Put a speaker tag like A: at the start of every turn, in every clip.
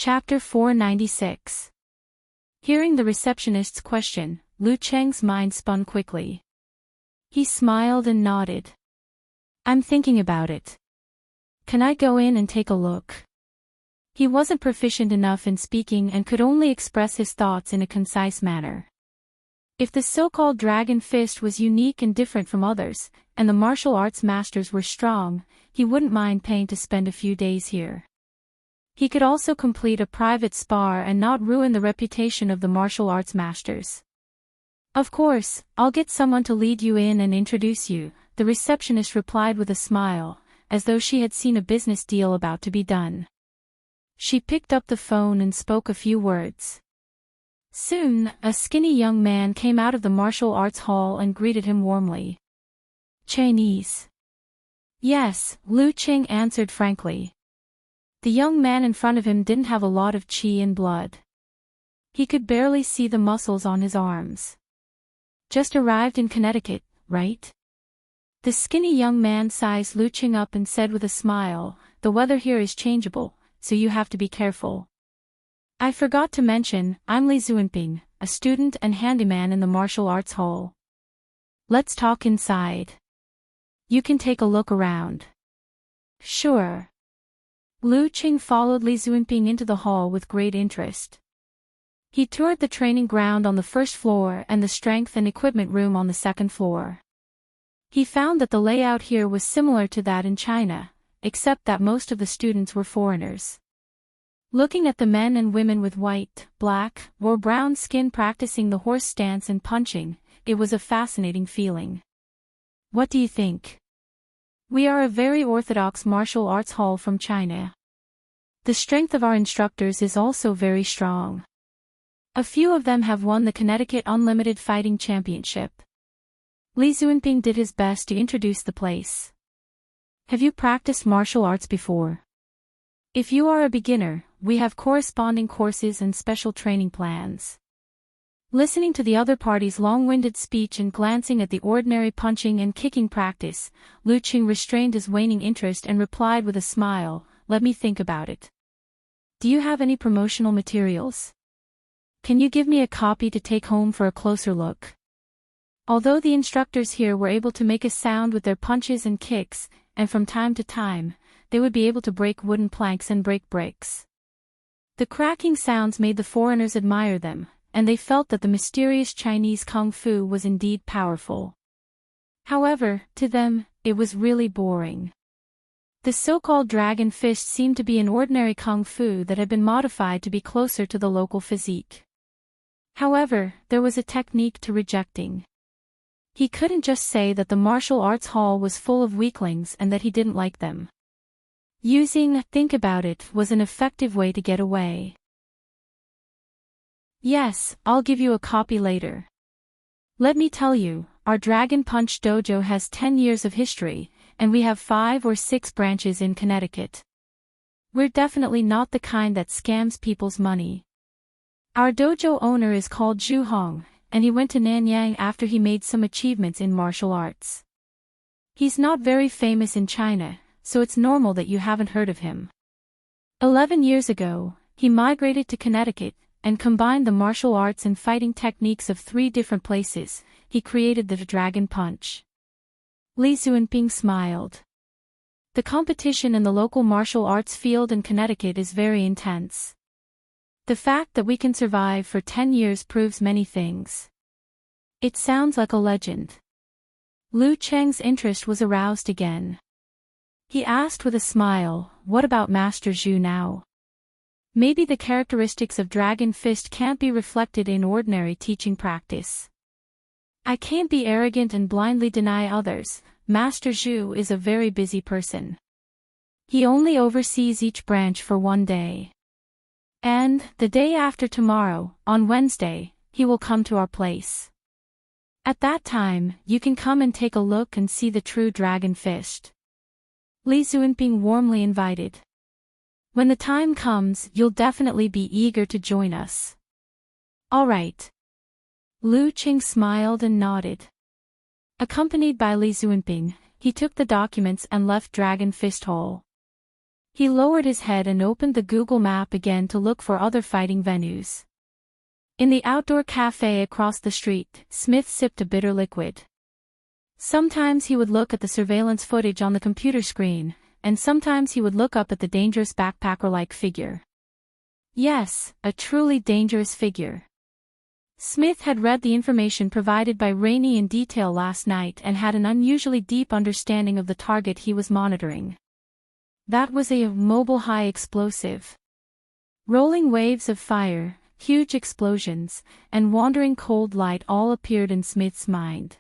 A: Chapter 496. Hearing the receptionist's question, Lu Cheng's mind spun quickly. He smiled and nodded. I'm thinking about it. Can I go in and take a look? He wasn't proficient enough in speaking and could only express his thoughts in a concise manner. If the so-called dragon fist was unique and different from others, and the martial arts masters were strong, he wouldn't mind paying to spend a few days here. He could also complete a private spar and not ruin the reputation of the martial arts masters. Of course, I'll get someone to lead you in and introduce you, the receptionist replied with a smile, as though she had seen a business deal about to be done. She picked up the phone and spoke a few words. Soon, a skinny young man came out of the martial arts hall and greeted him warmly. Chinese? Yes, Lu Cheng answered frankly. The young man in front of him didn't have a lot of qi and blood. He could barely see the muscles on his arms. Just arrived in Connecticut, right? The skinny young man sized Lu Cheng up and said with a smile, the weather here is changeable, so you have to be careful. I forgot to mention, I'm Li Zuanping, a student and handyman in the martial arts hall. Let's talk inside. You can take a look around. Sure. Lu Cheng followed Li Zuanping into the hall with great interest. He toured the training ground on the first floor and the strength and equipment room on the second floor. He found that the layout here was similar to that in China, except that most of the students were foreigners. Looking at the men and women with white, black, or brown skin practicing the horse stance and punching, it was a fascinating feeling. What do you think? We are a very orthodox martial arts hall from China. The strength of our instructors is also very strong. A few of them have won the Connecticut Unlimited Fighting Championship. Li Zuanping did his best to introduce the place. Have you practiced martial arts before? If you are a beginner, we have corresponding courses and special training plans. Listening to the other party's long-winded speech and glancing at the ordinary punching and kicking practice, Lu Cheng restrained his waning interest and replied with a smile, let me think about it. Do you have any promotional materials? Can you give me a copy to take home for a closer look? Although the instructors here were able to make a sound with their punches and kicks, and from time to time, they would be able to break wooden planks and break bricks. The cracking sounds made the foreigners admire them, and they felt that the mysterious Chinese kung fu was indeed powerful. However, to them, it was really boring. The so-called dragon fist seemed to be an ordinary kung fu that had been modified to be closer to the local physique. However, there was a technique to rejecting. He couldn't just say that the martial arts hall was full of weaklings and that he didn't like them. Using think about it was an effective way to get away. Yes, I'll give you a copy later. Let me tell you, our Dragon Punch dojo has 10 years of history, and we have 5 or 6 branches in Connecticut. We're definitely not the kind that scams people's money. Our dojo owner is called Zhu Hong, and he went to Nanyang after he made some achievements in martial arts. He's not very famous in China, so it's normal that you haven't heard of him. 11 years ago, he migrated to Connecticut, and combined the martial arts and fighting techniques of 3 different places. He created the Dragon Punch. Li Zuanping smiled. The competition in the local martial arts field in Connecticut is very intense. The fact that we can survive for 10 years proves many things. It sounds like a legend. Lu Cheng's interest was aroused again. He asked with a smile, what about Master Zhu now? Maybe the characteristics of Dragon Fist can't be reflected in ordinary teaching practice. I can't be arrogant and blindly deny others. Master Zhu is a very busy person. He only oversees each branch for 1 day. And, the day after tomorrow, on Wednesday, he will come to our place. At that time, you can come and take a look and see the true Dragon Fist. Li Zuanping warmly invited. When the time comes, you'll definitely be eager to join us. All right. Lu Cheng smiled and nodded. Accompanied by Li Zuanping, he took the documents and left Dragon Fist Hall. He lowered his head and opened the Google map again to look for other fighting venues. In the outdoor cafe across the street, Smith sipped a bitter liquid. Sometimes he would look at the surveillance footage on the computer screen, and sometimes he would look up at the dangerous backpacker-like figure. Yes, a truly dangerous figure. Smith had read the information provided by Rainey in detail last night and had an unusually deep understanding of the target he was monitoring. That was a mobile high explosive. Rolling waves of fire, huge explosions, and wandering cold light all appeared in Smith's mind.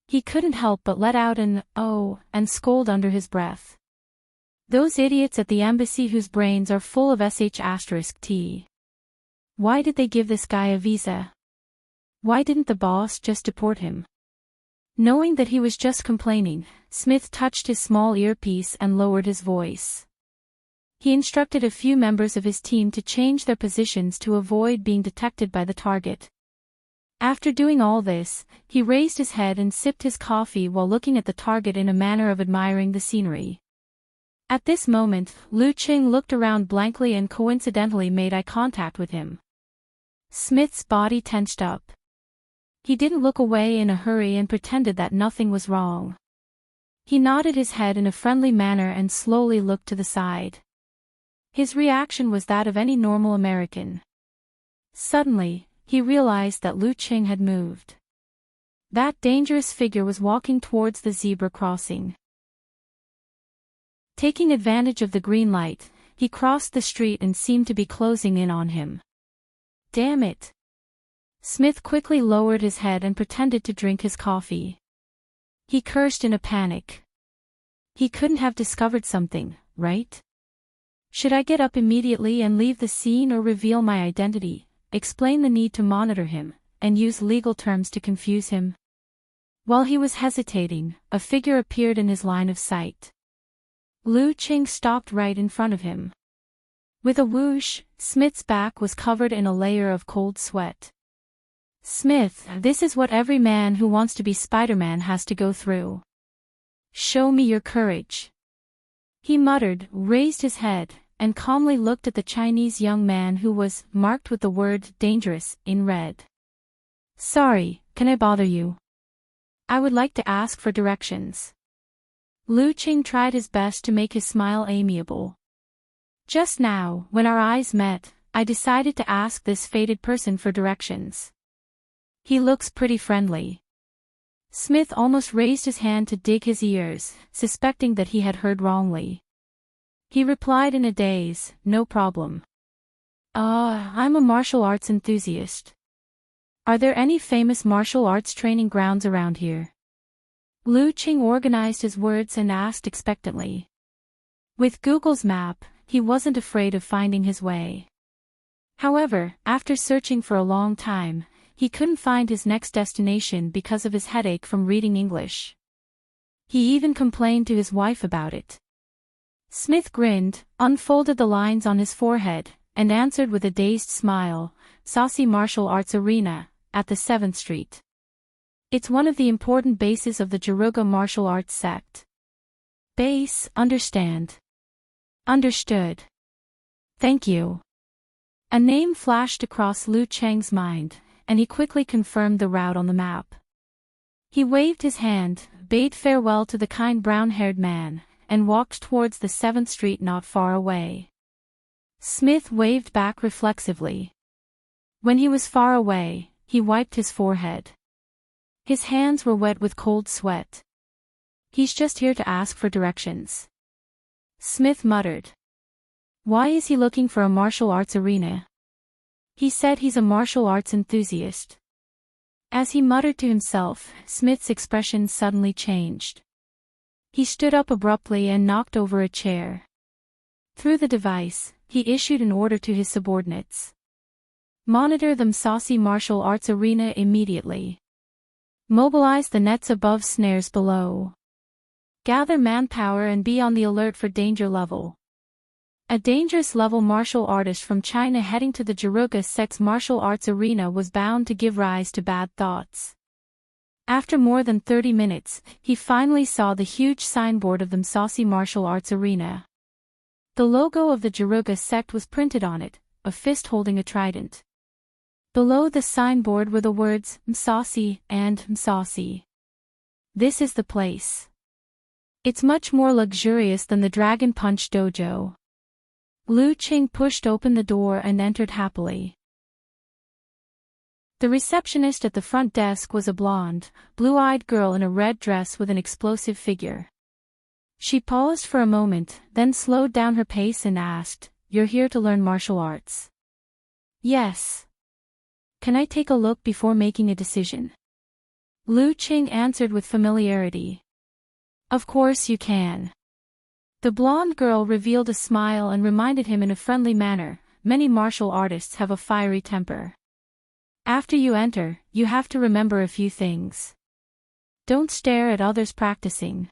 A: He couldn't help but let out an "oh" and scold under his breath. Those idiots at the embassy whose brains are full of sh*t. Why did they give this guy a visa? Why didn't the boss just deport him? Knowing that he was just complaining, Smith touched his small earpiece and lowered his voice. He instructed a few members of his team to change their positions to avoid being detected by the target. After doing all this, he raised his head and sipped his coffee while looking at the target in a manner of admiring the scenery. At this moment, Lu Qing looked around blankly and coincidentally made eye contact with him. Smith's body tensed up. He didn't look away in a hurry and pretended that nothing was wrong. He nodded his head in a friendly manner and slowly looked to the side. His reaction was that of any normal American. Suddenly, he realized that Lu Qing had moved. That dangerous figure was walking towards the zebra crossing. Taking advantage of the green light, he crossed the street and seemed to be closing in on him. Damn it! Smith quickly lowered his head and pretended to drink his coffee. He cursed in a panic. He couldn't have discovered something, right? Should I get up immediately and leave the scene or reveal my identity, explain the need to monitor him, and use legal terms to confuse him? While he was hesitating, a figure appeared in his line of sight. Lu Qing stopped right in front of him. With a whoosh, Smith's back was covered in a layer of cold sweat. Smith, this is what every man who wants to be Spider-Man has to go through. Show me your courage. He muttered, raised his head, and calmly looked at the Chinese young man who was marked with the word dangerous in red. Sorry, can I bother you? I would like to ask for directions. Lu Qing tried his best to make his smile amiable. Just now, when our eyes met, I decided to ask this fated person for directions. He looks pretty friendly. Smith almost raised his hand to dig his ears, suspecting that he had heard wrongly. He replied in a daze, no problem. I'm a martial arts enthusiast. Are there any famous martial arts training grounds around here? Lu Qing organized his words and asked expectantly. With Google's map, he wasn't afraid of finding his way. However, after searching for a long time, he couldn't find his next destination because of his headache from reading English. He even complained to his wife about it. Smith grinned, unfolded the lines on his forehead, and answered with a dazed smile, Saucy Martial Arts Arena, at the 7th Street. It's one of the important bases of the Jaruga martial arts sect. Base, understand. Understood. Thank you. A name flashed across Lu Cheng's mind, and he quickly confirmed the route on the map. He waved his hand, bade farewell to the kind brown-haired man, and walked towards the 7th Street not far away. Smith waved back reflexively. When he was far away, he wiped his forehead. His hands were wet with cold sweat. He's just here to ask for directions. Smith muttered. Why is he looking for a martial arts arena? He said he's a martial arts enthusiast. As he muttered to himself, Smith's expression suddenly changed. He stood up abruptly and knocked over a chair. Through the device, he issued an order to his subordinates. Monitor the Saucy Martial Arts Arena immediately. Mobilize the nets above, snares below. Gather manpower and be on the alert for danger level. A dangerous level martial artist from China heading to the Jaruga sect's martial arts arena was bound to give rise to bad thoughts. After more than 30 minutes, he finally saw the huge signboard of the Saucy Martial Arts Arena. The logo of the Jaruga sect was printed on it, a fist holding a trident. Below the signboard were the words Msasi and Msasi. This is the place. It's much more luxurious than the Dragon Punch dojo. Lu Qing pushed open the door and entered happily. The receptionist at the front desk was a blonde, blue-eyed girl in a red dress with an explosive figure. She paused for a moment, then slowed down her pace and asked, "You're here to learn martial arts?" "Yes." "Can I take a look before making a decision?" Lu Qing answered with familiarity. "Of course you can." The blonde girl revealed a smile and reminded him in a friendly manner, many martial artists have a fiery temper. After you enter, you have to remember a few things. Don't stare at others practicing.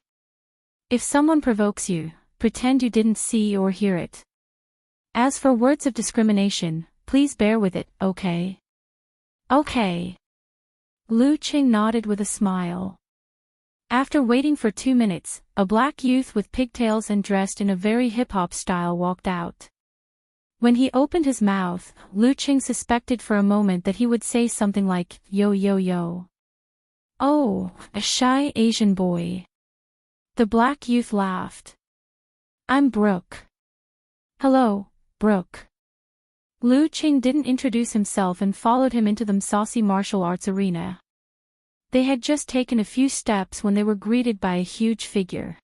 A: If someone provokes you, pretend you didn't see or hear it. As for words of discrimination, please bear with it, okay? Okay. Lu Qing nodded with a smile. After waiting for 2 minutes, a black youth with pigtails and dressed in a very hip-hop style walked out. When he opened his mouth, Lu Qing suspected for a moment that he would say something like, "Yo yo yo." "Oh, a shy Asian boy." The black youth laughed. "I'm Brooke." "Hello, Brooke." Lu Qing didn't introduce himself and followed him into the Msasi martial arts arena. They had just taken a few steps when they were greeted by a huge figure.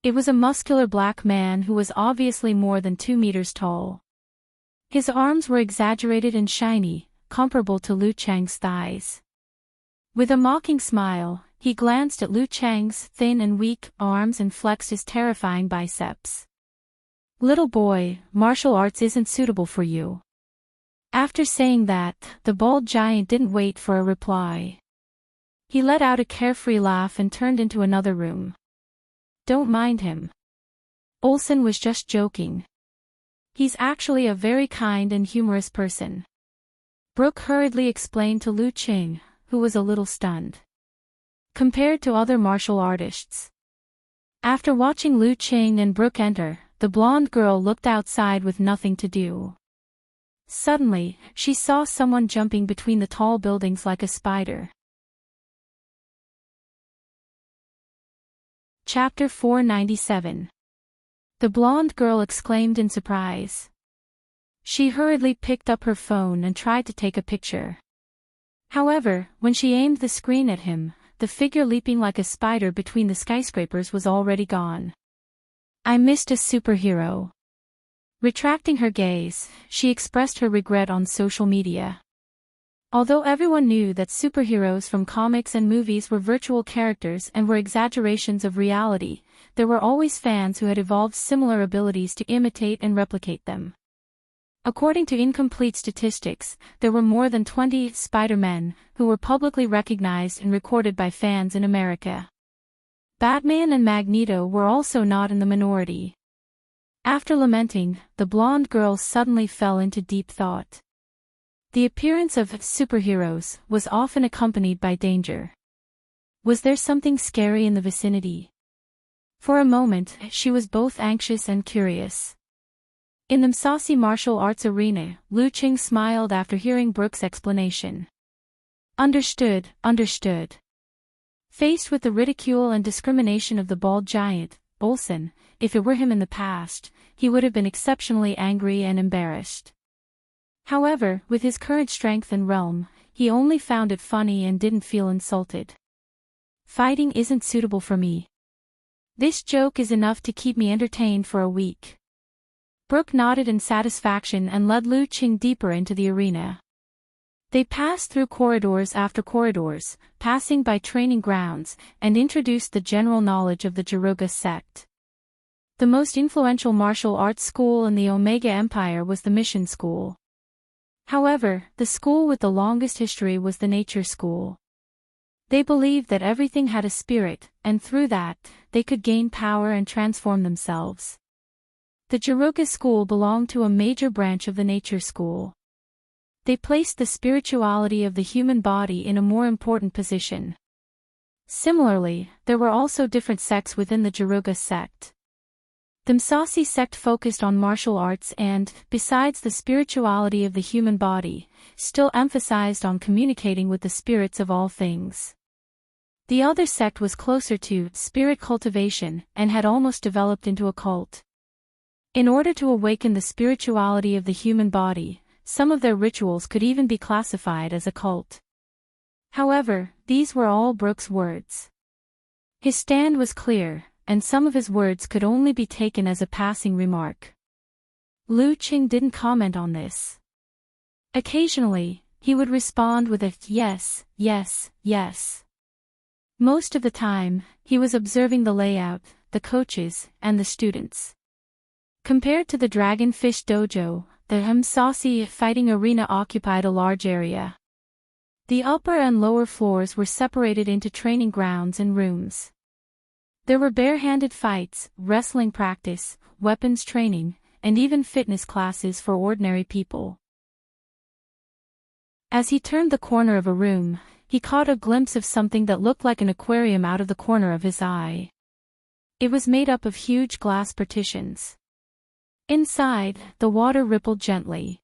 A: It was a muscular black man who was obviously more than 2 meters tall. His arms were exaggerated and shiny, comparable to Lu Chang's thighs. With a mocking smile, he glanced at Lu Chang's thin and weak arms and flexed his terrifying biceps. "Little boy, martial arts isn't suitable for you." After saying that, the bald giant didn't wait for a reply. He let out a carefree laugh and turned into another room. "Don't mind him. Olsen was just joking. He's actually a very kind and humorous person." Brooke hurriedly explained to Lu Qing, who was a little stunned. Compared to other martial artists. After watching Lu Qing and Brooke enter, the blonde girl looked outside with nothing to do. Suddenly, she saw someone jumping between the tall buildings like a spider. Chapter 497. The blonde girl exclaimed in surprise. She hurriedly picked up her phone and tried to take a picture. However, when she aimed the screen at him, the figure leaping like a spider between the skyscrapers was already gone. "I missed a superhero." Retracting her gaze, she expressed her regret on social media. Although everyone knew that superheroes from comics and movies were virtual characters and were exaggerations of reality, there were always fans who had evolved similar abilities to imitate and replicate them. According to incomplete statistics, there were more than 20 Spider-Men who were publicly recognized and recorded by fans in America. Batman and Magneto were also not in the minority. After lamenting, the blonde girl suddenly fell into deep thought. The appearance of superheroes was often accompanied by danger. Was there something scary in the vicinity? For a moment, she was both anxious and curious. In the Msasi martial arts arena, Lu Qing smiled after hearing Brooke's explanation. Understood, understood. Faced with the ridicule and discrimination of the bald giant, Olsen, if it were him in the past, he would have been exceptionally angry and embarrassed. However, with his current strength and realm, he only found it funny and didn't feel insulted. "Fighting isn't suitable for me. This joke is enough to keep me entertained for a week." Brooke nodded in satisfaction and led Lu Qing deeper into the arena. They passed through corridors after corridors, passing by training grounds, and introduced the general knowledge of the Jaruga sect. The most influential martial arts school in the Omega Empire was the Mission School. However, the school with the longest history was the Nature School. They believed that everything had a spirit, and through that, they could gain power and transform themselves. The Jaruga school belonged to a major branch of the Nature School. They placed the spirituality of the human body in a more important position. Similarly, there were also different sects within the Jaruga sect. The Msasi sect focused on martial arts and, besides the spirituality of the human body, still emphasized on communicating with the spirits of all things. The other sect was closer to spirit cultivation and had almost developed into a cult. In order to awaken the spirituality of the human body, some of their rituals could even be classified as a cult. However, these were all Brooke's words. His stand was clear, and some of his words could only be taken as a passing remark. Lu Qing didn't comment on this. Occasionally, he would respond with a yes, yes, yes. Most of the time, he was observing the layout, the coaches, and the students. Compared to the Dragonfish Dojo, the Msasi fighting arena occupied a large area. The upper and lower floors were separated into training grounds and rooms. There were bare-handed fights, wrestling practice, weapons training, and even fitness classes for ordinary people. As he turned the corner of a room, he caught a glimpse of something that looked like an aquarium out of the corner of his eye. It was made up of huge glass partitions. Inside, the water rippled gently.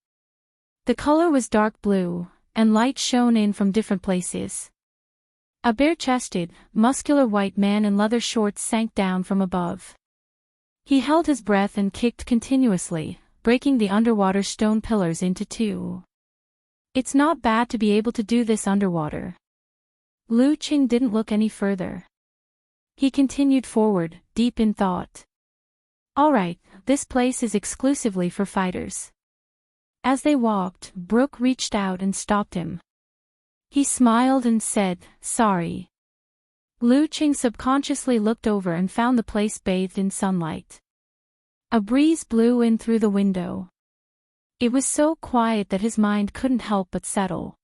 A: The color was dark blue, and light shone in from different places. A bare-chested, muscular white man in leather shorts sank down from above. He held his breath and kicked continuously, breaking the underwater stone pillars into two. It's not bad to be able to do this underwater. Lu Qing didn't look any further. He continued forward, deep in thought. All right, this place is exclusively for fighters. As they walked, Brooke reached out and stopped him. He smiled and said, "Sorry." Lu Qing subconsciously looked over and found the place bathed in sunlight. A breeze blew in through the window. It was so quiet that his mind couldn't help but settle.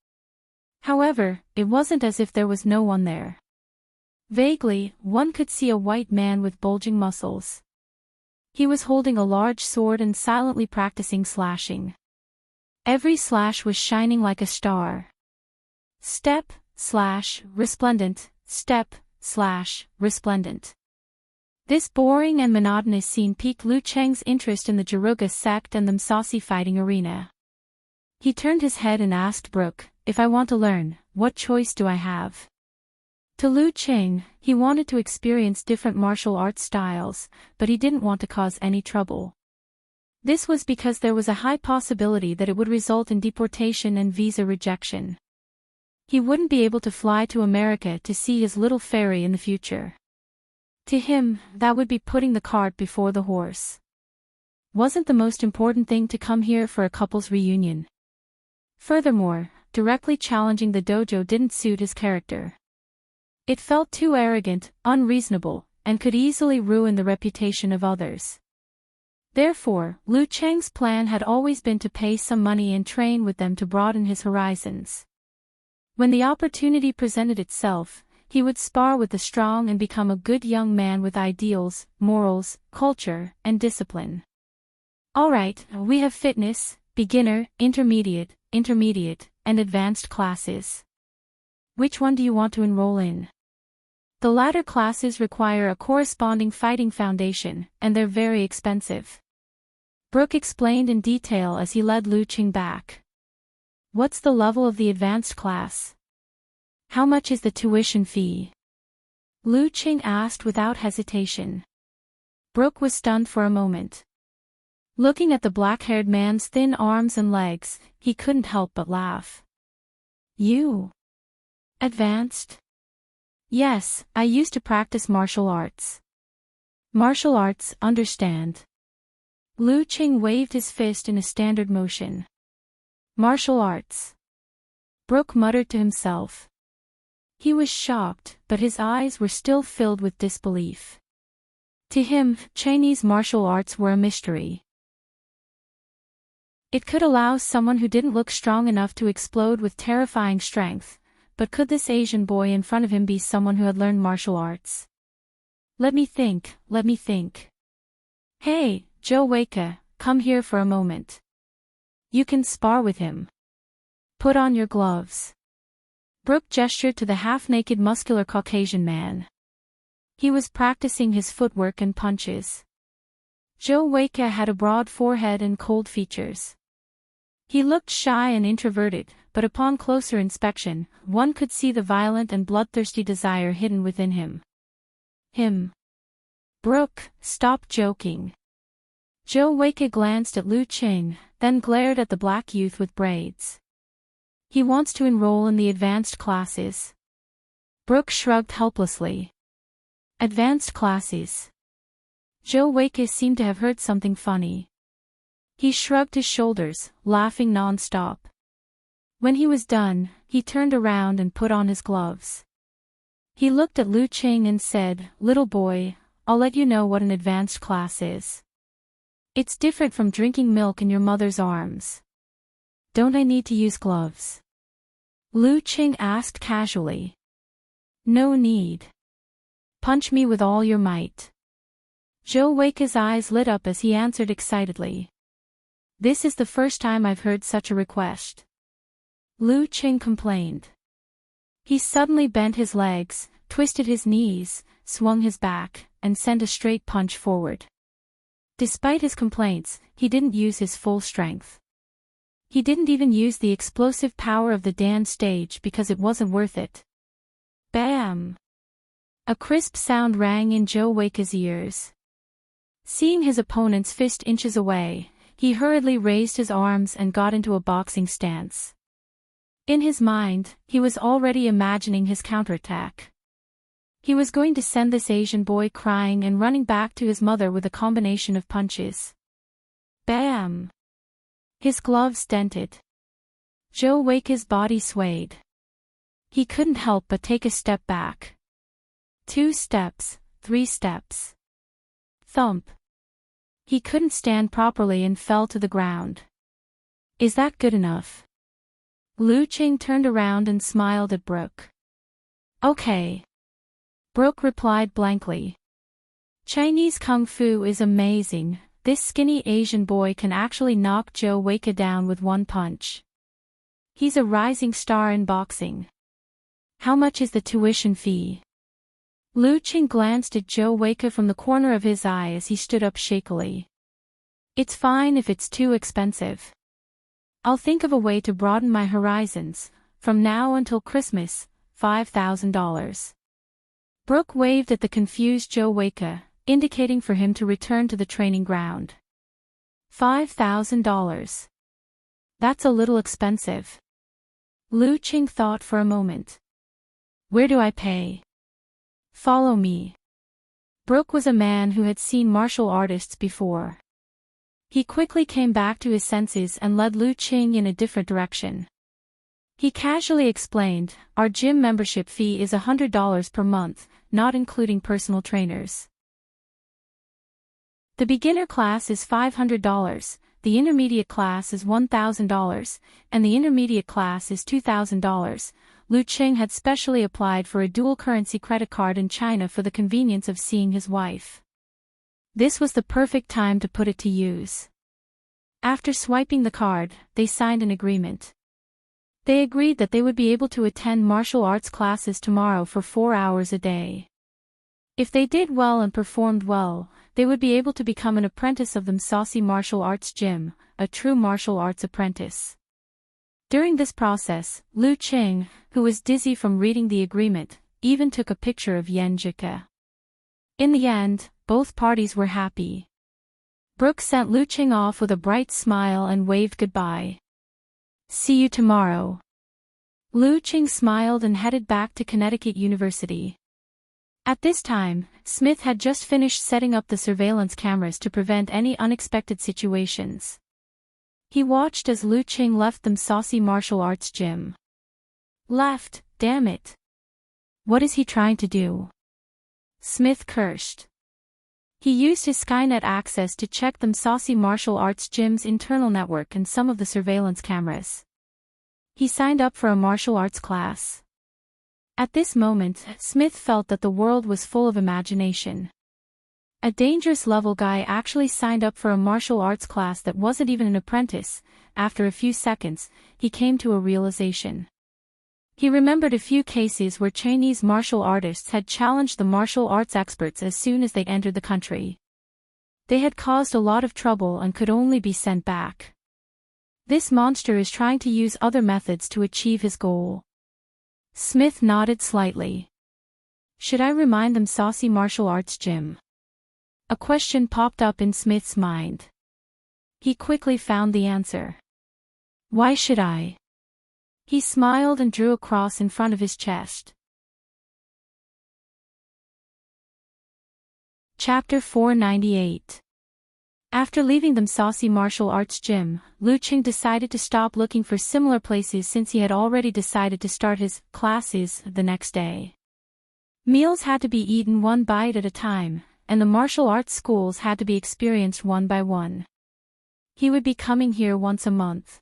A: However, it wasn't as if there was no one there. Vaguely, one could see a white man with bulging muscles. He was holding a large sword and silently practicing slashing. Every slash was shining like a star. Step, slash, resplendent, step, slash, resplendent. This boring and monotonous scene piqued Lu Cheng's interest in the Jaruga sect and the Msasi fighting arena. He turned his head and asked Brooke, "If I want to learn, what choice do I have?" To Lu Cheng, he wanted to experience different martial arts styles, but he didn't want to cause any trouble. This was because there was a high possibility that it would result in deportation and visa rejection. He wouldn't be able to fly to America to see his little fairy in the future. To him, that would be putting the cart before the horse. Wasn't the most important thing to come here for a couple's reunion? Furthermore, directly challenging the dojo didn't suit his character. It felt too arrogant, unreasonable, and could easily ruin the reputation of others. Therefore, Lu Cheng's plan had always been to pay some money and train with them to broaden his horizons. When the opportunity presented itself, he would spar with the strong and become a good young man with ideals, morals, culture, and discipline. All right, we have fitness, beginner, intermediate, and advanced classes. Which one do you want to enroll in? The latter classes require a corresponding fighting foundation, and they're very expensive. Brooke explained in detail as he led Lu Qing back. What's the level of the advanced class? How much is the tuition fee? Lu Qing asked without hesitation. Brooke was stunned for a moment. Looking at the black-haired man's thin arms and legs, he couldn't help but laugh. You? Advanced? Yes, I used to practice martial arts. Martial arts, understand. Lu Qing waved his fist in a standard motion. Martial arts. Brooke muttered to himself. He was shocked, but his eyes were still filled with disbelief. To him, Chinese martial arts were a mystery. It could allow someone who didn't look strong enough to explode with terrifying strength, but could this Asian boy in front of him be someone who had learned martial arts? Let me think. Hey, Joe Waka, come here for a moment. You can spar with him. Put on your gloves. Brooke gestured to the half-naked muscular Caucasian man. He was practicing his footwork and punches. Joe Wake had a broad forehead and cold features. He looked shy and introverted, but upon closer inspection, one could see the violent and bloodthirsty desire hidden within him. Brooke, stop joking. Joe Wake glanced at Lu Qing, then glared at the black youth with braids. He wants to enroll in the advanced classes. Brooke shrugged helplessly. Advanced classes. Joe Wake seemed to have heard something funny. He shrugged his shoulders, laughing non-stop. When he was done, he turned around and put on his gloves. He looked at Lu Qing and said, "Little boy, I'll let you know what an advanced class is. It's different from drinking milk in your mother's arms." "Don't I need to use gloves?" Lu Qing asked casually. "No need. Punch me with all your might." Joe Wake's eyes lit up as he answered excitedly. "This is the first time I've heard such a request." Lu Qing complained. He suddenly bent his legs, twisted his knees, swung his back, and sent a straight punch forward. Despite his complaints, he didn't use his full strength. He didn't even use the explosive power of the dance stage because it wasn't worth it. Bam! A crisp sound rang in Joe Wake's ears. Seeing his opponent's fist inches away, he hurriedly raised his arms and got into a boxing stance. In his mind, he was already imagining his counterattack. He was going to send this Asian boy crying and running back to his mother with a combination of punches. Bam! His gloves dented. Joe Wake's body swayed. He couldn't help but take a step back. 2 steps, 3 steps. Thump. He couldn't stand properly and fell to the ground. "Is that good enough?" Lu Qing turned around and smiled at Brooke. "Okay." Brooke replied blankly. "Chinese Kung Fu is amazing. This skinny Asian boy can actually knock Joe Wake down with one punch. He's a rising star in boxing. How much is the tuition fee?" Lu Qing glanced at Joe Wake from the corner of his eye as he stood up shakily. "It's fine if it's too expensive. I'll think of a way to broaden my horizons. From now until Christmas, $5,000. Brooke waved at the confused Joe Wake, indicating for him to return to the training ground. $5,000. That's a little expensive. Lu Qing thought for a moment. "Where do I pay?" "Follow me." Brooke was a man who had seen martial artists before. He quickly came back to his senses and led Lu Qing in a different direction. He casually explained, "Our gym membership fee is $100 per month, not including personal trainers. The beginner class is $500, the intermediate class is $1,000, and the intermediate class is $2,000. Lu Qing had specially applied for a dual-currency credit card in China for the convenience of seeing his wife. This was the perfect time to put it to use. After swiping the card, they signed an agreement. They agreed that they would be able to attend martial arts classes tomorrow for 4 hours a day. If they did well and performed well, they would be able to become an apprentice of the Saucy Martial Arts Gym, a true martial arts apprentice. During this process, Lu Qing, who was dizzy from reading the agreement, even took a picture of Yan Jike. In the end, both parties were happy. Brooke sent Lu Qing off with a bright smile and waved goodbye. "See you tomorrow." Lu Qing smiled and headed back to Connecticut University. At this time, Smith had just finished setting up the surveillance cameras to prevent any unexpected situations. He watched as Lu Qing left the Saucy Martial Arts Gym. Left, damn it. What is he trying to do? Smith cursed. He used his Skynet access to check the Saucy Martial Arts Gym's internal network and some of the surveillance cameras. He signed up for a martial arts class. At this moment, Smith felt that the world was full of imagination. A dangerous level guy actually signed up for a martial arts class that wasn't even an apprentice. After a few seconds, he came to a realization. He remembered a few cases where Chinese martial artists had challenged the martial arts experts as soon as they entered the country. They had caused a lot of trouble and could only be sent back. This monster is trying to use other methods to achieve his goal. Smith nodded slightly. Should I remind them saucy martial arts gym? A question popped up in Smith's mind. He quickly found the answer. Why should I? He smiled and drew a cross in front of his chest. Chapter 498. After leaving them saucy martial arts gym, Lu Qing decided to stop looking for similar places since he had already decided to start his classes the next day. Meals had to be eaten one bite at a time, and the martial arts schools had to be experienced one by one. He would be coming here once a month.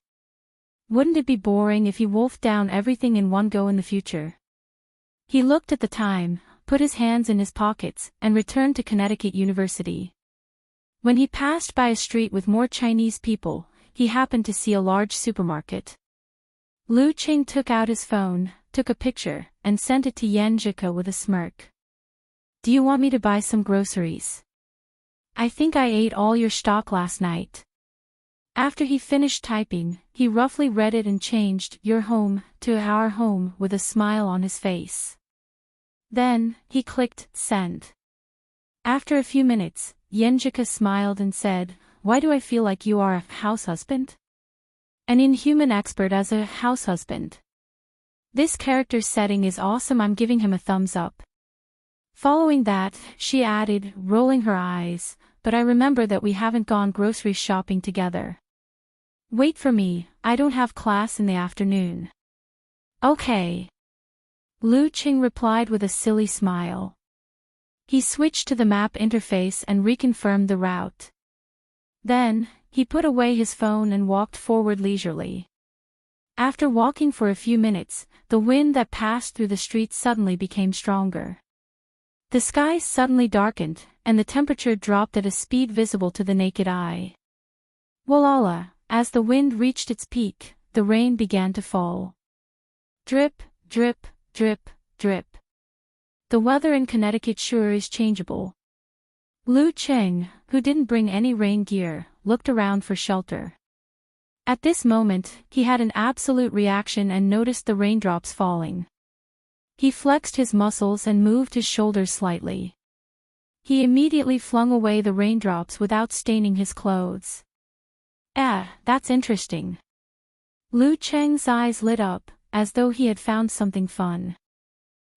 A: Wouldn't it be boring if he wolfed down everything in one go in the future? He looked at the time, put his hands in his pockets, and returned to Connecticut University. When he passed by a street with more Chinese people, he happened to see a large supermarket. Lu Qing took out his phone, took a picture, and sent it to Yenjika with a smirk. Do you want me to buy some groceries? I think I ate all your stock last night. After he finished typing, he roughly read it and changed your home to our home with a smile on his face. Then, he clicked send. After a few minutes, Yenjika smiled and said, Why do I feel like you are a house husband? An inhuman expert as a house husband. This character's setting is awesome. I'm giving him a thumbs up. Following that, she added, rolling her eyes, but I remember that we haven't gone grocery shopping together. Wait for me, I don't have class in the afternoon. Okay. Lu Qing replied with a silly smile. He switched to the map interface and reconfirmed the route. Then, he put away his phone and walked forward leisurely. After walking for a few minutes, the wind that passed through the street suddenly became stronger. The sky suddenly darkened, and the temperature dropped at a speed visible to the naked eye. Walala, as the wind reached its peak, the rain began to fall. Drip, drip, drip, drip. The weather in Connecticut sure is changeable. Lu Qing, who didn't bring any rain gear, looked around for shelter. At this moment, he had an absolute reaction and noticed the raindrops falling. He flexed his muscles and moved his shoulders slightly. He immediately flung away the raindrops without staining his clothes. That's interesting. Lu Cheng's eyes lit up, as though he had found something fun.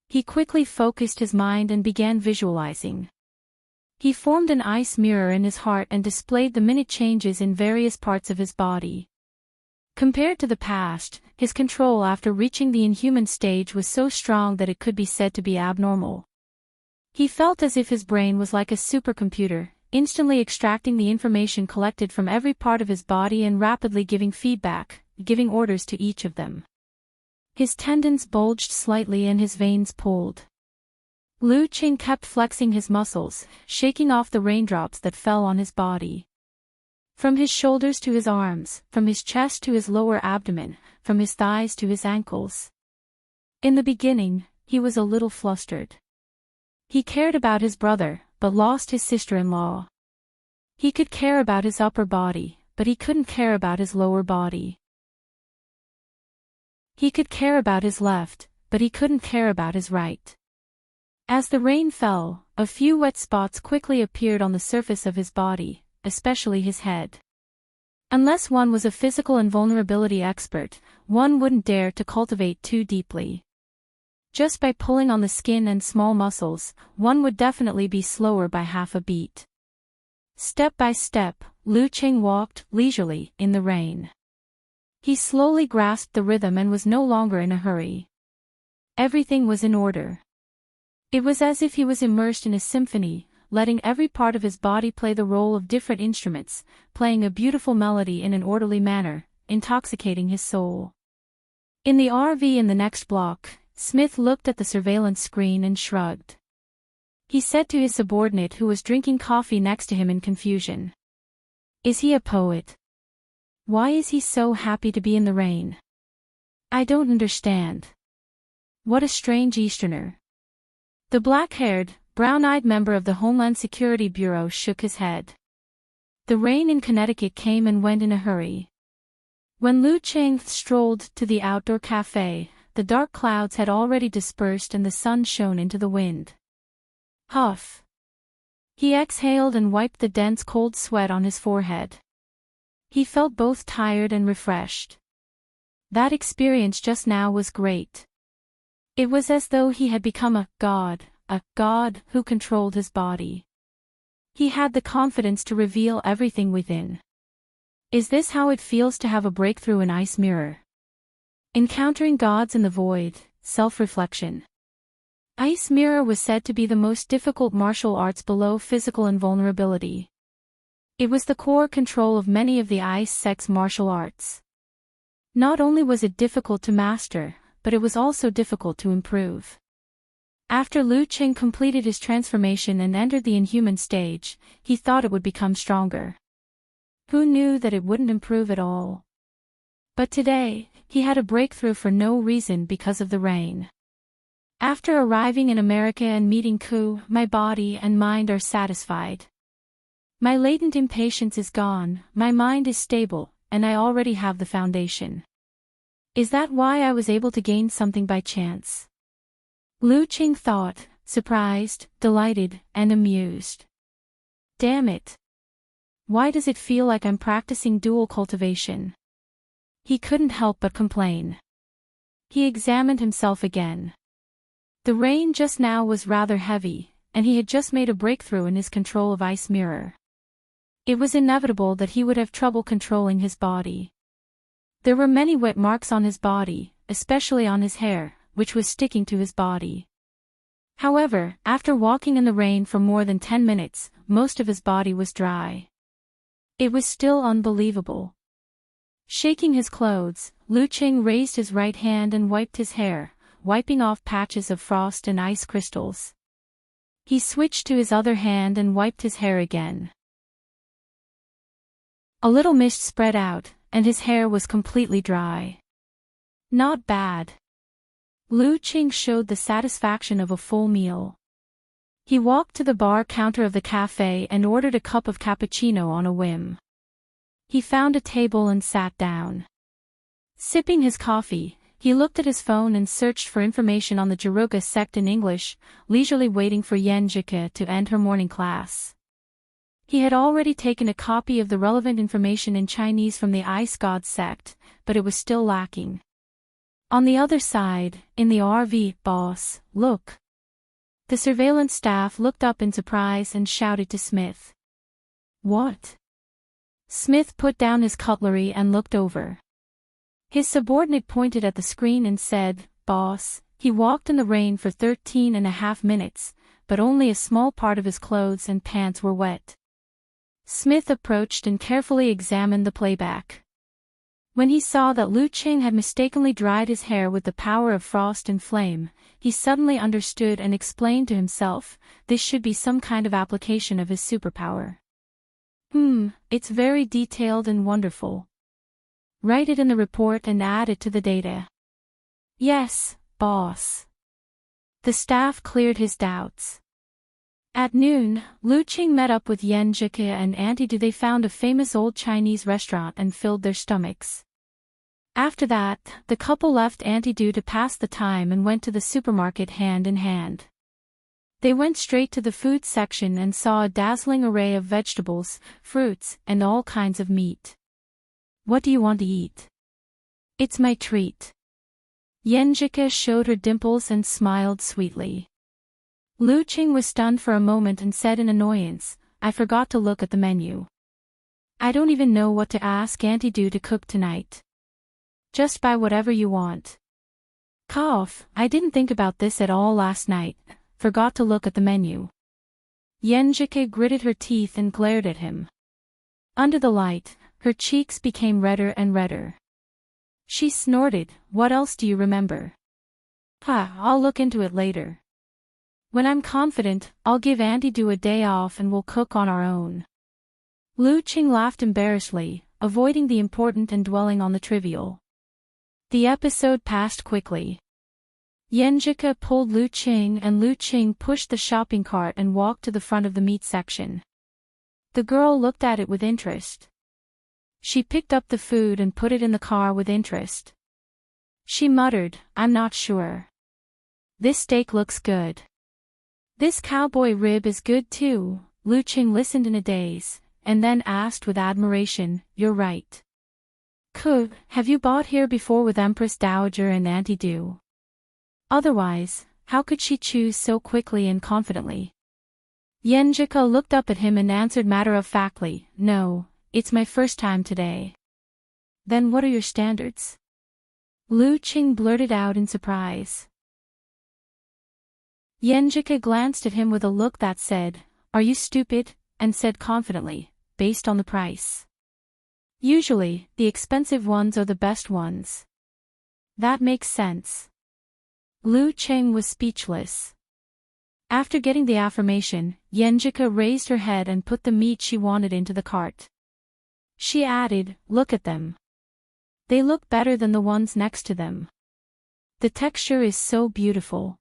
A: He quickly focused his mind and began visualizing. He formed an ice mirror in his heart and displayed the minute changes in various parts of his body. Compared to the past, his control after reaching the inhuman stage was so strong that it could be said to be abnormal. He felt as if his brain was like a supercomputer, instantly extracting the information collected from every part of his body and rapidly giving feedback, giving orders to each of them. His tendons bulged slightly and his veins pulled. Lu Qing kept flexing his muscles, shaking off the raindrops that fell on his body. From his shoulders to his arms, from his chest to his lower abdomen, from his thighs to his ankles. In the beginning, he was a little flustered. He cared about his brother, but lost his sister-in-law. He could care about his upper body, but he couldn't care about his lower body. He could care about his left, but he couldn't care about his right. As the rain fell, a few wet spots quickly appeared on the surface of his body, especially his head. Unless one was a physical invulnerability expert, one wouldn't dare to cultivate too deeply. Just by pulling on the skin and small muscles, one would definitely be slower by half a beat. Step by step, Lu Qing walked, leisurely, in the rain. He slowly grasped the rhythm and was no longer in a hurry. Everything was in order. It was as if he was immersed in a symphony, letting every part of his body play the role of different instruments, playing a beautiful melody in an orderly manner, intoxicating his soul. In the RV in the next block, Smith looked at the surveillance screen and shrugged. He said to his subordinate who was drinking coffee next to him in confusion. Is he a poet? Why is he so happy to be in the rain? I don't understand. What a strange Easterner. The black-haired, brown-eyed member of the Homeland Security Bureau shook his head. The rain in Connecticut came and went in a hurry. When Lu Cheng strolled to the outdoor cafe, the dark clouds had already dispersed and the sun shone into the wind. Huff! He exhaled and wiped the dense cold sweat on his forehead. He felt both tired and refreshed. That experience just now was great. It was as though he had become a god who controlled his body. He had the confidence to reveal everything within. Is this how it feels to have a breakthrough in Ice Mirror? Encountering gods in the void, self-reflection. Ice Mirror was said to be the most difficult martial arts below physical invulnerability. It was the core control of many of the ice sex martial arts. Not only was it difficult to master, but it was also difficult to improve. After Lu Cheng completed his transformation and entered the inhuman stage, he thought it would become stronger. Who knew that it wouldn't improve at all? But today, he had a breakthrough for no reason because of the rain. After arriving in America and meeting Ku, my body and mind are satisfied. My latent impatience is gone, my mind is stable, and I already have the foundation. Is that why I was able to gain something by chance? Lu Cheng thought, surprised, delighted, and amused. Damn it! Why does it feel like I'm practicing dual cultivation? He couldn't help but complain. He examined himself again. The rain just now was rather heavy, and he had just made a breakthrough in his control of Ice Mirror. It was inevitable that he would have trouble controlling his body. There were many wet marks on his body, especially on his hair, which was sticking to his body. However, after walking in the rain for more than 10 minutes, most of his body was dry. It was still unbelievable. Shaking his clothes, Lu Cheng raised his right hand and wiped his hair, wiping off patches of frost and ice crystals. He switched to his other hand and wiped his hair again. A little mist spread out, and his hair was completely dry. Not bad. Lu Cheng showed the satisfaction of a full meal. He walked to the bar counter of the cafe and ordered a cup of cappuccino on a whim. He found a table and sat down. Sipping his coffee, he looked at his phone and searched for information on the Jaruga sect in English, leisurely waiting for Yen Jike to end her morning class. He had already taken a copy of the relevant information in Chinese from the Ice God sect, but it was still lacking. On the other side, in the RV, boss, look. The surveillance staff looked up in surprise and shouted to Smith. What? Smith put down his cutlery and looked over. His subordinate pointed at the screen and said, Boss, he walked in the rain for 13.5 minutes, but only a small part of his clothes and pants were wet. Smith approached and carefully examined the playback. When he saw that Lu Cheng had mistakenly dried his hair with the power of frost and flame, he suddenly understood and explained to himself, this should be some kind of application of his superpower. It's very detailed and wonderful. Write it in the report and add it to the data. Yes, boss. The staff cleared his doubts. At noon, Lu Cheng met up with Yen Jike and Auntie Du. They found a famous old Chinese restaurant and filled their stomachs. After that, the couple left Auntie Du to pass the time and went to the supermarket hand in hand. They went straight to the food section and saw a dazzling array of vegetables, fruits, and all kinds of meat. What do you want to eat? It's my treat. Yen Jike showed her dimples and smiled sweetly. Lu Cheng was stunned for a moment and said in annoyance, I forgot to look at the menu. I don't even know what to ask Auntie Du to cook tonight. Just buy whatever you want. Cough, I didn't think about this at all last night, forgot to look at the menu. Yen Jike gritted her teeth and glared at him. Under the light, her cheeks became redder and redder. She snorted, what else do you remember? I'll look into it later. When I'm confident, I'll give Auntie Du a day off and we'll cook on our own. Lu Cheng laughed embarrassedly, avoiding the important and dwelling on the trivial. The episode passed quickly. Yen Jike pulled Lu Cheng and Lu Cheng pushed the shopping cart and walked to the front of the meat section. The girl looked at it with interest. She picked up the food and put it in the car with interest. She muttered, "I'm not sure. This steak looks good. This cowboy rib is good too." Lu Qing listened in a daze, and then asked with admiration, "You're right. Have you bought here before with Empress Dowager and Auntie Du? Otherwise, how could she choose so quickly and confidently?" Yenjika looked up at him and answered matter-of-factly, "No, it's my first time today." "Then what are your standards?" Lu Qing blurted out in surprise. Yenjika glanced at him with a look that said, "Are you stupid?" and said confidently, "Based on the price. Usually, the expensive ones are the best ones." "That makes sense." Lu Qing was speechless. After getting the affirmation, Yenjika raised her head and put the meat she wanted into the cart. She added, "Look at them. They look better than the ones next to them. The texture is so beautiful.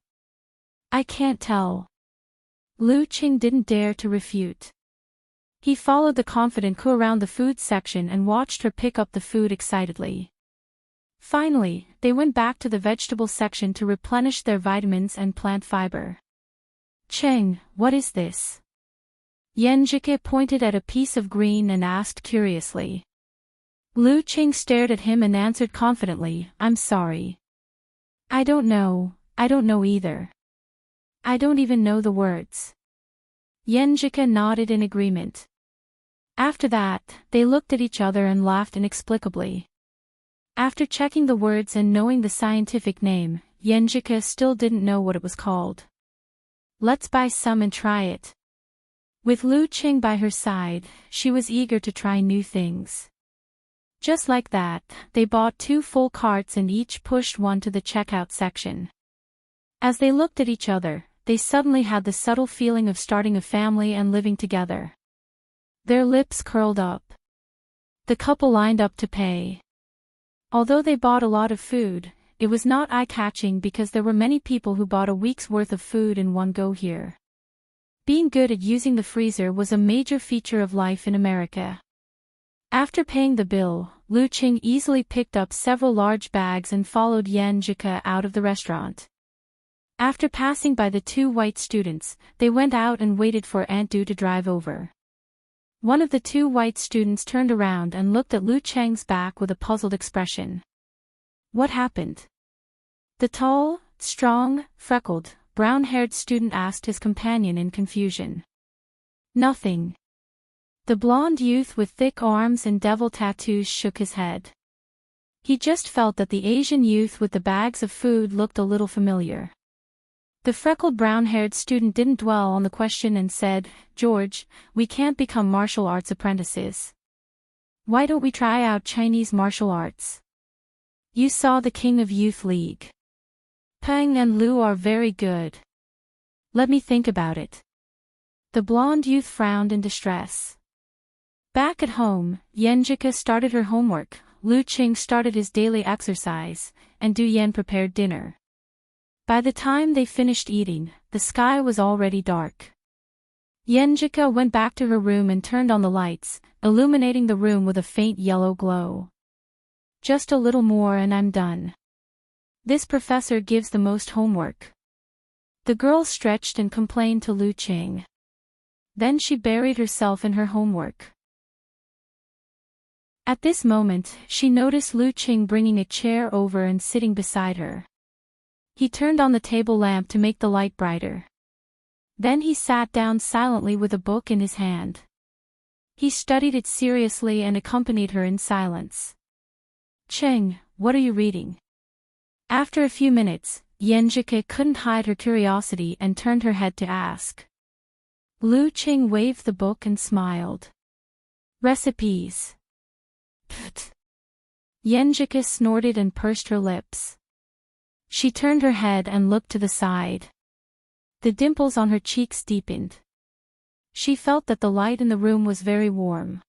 A: I can't tell." Lu Qing didn't dare to refute. He followed the confident Ku around the food section and watched her pick up the food excitedly. Finally, they went back to the vegetable section to replenish their vitamins and plant fiber. "Cheng, what is this?" Yenjike pointed at a piece of green and asked curiously. Lu Qing stared at him and answered confidently, "I'm sorry. I don't know either. I don't even know the words." Yenjika nodded in agreement. After that, they looked at each other and laughed inexplicably. After checking the words and knowing the scientific name, Yenjika still didn't know what it was called. "Let's buy some and try it." With Lu Qing by her side, she was eager to try new things. Just like that, they bought 2 full carts and each pushed one to the checkout section. As they looked at each other, they suddenly had the subtle feeling of starting a family and living together. Their lips curled up. The couple lined up to pay. Although they bought a lot of food, it was not eye-catching because there were many people who bought a week's worth of food in one go here. Being good at using the freezer was a major feature of life in America. After paying the bill, Lu Qing easily picked up several large bags and followed Yenjika out of the restaurant. After passing by the 2 white students, they went out and waited for Aunt Du to drive over. One of the 2 white students turned around and looked at Lu Cheng's back with a puzzled expression. "What happened?" The tall, strong, freckled, brown-haired student asked his companion in confusion. "Nothing." The blonde youth with thick arms and devil tattoos shook his head. He just felt that the Asian youth with the bags of food looked a little familiar. The freckled brown-haired student didn't dwell on the question and said, "George, we can't become martial arts apprentices. Why don't we try out Chinese martial arts? You saw the King of Youth League. Peng and Lu are very good. Let me think about it." The blonde youth frowned in distress. Back at home, Yenjika started her homework, Lu Qing started his daily exercise, and Du Yen prepared dinner. By the time they finished eating, the sky was already dark. Yenjika went back to her room and turned on the lights, illuminating the room with a faint yellow glow. "Just a little more and I'm done. This professor gives the most homework." The girl stretched and complained to Lu Qing. Then she buried herself in her homework. At this moment, she noticed Lu Qing bringing a chair over and sitting beside her. He turned on the table lamp to make the light brighter. Then he sat down silently with a book in his hand. He studied it seriously and accompanied her in silence. "Qing, what are you reading?" After a few minutes, Yenjika couldn't hide her curiosity and turned her head to ask. Lu Qing waved the book and smiled. "Recipes." Pfft. Yenjika snorted and pursed her lips. She turned her head and looked to the side. The dimples on her cheeks deepened. She felt that the light in the room was very warm.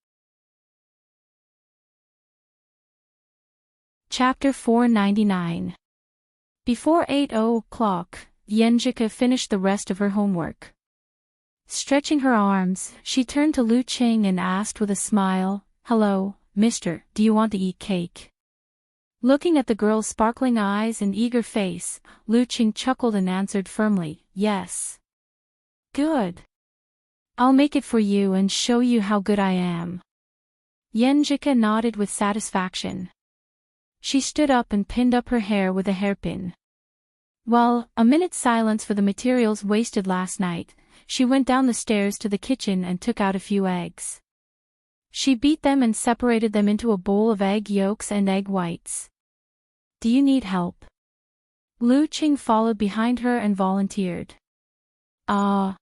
A: Chapter 499. Before 8 o'clock, Yenjika finished the rest of her homework. Stretching her arms, she turned to Lu Qing and asked with a smile, "Hello, mister, do you want to eat cake?" Looking at the girl's sparkling eyes and eager face, Lu Qing chuckled and answered firmly, "Yes." "Good. I'll make it for you and show you how good I am." Yenjika nodded with satisfaction. She stood up and pinned up her hair with a hairpin. Well, a minute's silence for the materials wasted last night, she went down the stairs to the kitchen and took out a few eggs. She beat them and separated them into a bowl of egg yolks and egg whites. "Do you need help?" Lu Qing followed behind her and volunteered. "Ah."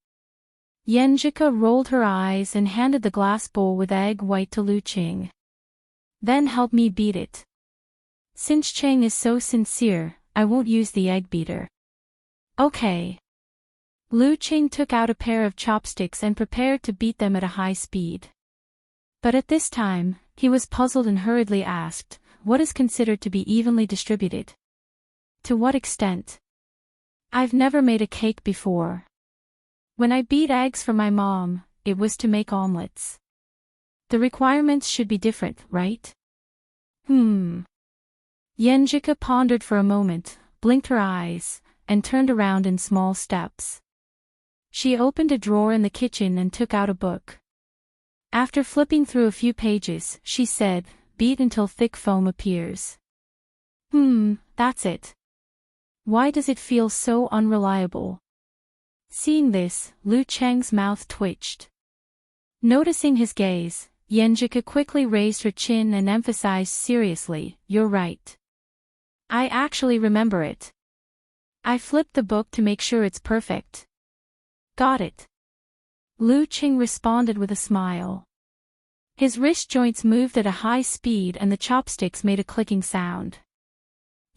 A: Yenjika rolled her eyes and handed the glass bowl with egg white to Lu Qing. "Then help me beat it. Since Cheng is so sincere, I won't use the egg beater." "Okay." Lu Qing took out a pair of chopsticks and prepared to beat them at a high speed. But at this time, he was puzzled and hurriedly asked, "What is considered to be evenly distributed?" "To what extent?" "I've never made a cake before. When I beat eggs for my mom, it was to make omelets. The requirements should be different, right?" Yenjika pondered for a moment, blinked her eyes, and turned around in small steps. She opened a drawer in the kitchen and took out a book. After flipping through a few pages, she said, "Beat until thick foam appears." That's it. Why does it feel so unreliable?" Seeing this, Lu Cheng's mouth twitched. Noticing his gaze, Yenjika quickly raised her chin and emphasized seriously, "You're right. I actually remember it. I flipped the book to make sure it's perfect." "Got it." Lu Qing responded with a smile. His wrist joints moved at a high speed and the chopsticks made a clicking sound.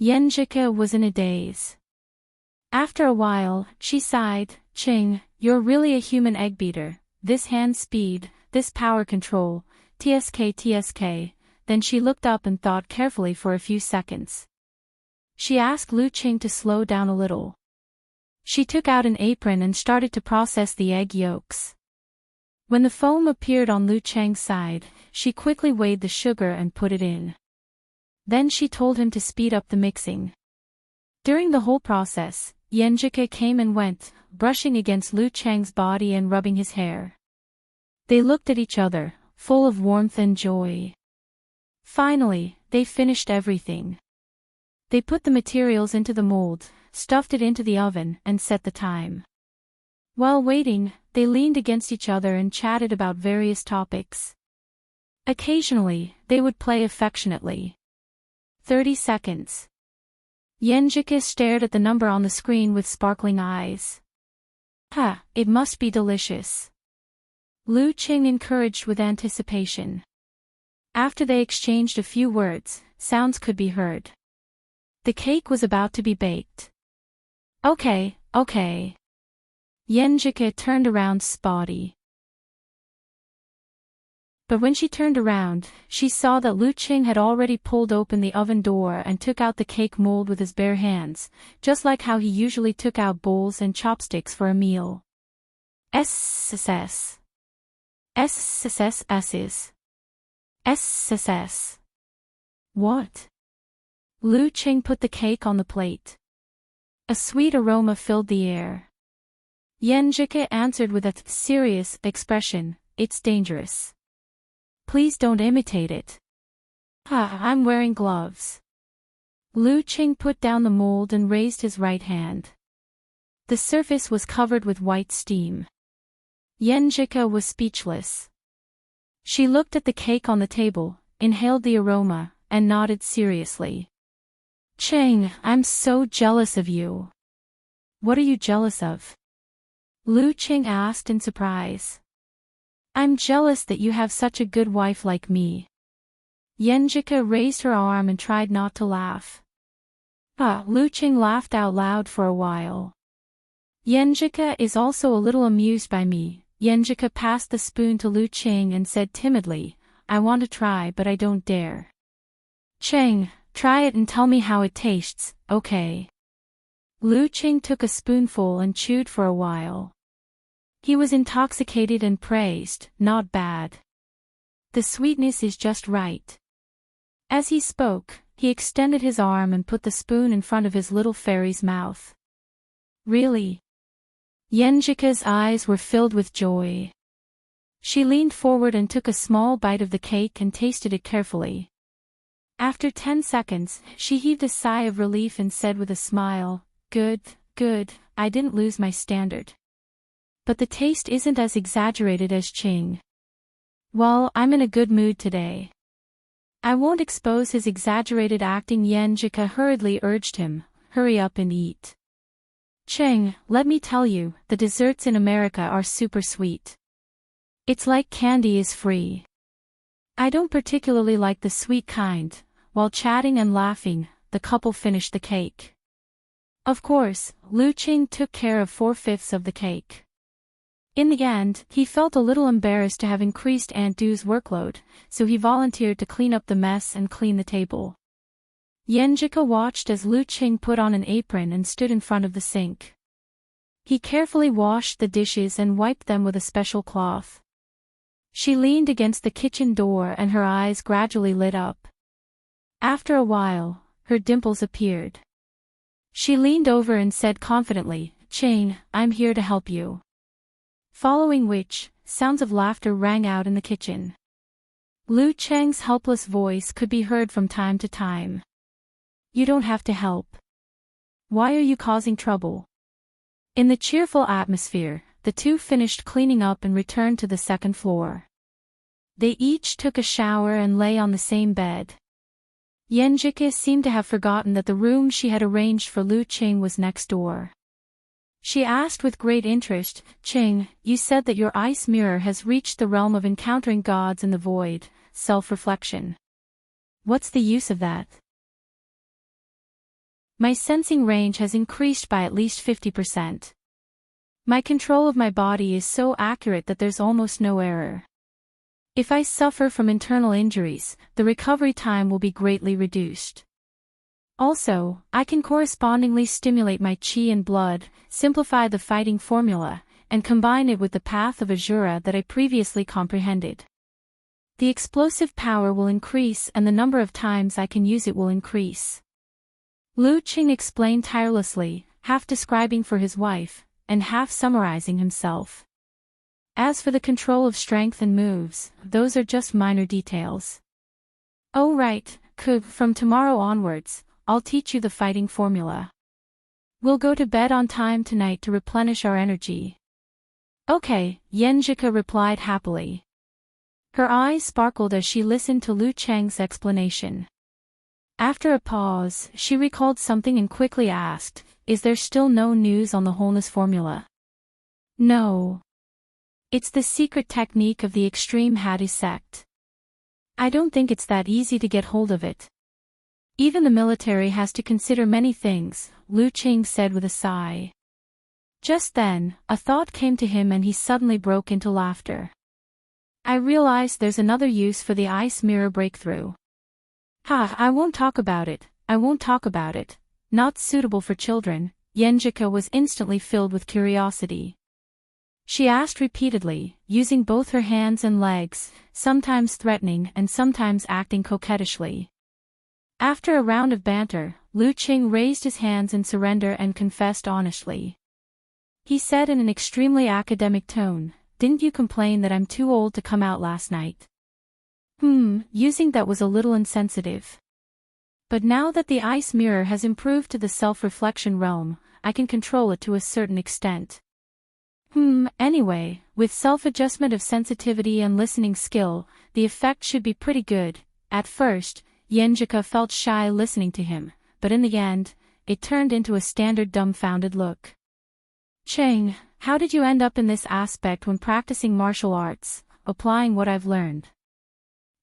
A: Yenjika was in a daze. After a while, she sighed, "Qing, you're really a human egg beater. This hand speed, this power control, tsk. Then she looked up and thought carefully for a few seconds. She asked Lu Qing to slow down a little. She took out an apron and started to process the egg yolks. When the foam appeared on Lu Cheng's side, she quickly weighed the sugar and put it in. Then she told him to speed up the mixing. During the whole process, Yenjika came and went, brushing against Lu Cheng's body and rubbing his hair. They looked at each other, full of warmth and joy. Finally, they finished everything. They put the materials into the mold, stuffed it into the oven, and set the time. While waiting, they leaned against each other and chatted about various topics. Occasionally, they would play affectionately. 30 seconds. Yenjika stared at the number on the screen with sparkling eyes. It must be delicious." Lu Qing encouraged with anticipation. After they exchanged a few words, sounds could be heard. The cake was about to be baked. Okay. Yenjika turned around spotty. But when she turned around, she saw that Lu Qing had already pulled open the oven door and took out the cake mold with his bare hands, just like how he usually took out bowls and chopsticks for a meal. SSS. What? Lu Qing put the cake on the plate. A sweet aroma filled the air. Yenjika answered with a serious expression, "It's dangerous. Please don't imitate it." I'm wearing gloves." Lu Qing put down the mold and raised his right hand. The surface was covered with white steam. Yenjika was speechless. She looked at the cake on the table, inhaled the aroma, and nodded seriously. "Qing, I'm so jealous of you." "What are you jealous of?" Lu Qing asked in surprise. "I'm jealous that you have such a good wife like me." Yenjika raised her arm and tried not to laugh. Lu Qing laughed out loud for a while. "Yenjika is also a little amused by me." Yenjika passed the spoon to Lu Qing and said timidly, "I want to try but I don't dare." "Qing, try it and tell me how it tastes, okay?" Lu Qing took a spoonful and chewed for a while. He was intoxicated and praised, "Not bad. The sweetness is just right." As he spoke, he extended his arm and put the spoon in front of his little fairy's mouth. "Really?" Yenjika's eyes were filled with joy. She leaned forward and took a small bite of the cake and tasted it carefully. After 10 seconds, she heaved a sigh of relief and said with a smile, "Good, good, I didn't lose my standard. But the taste isn't as exaggerated as Ching. Well, I'm in a good mood today. I won't expose his exaggerated acting." Yenjika hurriedly urged him, "Hurry up and eat. Ching, let me tell you, the desserts in America are super sweet. It's like candy is free. I don't particularly like the sweet kind." While chatting and laughing, the couple finished the cake. Of course, Lu Ching took care of 4/5 of the cake. In the end, he felt a little embarrassed to have increased Aunt Du's workload, so he volunteered to clean up the mess and clean the table. Yenjika watched as Lu Ching put on an apron and stood in front of the sink. He carefully washed the dishes and wiped them with a special cloth. She leaned against the kitchen door and her eyes gradually lit up. After a while, her dimples appeared. She leaned over and said confidently, "Ching, I'm here to help you." Following which, sounds of laughter rang out in the kitchen. Lu Cheng's helpless voice could be heard from time to time. "You don't have to help. Why are you causing trouble?" In the cheerful atmosphere, the two finished cleaning up and returned to the second floor. They each took a shower and lay on the same bed. Yenjika seemed to have forgotten that the room she had arranged for Lu Ching was next door. She asked with great interest, "Ching, you said that your ice mirror has reached the realm of encountering gods in the void, self-reflection. What's the use of that?" "My sensing range has increased by at least 50%. My control of my body is so accurate that there's almost no error. If I suffer from internal injuries, the recovery time will be greatly reduced. Also, I can correspondingly stimulate my qi and blood, simplify the fighting formula, and combine it with the path of Azura that I previously comprehended. The explosive power will increase and the number of times I can use it will increase." Lu Ching explained tirelessly, half describing for his wife, and half summarizing himself. "As for the control of strength and moves, those are just minor details. Oh right, from tomorrow onwards, I'll teach you the fighting formula. We'll go to bed on time tonight to replenish our energy." "Okay," Yenjika replied happily. Her eyes sparkled as she listened to Lu Cheng's explanation. After a pause, she recalled something and quickly asked, "Is there still no news on the wholeness formula?" "No. It's the secret technique of the extreme Hadu sect. I don't think it's that easy to get hold of it. Even the military has to consider many things," Lu Ching said with a sigh. Just then, a thought came to him and he suddenly broke into laughter. "I realize there's another use for the ice mirror breakthrough. I won't talk about it, I won't talk about it. Not suitable for children." Yenjika was instantly filled with curiosity. She asked repeatedly, using both her hands and legs, sometimes threatening and sometimes acting coquettishly. After a round of banter, Lu Ching raised his hands in surrender and confessed honestly. He said in an extremely academic tone, "Didn't you complain that I'm too old to come out last night?" Using that was a little insensitive. But now that the ice mirror has improved to the self-reflection realm, I can control it to a certain extent. Anyway, with self-adjustment of sensitivity and listening skill, the effect should be pretty good." At first, Yenjika felt shy listening to him, but in the end, it turned into a standard dumbfounded look. "Cheng, how did you end up in this aspect when practicing martial arts, applying what I've learned?"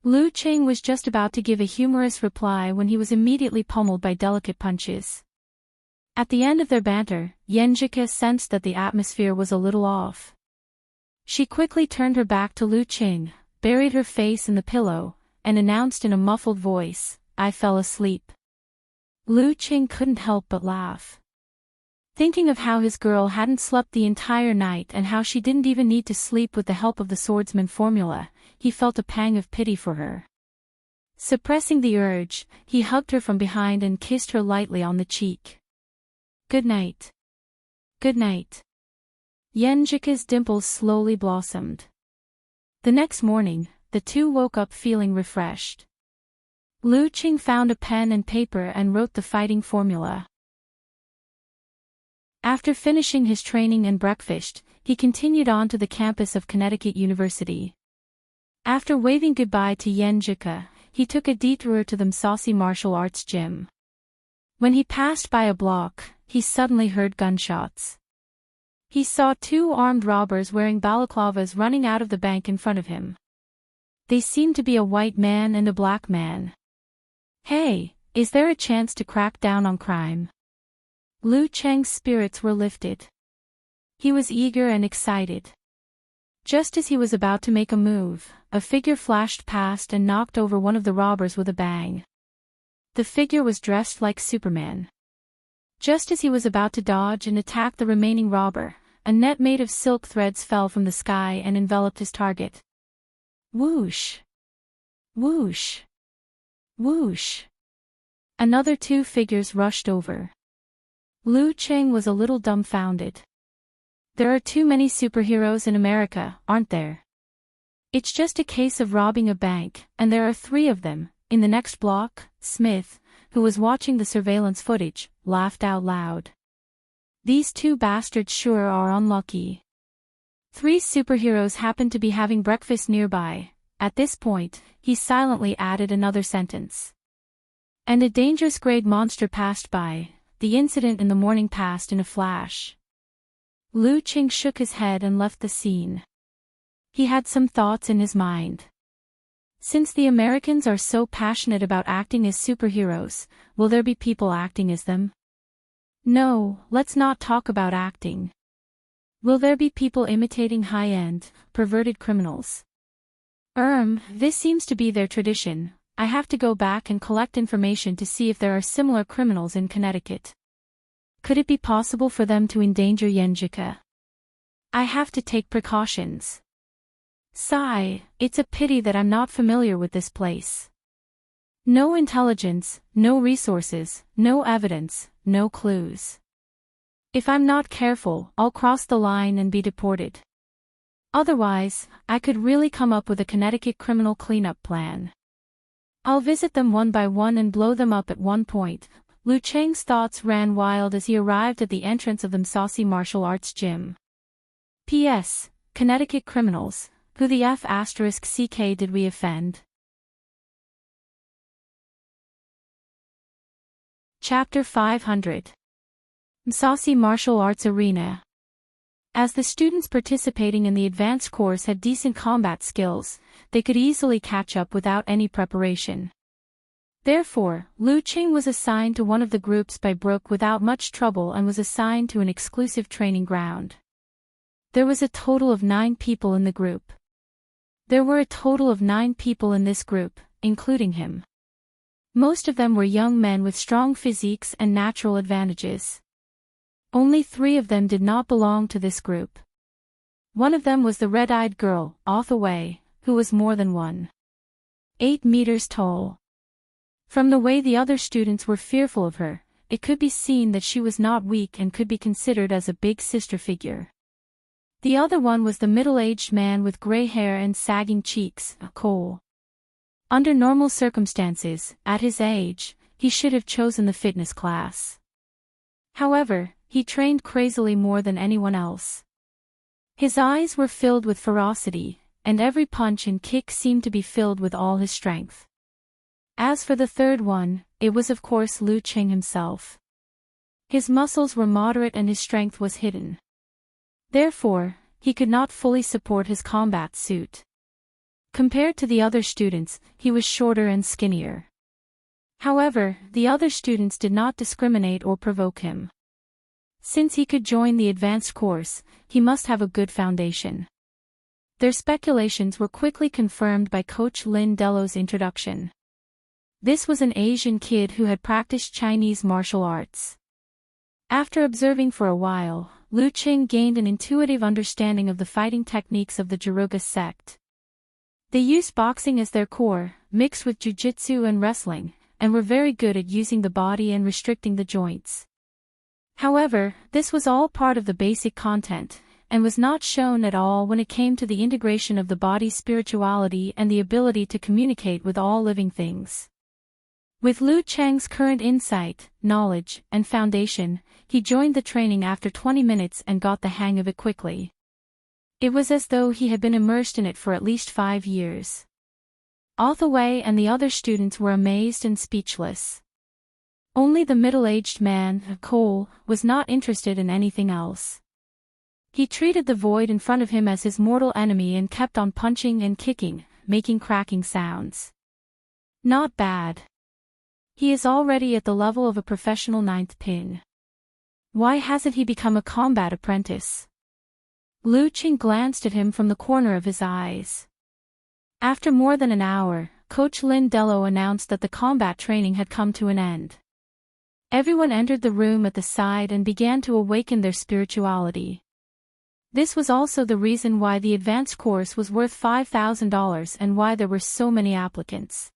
A: Lu Cheng was just about to give a humorous reply when he was immediately pummeled by delicate punches. At the end of their banter, Yenjika sensed that the atmosphere was a little off. She quickly turned her back to Lu Ching, buried her face in the pillow, and announced in a muffled voice, "I fell asleep." Lu Ching couldn't help but laugh. Thinking of how his girl hadn't slept the entire night and how she didn't even need to sleep with the help of the swordsman formula, he felt a pang of pity for her. Suppressing the urge, he hugged her from behind and kissed her lightly on the cheek. "Good night. Good night." Yenjika's dimples slowly blossomed. The next morning, the two woke up feeling refreshed. Lu Qing found a pen and paper and wrote the fighting formula. After finishing his training and breakfast, he continued on to the campus of Connecticut University. After waving goodbye to Yenjika, he took a detour to the Msasi martial arts gym. When he passed by a block, he suddenly heard gunshots. He saw two armed robbers wearing balaclavas running out of the bank in front of him. They seemed to be a white man and a black man. "Hey, is there a chance to crack down on crime?" Lu Cheng's spirits were lifted. He was eager and excited. Just as he was about to make a move, a figure flashed past and knocked over one of the robbers with a bang. The figure was dressed like Superman. Just as he was about to dodge and attack the remaining robber, a net made of silk threads fell from the sky and enveloped his target. Whoosh! Whoosh! Whoosh! Another two figures rushed over. Lu Cheng was a little dumbfounded. There are too many superheroes in America, aren't there? It's just a case of robbing a bank, and there are 3 of them. In the next block, Smith, who was watching the surveillance footage, laughed out loud. These 2 bastards sure are unlucky. 3 superheroes happened to be having breakfast nearby. At this point, he silently added another sentence. And a dangerous grade monster passed by. The incident in the morning passed in a flash. Lu Qing shook his head and left the scene. He had some thoughts in his mind. Since the Americans are so passionate about acting as superheroes, will there be people acting as them? No, let's not talk about acting. Will there be people imitating high-end, perverted criminals? This seems to be their tradition. I have to go back and collect information to see if there are similar criminals in Connecticut. Could it be possible for them to endanger Yenjika? I have to take precautions. Sigh, it's a pity that I'm not familiar with this place. No intelligence, no resources, no evidence, no clues. If I'm not careful, I'll cross the line and be deported. Otherwise, I could really come up with a Connecticut criminal cleanup plan. I'll visit them one by one and blow them up at one point. Lu Cheng's thoughts ran wild as he arrived at the entrance of the Msasi martial arts gym. P.S. Connecticut criminals, who the F***ck did we offend? Chapter 500. Msasi Martial Arts Arena. As the students participating in the advanced course had decent combat skills, they could easily catch up without any preparation. Therefore, Lu Qing was assigned to one of the groups by Brooke without much trouble and was assigned to an exclusive training ground. There was a total of 9 people in the group. There were a total of 9 people in this group, including him. Most of them were young men with strong physiques and natural advantages. Only 3 of them did not belong to this group. One of them was the red-eyed girl, Wei, who was more than 1.8 meters tall. From the way the other students were fearful of her, it could be seen that she was not weak and could be considered as a big sister figure. The other one was the middle-aged man with gray hair and sagging cheeks, Cole. Under normal circumstances, at his age, he should have chosen the fitness class. However, he trained crazily more than anyone else. His eyes were filled with ferocity, and every punch and kick seemed to be filled with all his strength. As for the third one, it was of course Lu Qing himself. His muscles were moderate and his strength was hidden. Therefore, he could not fully support his combat suit. Compared to the other students, he was shorter and skinnier. However, the other students did not discriminate or provoke him. Since he could join the advanced course, he must have a good foundation. Their speculations were quickly confirmed by Coach Lin Delo's introduction. This was an Asian kid who had practiced Chinese martial arts. After observing for a while, Lu Qing gained an intuitive understanding of the fighting techniques of the Jiruga sect. They used boxing as their core, mixed with jujitsu and wrestling, and were very good at using the body and restricting the joints. However, this was all part of the basic content, and was not shown at all when it came to the integration of the body's spirituality and the ability to communicate with all living things. With Lu Cheng's current insight, knowledge, and foundation, he joined the training after 20 minutes and got the hang of it quickly. It was as though he had been immersed in it for at least 5 years. Authaway and the other students were amazed and speechless. Only the middle-aged man, Cole, was not interested in anything else. He treated the void in front of him as his mortal enemy and kept on punching and kicking, making cracking sounds. Not bad. He is already at the level of a professional ninth pin. Why hasn't he become a combat apprentice? Lu Qing glanced at him from the corner of his eyes. After more than an hour, Coach Lin Dello announced that the combat training had come to an end. Everyone entered the room at the side and began to awaken their spirituality. This was also the reason why the advanced course was worth $5,000 and why there were so many applicants.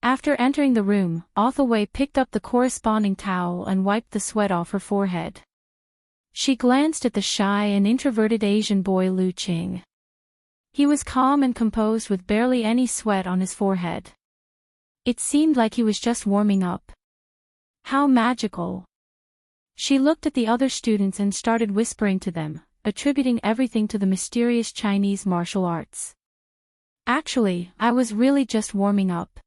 A: After entering the room, Authaway picked up the corresponding towel and wiped the sweat off her forehead. She glanced at the shy and introverted Asian boy Lu Qing. He was calm and composed with barely any sweat on his forehead. It seemed like he was just warming up. How magical! She looked at the other students and started whispering to them, attributing everything to the mysterious Chinese martial arts. Actually, I was really just warming up.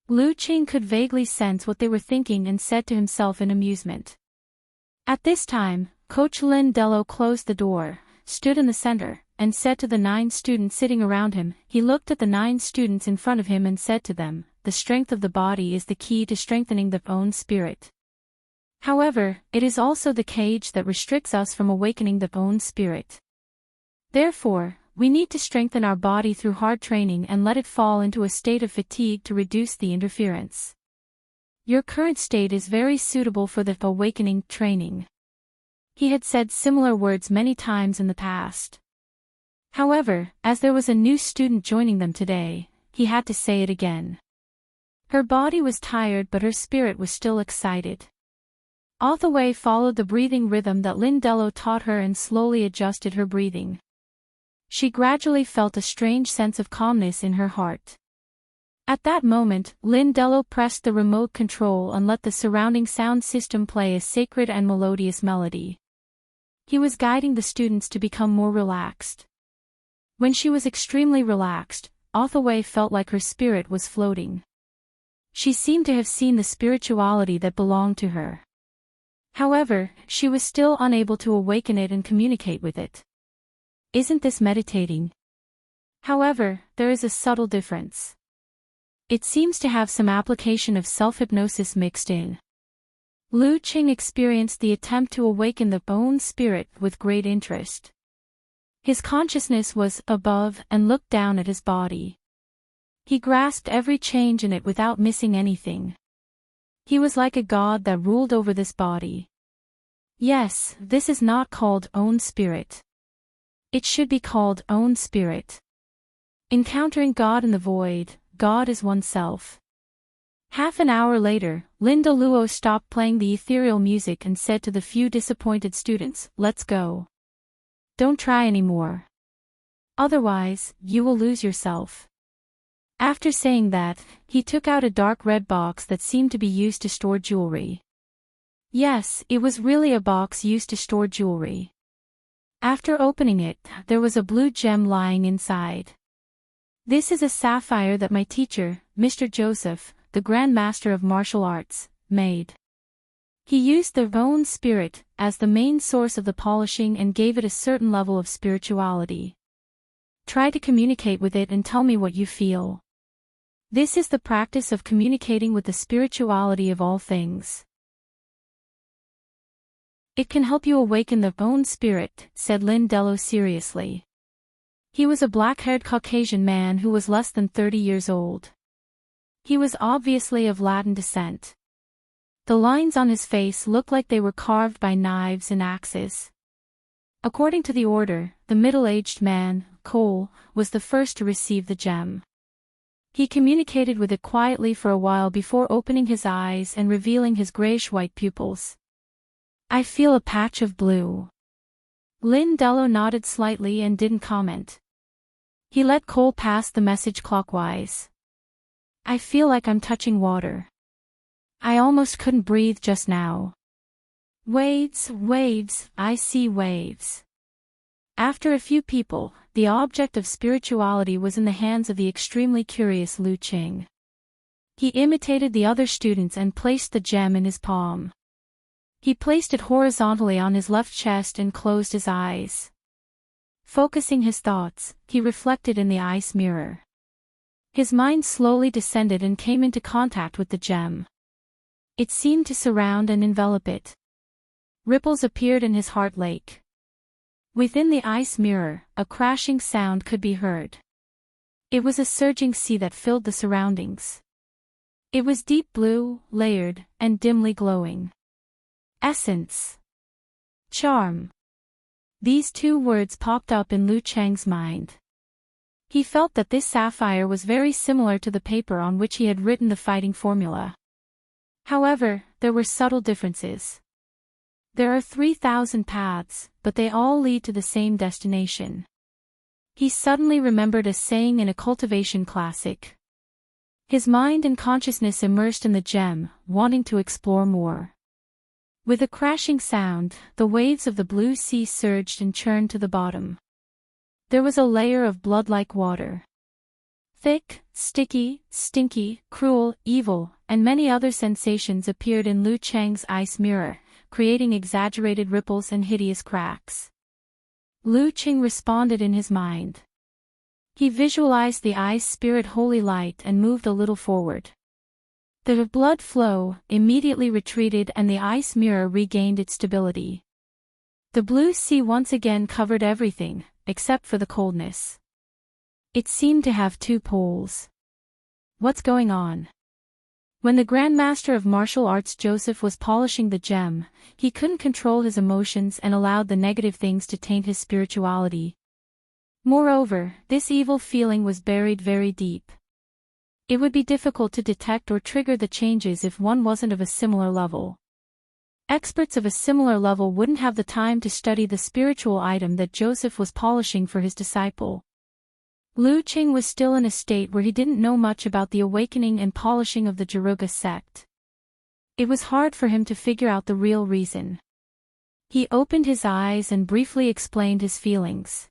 A: Lu Qing could vaguely sense what they were thinking and said to himself in amusement. At this time, Coach Lin Dello closed the door, stood in the center, and said to the 9 students sitting around him. He looked at the 9 students in front of him and said to them, "The strength of the body is the key to strengthening the own spirit. However, it is also the cage that restricts us from awakening the own spirit. Therefore, we need to strengthen our body through hard training and let it fall into a state of fatigue to reduce the interference. Your current state is very suitable for the awakening training." He had said similar words many times in the past. However, as there was a new student joining them today, he had to say it again. Her body was tired but her spirit was still excited. Authaway followed the breathing rhythm that Lin Dello taught her and slowly adjusted her breathing. She gradually felt a strange sense of calmness in her heart. At that moment, Lin Dello pressed the remote control and let the surrounding sound system play a sacred and melodious melody. He was guiding the students to become more relaxed. When she was extremely relaxed, Authaway felt like her spirit was floating. She seemed to have seen the spirituality that belonged to her. However, she was still unable to awaken it and communicate with it. Isn't this meditating? However, there is a subtle difference. It seems to have some application of self-hypnosis mixed in. Lu Qing experienced the attempt to awaken the own spirit with great interest. His consciousness was above and looked down at his body. He grasped every change in it without missing anything. He was like a god that ruled over this body. Yes, this is not called own spirit. It should be called own spirit. Encountering God in the void, God is oneself. Half an hour later, Linda Luo stopped playing the ethereal music and said to the few disappointed students, "Let's go. Don't try anymore. Otherwise, you will lose yourself." After saying that, he took out a dark red box that seemed to be used to store jewelry. Yes, it was really a box used to store jewelry. After opening it, there was a blue gem lying inside. "This is a sapphire that my teacher, Mr. Joseph, the Grand Master of Martial Arts, made. He used the own spirit as the main source of the polishing and gave it a certain level of spirituality. Try to communicate with it and tell me what you feel. This is the practice of communicating with the spirituality of all things. It can help you awaken the own spirit," said Lin Dello seriously. He was a black-haired Caucasian man who was less than 30 years old. He was obviously of Latin descent. The lines on his face looked like they were carved by knives and axes. According to the order, the middle-aged man, Cole, was the first to receive the gem. He communicated with it quietly for a while before opening his eyes and revealing his grayish-white pupils. "I feel a patch of blue." Lindello nodded slightly and didn't comment. He let Cole pass the message clockwise. "I feel like I'm touching water. I almost couldn't breathe just now. Waves, waves, I see waves." After a few people, the object of spirituality was in the hands of the extremely curious Lu Qing. He imitated the other students and placed the gem in his palm. He placed it horizontally on his left chest and closed his eyes. Focusing his thoughts, he reflected in the ice mirror. His mind slowly descended and came into contact with the gem. It seemed to surround and envelop it. Ripples appeared in his heart lake. Within the ice mirror, a crashing sound could be heard. It was a surging sea that filled the surroundings. It was deep blue, layered, and dimly glowing. Essence. Charm. These two words popped up in Lu Cheng's mind. He felt that this sapphire was very similar to the paper on which he had written the fighting formula. However, there were subtle differences. There are 3,000 paths, but they all lead to the same destination. He suddenly remembered a saying in a cultivation classic. His mind and consciousness immersed in the gem, wanting to explore more. With a crashing sound, the waves of the blue sea surged and churned to the bottom. There was a layer of blood-like water. Thick, sticky, stinky, cruel, evil, and many other sensations appeared in Lu Cheng's ice mirror, creating exaggerated ripples and hideous cracks. Lu Cheng responded in his mind. He visualized the ice spirit holy light and moved a little forward. The blood flow immediately retreated and the ice mirror regained its stability. The blue sea once again covered everything, except for the coldness. It seemed to have two poles. What's going on? When the Grand Master of Martial Arts Joseph was polishing the gem, he couldn't control his emotions and allowed the negative things to taint his spirituality. Moreover, this evil feeling was buried very deep. It would be difficult to detect or trigger the changes if one wasn't of a similar level. Experts of a similar level wouldn't have the time to study the spiritual item that Joseph was polishing for his disciple. Lu Cheng was still in a state where he didn't know much about the awakening and polishing of the Jaruga sect. It was hard for him to figure out the real reason. He opened his eyes and briefly explained his feelings.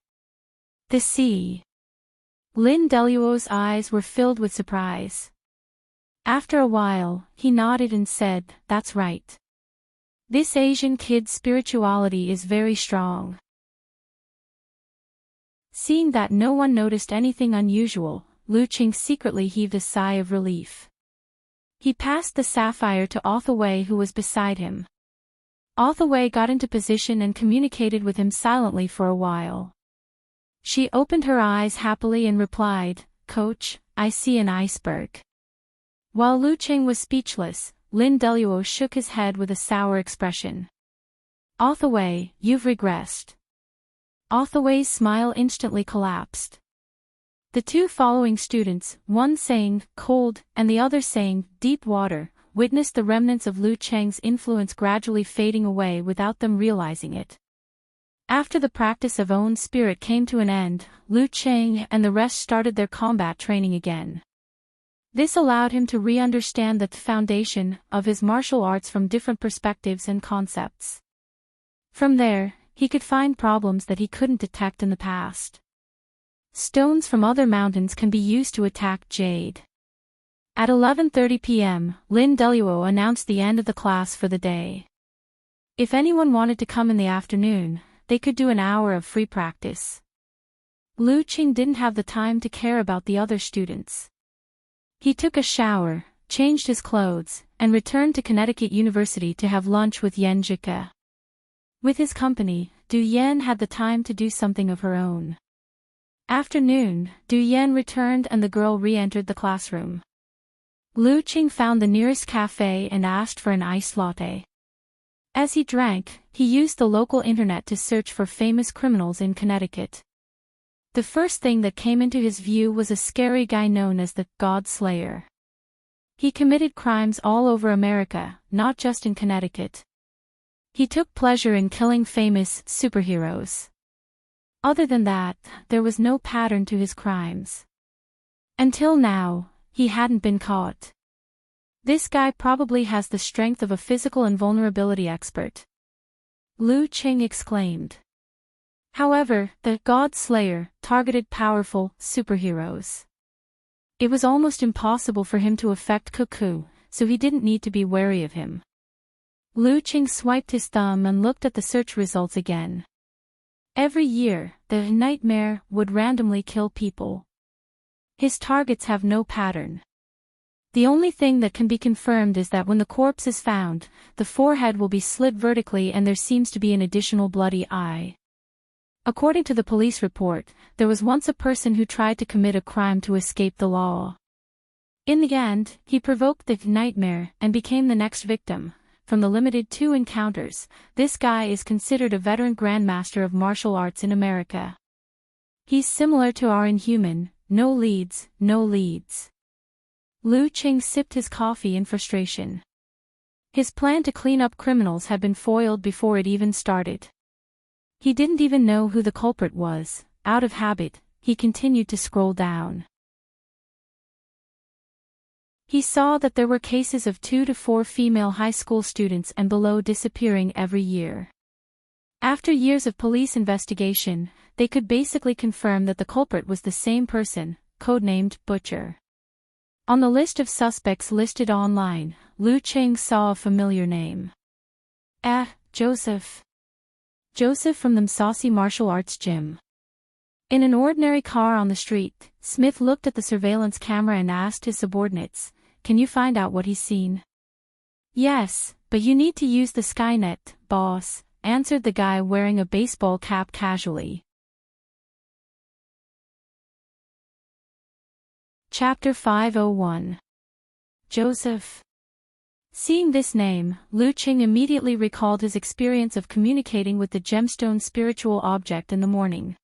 A: The sea. Lin Deluo's eyes were filled with surprise. After a while, he nodded and said, "That's right. This Asian kid's spirituality is very strong." Seeing that no one noticed anything unusual, Lu Cheng secretly heaved a sigh of relief. He passed the sapphire to Authaway, who was beside him. Authaway got into position and communicated with him silently for a while. She opened her eyes happily and replied, "Coach, I see an iceberg." While Lu Cheng was speechless, Lin Deluo shook his head with a sour expression. "Authaway, you've regressed." Authaway's smile instantly collapsed. The two following students, one saying, "cold," and the other saying, "deep water," witnessed the remnants of Lu Cheng's influence gradually fading away without them realizing it. After the practice of own spirit came to an end, Lu Cheng and the rest started their combat training again. This allowed him to re-understand the foundation of his martial arts from different perspectives and concepts. From there, he could find problems that he couldn't detect in the past. Stones from other mountains can be used to attack jade. At 11:30 p.m., Lin Deluo announced the end of the class for the day. If anyone wanted to come in the afternoon, they could do an hour of free practice. Lu Cheng didn't have the time to care about the other students. He took a shower, changed his clothes, and returned to Connecticut University to have lunch with Yen Jike. With his company, Du Yen had the time to do something of her own. After noon, Du Yen returned and the girl re-entered the classroom. Lu Qing found the nearest cafe and asked for an iced latte. As he drank, he used the local internet to search for famous criminals in Connecticut. The first thing that came into his view was a scary guy known as the God Slayer. He committed crimes all over America, not just in Connecticut. He took pleasure in killing famous superheroes. Other than that, there was no pattern to his crimes. Until now, he hadn't been caught. This guy probably has the strength of a physical invulnerability expert, Lu Qing exclaimed. However, the God Slayer targeted powerful superheroes. It was almost impossible for him to affect Cuckoo, so he didn't need to be wary of him. Lu Qing swiped his thumb and looked at the search results again. Every year, the nightmare would randomly kill people. His targets have no pattern. The only thing that can be confirmed is that when the corpse is found, the forehead will be slit vertically and there seems to be an additional bloody eye. According to the police report, there was once a person who tried to commit a crime to escape the law. In the end, he provoked the nightmare and became the next victim. From the limited 2 encounters, this guy is considered a veteran grandmaster of martial arts in America. He's similar to our Inhuman, no leads, no leads. Lu Qing sipped his coffee in frustration. His plan to clean up criminals had been foiled before it even started. He didn't even know who the culprit was. Out of habit, he continued to scroll down. He saw that there were cases of 2 to 4 female high school students and below disappearing every year. After years of police investigation, they could basically confirm that the culprit was the same person, codenamed Butcher. On the list of suspects listed online, Lu Qing saw a familiar name. Joseph. Joseph from the saucy martial arts gym. In an ordinary car on the street, Smith looked at the surveillance camera and asked his subordinates, "Can you find out what he's seen?" "Yes, but you need to use the Skynet, boss," answered the guy wearing a baseball cap casually. Chapter 501. Joseph. Seeing this name, Lu Qing immediately recalled his experience of communicating with the gemstone spiritual object in the morning.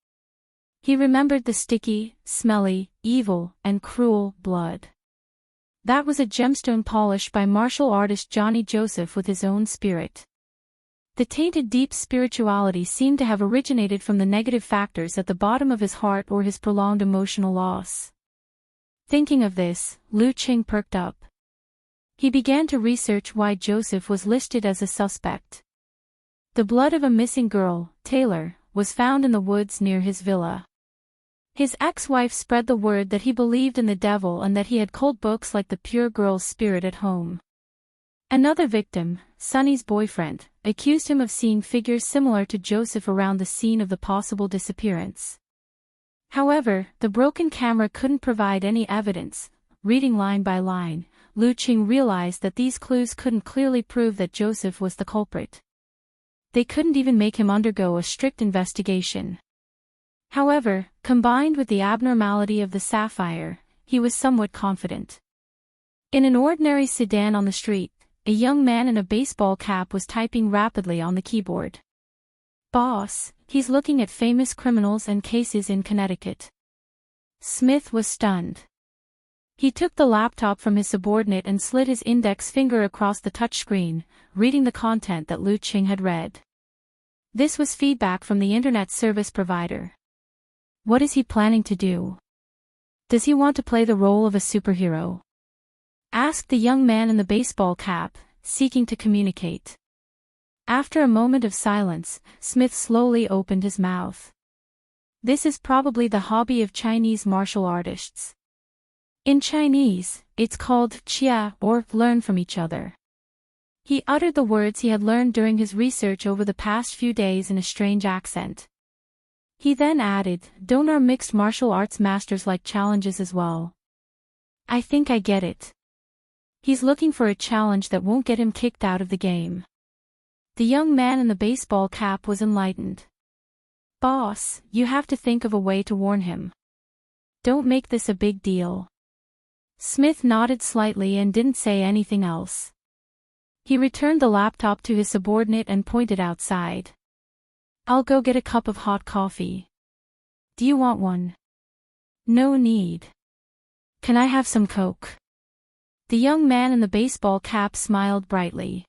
A: He remembered the sticky, smelly, evil, and cruel blood. That was a gemstone polished by martial artist Johnny Joseph with his own spirit. The tainted deep spirituality seemed to have originated from the negative factors at the bottom of his heart or his prolonged emotional loss. Thinking of this, Lu Qing perked up. He began to research why Joseph was listed as a suspect. The blood of a missing girl, Taylor, was found in the woods near his villa. His ex-wife spread the word that he believed in the devil and that he had cold books like the pure girl's spirit at home. Another victim, Sonny's boyfriend, accused him of seeing figures similar to Joseph around the scene of the possible disappearance. However, the broken camera couldn't provide any evidence. Reading line by line, Lu Qing realized that these clues couldn't clearly prove that Joseph was the culprit. They couldn't even make him undergo a strict investigation. However, combined with the abnormality of the sapphire, he was somewhat confident. In an ordinary sedan on the street, a young man in a baseball cap was typing rapidly on the keyboard. "Boss, he's looking at famous criminals and cases in Connecticut." Smith was stunned. He took the laptop from his subordinate and slid his index finger across the touchscreen, reading the content that Lu Qing had read. This was feedback from the internet service provider. What is he planning to do? Does he want to play the role of a superhero? Asked the young man in the baseball cap, seeking to communicate. After a moment of silence, Smith slowly opened his mouth. This is probably the hobby of Chinese martial artists. In Chinese, it's called qia, or learn from each other. He uttered the words he had learned during his research over the past few days in a strange accent. He then added, "Don't our mixed martial arts masters like challenges as well?" "I think I get it. He's looking for a challenge that won't get him kicked out of the game." The young man in the baseball cap was enlightened. "Boss, you have to think of a way to warn him. Don't make this a big deal." Smith nodded slightly and didn't say anything else. He returned the laptop to his subordinate and pointed outside. "I'll go get a cup of hot coffee. Do you want one?" "No need. Can I have some Coke?" The young man in the baseball cap smiled brightly.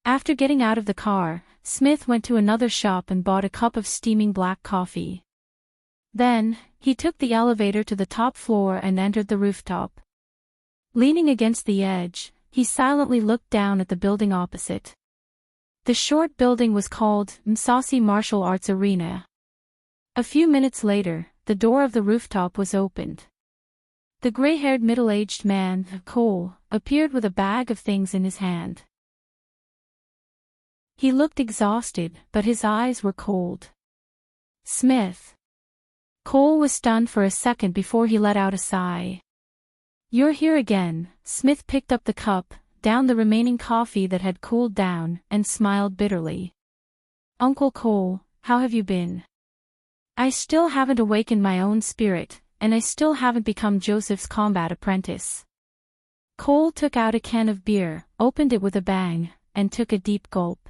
A: After getting out of the car, Smith went to another shop and bought a cup of steaming black coffee. Then, he took the elevator to the top floor and entered the rooftop. Leaning against the edge, he silently looked down at the building opposite. The short building was called Msasi Martial Arts Arena. A few minutes later, the door of the rooftop was opened. The gray-haired middle-aged man, Cole, appeared with a bag of things in his hand. He looked exhausted, but his eyes were cold. "Smith." Cole was stunned for a second before he let out a sigh. "You're here again." Smith picked up the cup, downed the remaining coffee that had cooled down, and smiled bitterly. "Uncle Cole, how have you been?" "I still haven't awakened my own spirit, and I still haven't become Joseph's combat apprentice." Cole took out a can of beer, opened it with a bang, and took a deep gulp.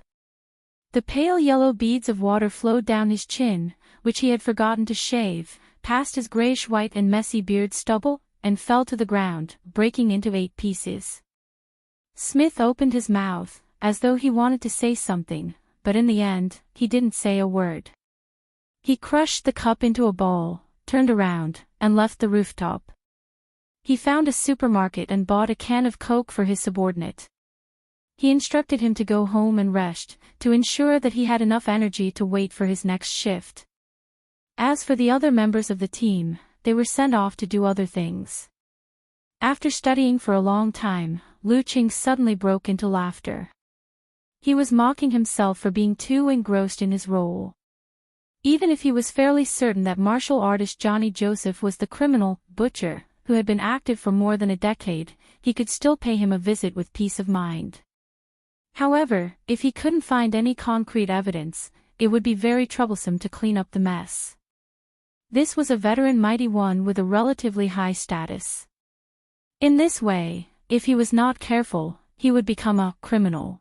A: The pale yellow beads of water flowed down his chin, which he had forgotten to shave, past his grayish-white and messy beard stubble, and fell to the ground, breaking into 8 pieces. Smith opened his mouth, as though he wanted to say something, but in the end, he didn't say a word. He crushed the cup into a ball, turned around, and left the rooftop. He found a supermarket and bought a can of Coke for his subordinate. He instructed him to go home and rest, to ensure that he had enough energy to wait for his next shift. As for the other members of the team, they were sent off to do other things. After studying for a long time, Lu Ching suddenly broke into laughter. He was mocking himself for being too engrossed in his role. Even if he was fairly certain that martial artist Johnny Joseph was the criminal, butcher, who had been active for more than a decade, he could still pay him a visit with peace of mind. However, if he couldn't find any concrete evidence, it would be very troublesome to clean up the mess. This was a veteran mighty one with a relatively high status. In this way, if he was not careful, he would become a criminal.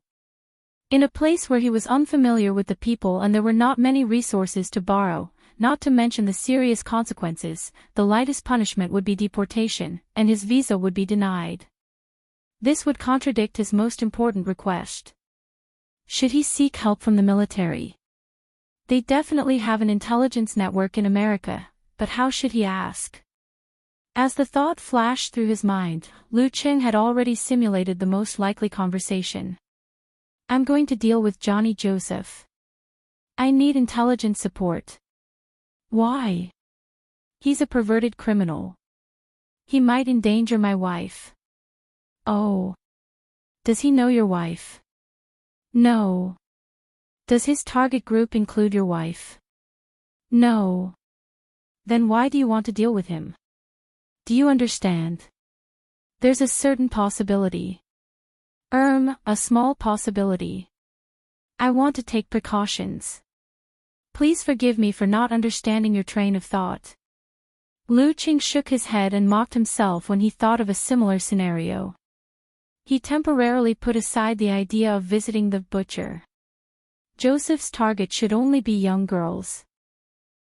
A: In a place where he was unfamiliar with the people and there were not many resources to borrow, not to mention the serious consequences, the lightest punishment would be deportation, and his visa would be denied. This would contradict his most important request. Should he seek help from the military? They definitely have an intelligence network in America, but how should he ask? As the thought flashed through his mind, Lu Ching had already simulated the most likely conversation. "I'm going to deal with Johnny Joseph. I need intelligence support." "Why?" "He's a perverted criminal. He might endanger my wife." "Oh. Does he know your wife?" "No." "Does his target group include your wife?" "No." "Then why do you want to deal with him? Do you understand? There's a certain possibility." A small possibility. I want to take precautions. Please forgive me for not understanding your train of thought." Lu Ching shook his head and mocked himself when he thought of a similar scenario. He temporarily put aside the idea of visiting the butcher. Joseph's target should only be young girls.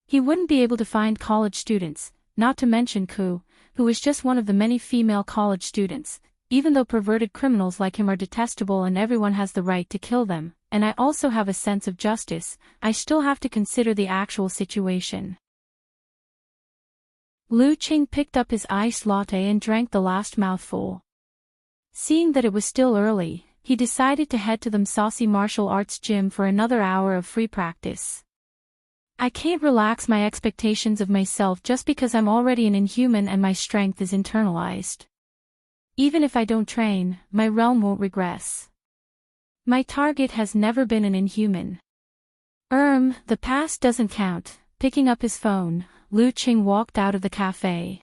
A: He wouldn't be able to find college students, not to mention Ku, who was just one of the many female college students. Even though perverted criminals like him are detestable and everyone has the right to kill them, and I also have a sense of justice, I still have to consider the actual situation. Lu Ching picked up his iced latte and drank the last mouthful. Seeing that it was still early, he decided to head to the Msasi martial arts gym for another hour of free practice. I can't relax my expectations of myself just because I'm already an inhuman and my strength is internalized. Even if I don't train, my realm won't regress. My target has never been an inhuman. The past doesn't count. Picking up his phone, Lu Ching walked out of the cafe.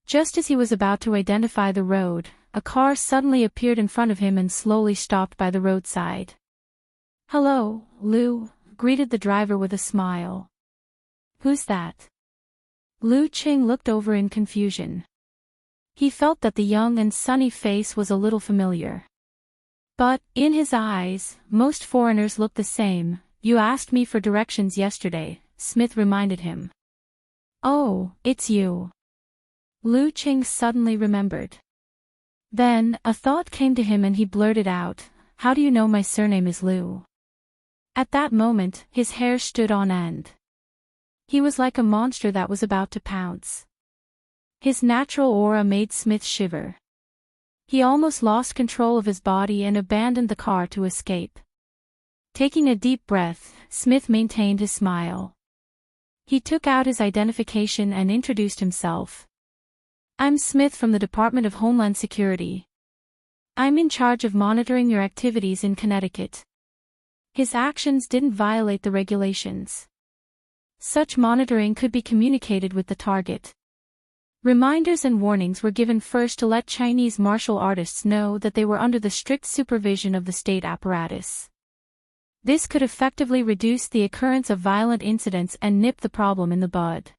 A: Just as he was about to identify the road, a car suddenly appeared in front of him and slowly stopped by the roadside. "Hello, Lu," greeted the driver with a smile. "Who's that?" Lu Ching looked over in confusion. He felt that the young and sunny face was a little familiar. But, in his eyes, most foreigners looked the same. "You asked me for directions yesterday," Smith reminded him. "Oh, it's you." Lu Qing suddenly remembered. Then, a thought came to him and he blurted out, "How do you know my surname is Lu?" At that moment, his hair stood on end. He was like a monster that was about to pounce. His natural aura made Smith shiver. He almost lost control of his body and abandoned the car to escape. Taking a deep breath, Smith maintained his smile. He took out his identification and introduced himself. "I'm Smith from the Department of Homeland Security. I'm in charge of monitoring your activities in Connecticut." His actions didn't violate the regulations. Such monitoring could be communicated with the target. Reminders and warnings were given first to let Chinese martial artists know that they were under the strict supervision of the state apparatus. This could effectively reduce the occurrence of violent incidents and nip the problem in the bud.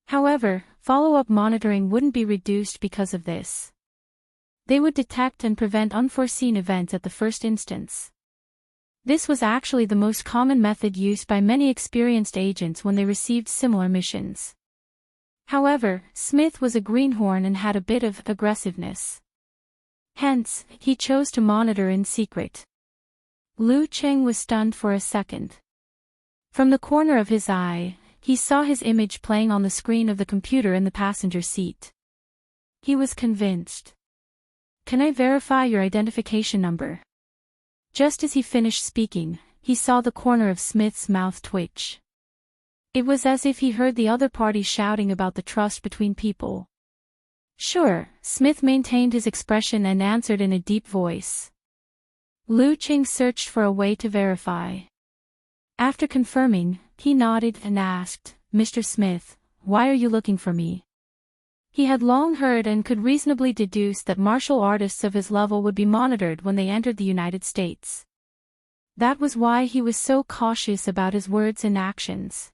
A: However, follow-up monitoring wouldn't be reduced because of this. They would detect and prevent unforeseen events at the first instance. This was actually the most common method used by many experienced agents when they received similar missions. However, Smith was a greenhorn and had a bit of aggressiveness. Hence, he chose to monitor in secret. Lu Qing was stunned for a second. From the corner of his eye, he saw his image playing on the screen of the computer in the passenger seat. He was convinced. "Can I verify your identification number?" Just as he finished speaking, he saw the corner of Smith's mouth twitch. It was as if he heard the other party shouting about the trust between people. "Sure," Smith maintained his expression and answered in a deep voice. Lu Qing searched for a way to verify. After confirming, he nodded and asked, "Mr. Smith, why are you looking for me?" He had long heard and could reasonably deduce that martial artists of his level would be monitored when they entered the United States. That was why he was so cautious about his words and actions.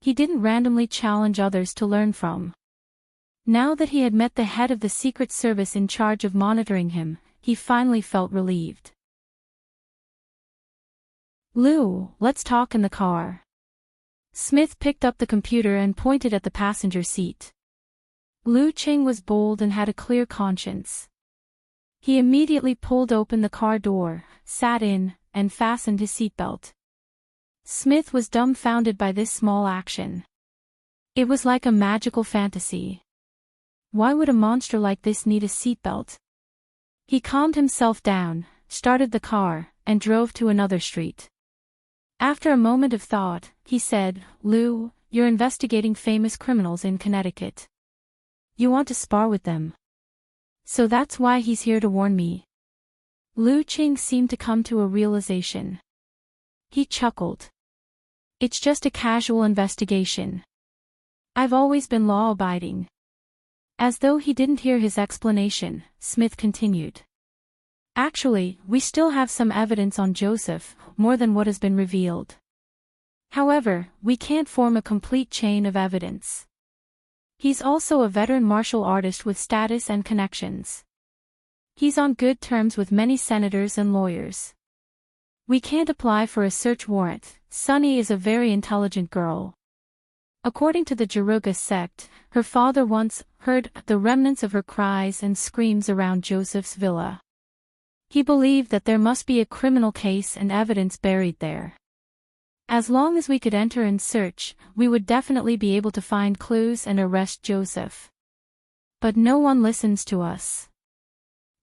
A: He didn't randomly challenge others to learn from. Now that he had met the head of the Secret Service in charge of monitoring him, he finally felt relieved. "Lu, let's talk in the car." Smith picked up the computer and pointed at the passenger seat. Lu Qing was bold and had a clear conscience. He immediately pulled open the car door, sat in, and fastened his seatbelt. Smith was dumbfounded by this small action. It was like a magical fantasy. Why would a monster like this need a seatbelt? He calmed himself down, started the car, and drove to another street. After a moment of thought, he said, "Lu, you're investigating famous criminals in Connecticut. You want to spar with them. So that's why he's here to warn me." Lu Qing seemed to come to a realization. He chuckled. "It's just a casual investigation. I've always been law-abiding." As though he didn't hear his explanation, Smith continued. "Actually, we still have some evidence on Joseph, more than what has been revealed. However, we can't form a complete chain of evidence. He's also a veteran martial artist with status and connections. He's on good terms with many senators and lawyers. We can't apply for a search warrant. Sunny is a very intelligent girl. According to the Jaruga sect, her father once heard the remnants of her cries and screams around Joseph's villa. He believed that there must be a criminal case and evidence buried there. As long as we could enter and search, we would definitely be able to find clues and arrest Joseph. But no one listens to us.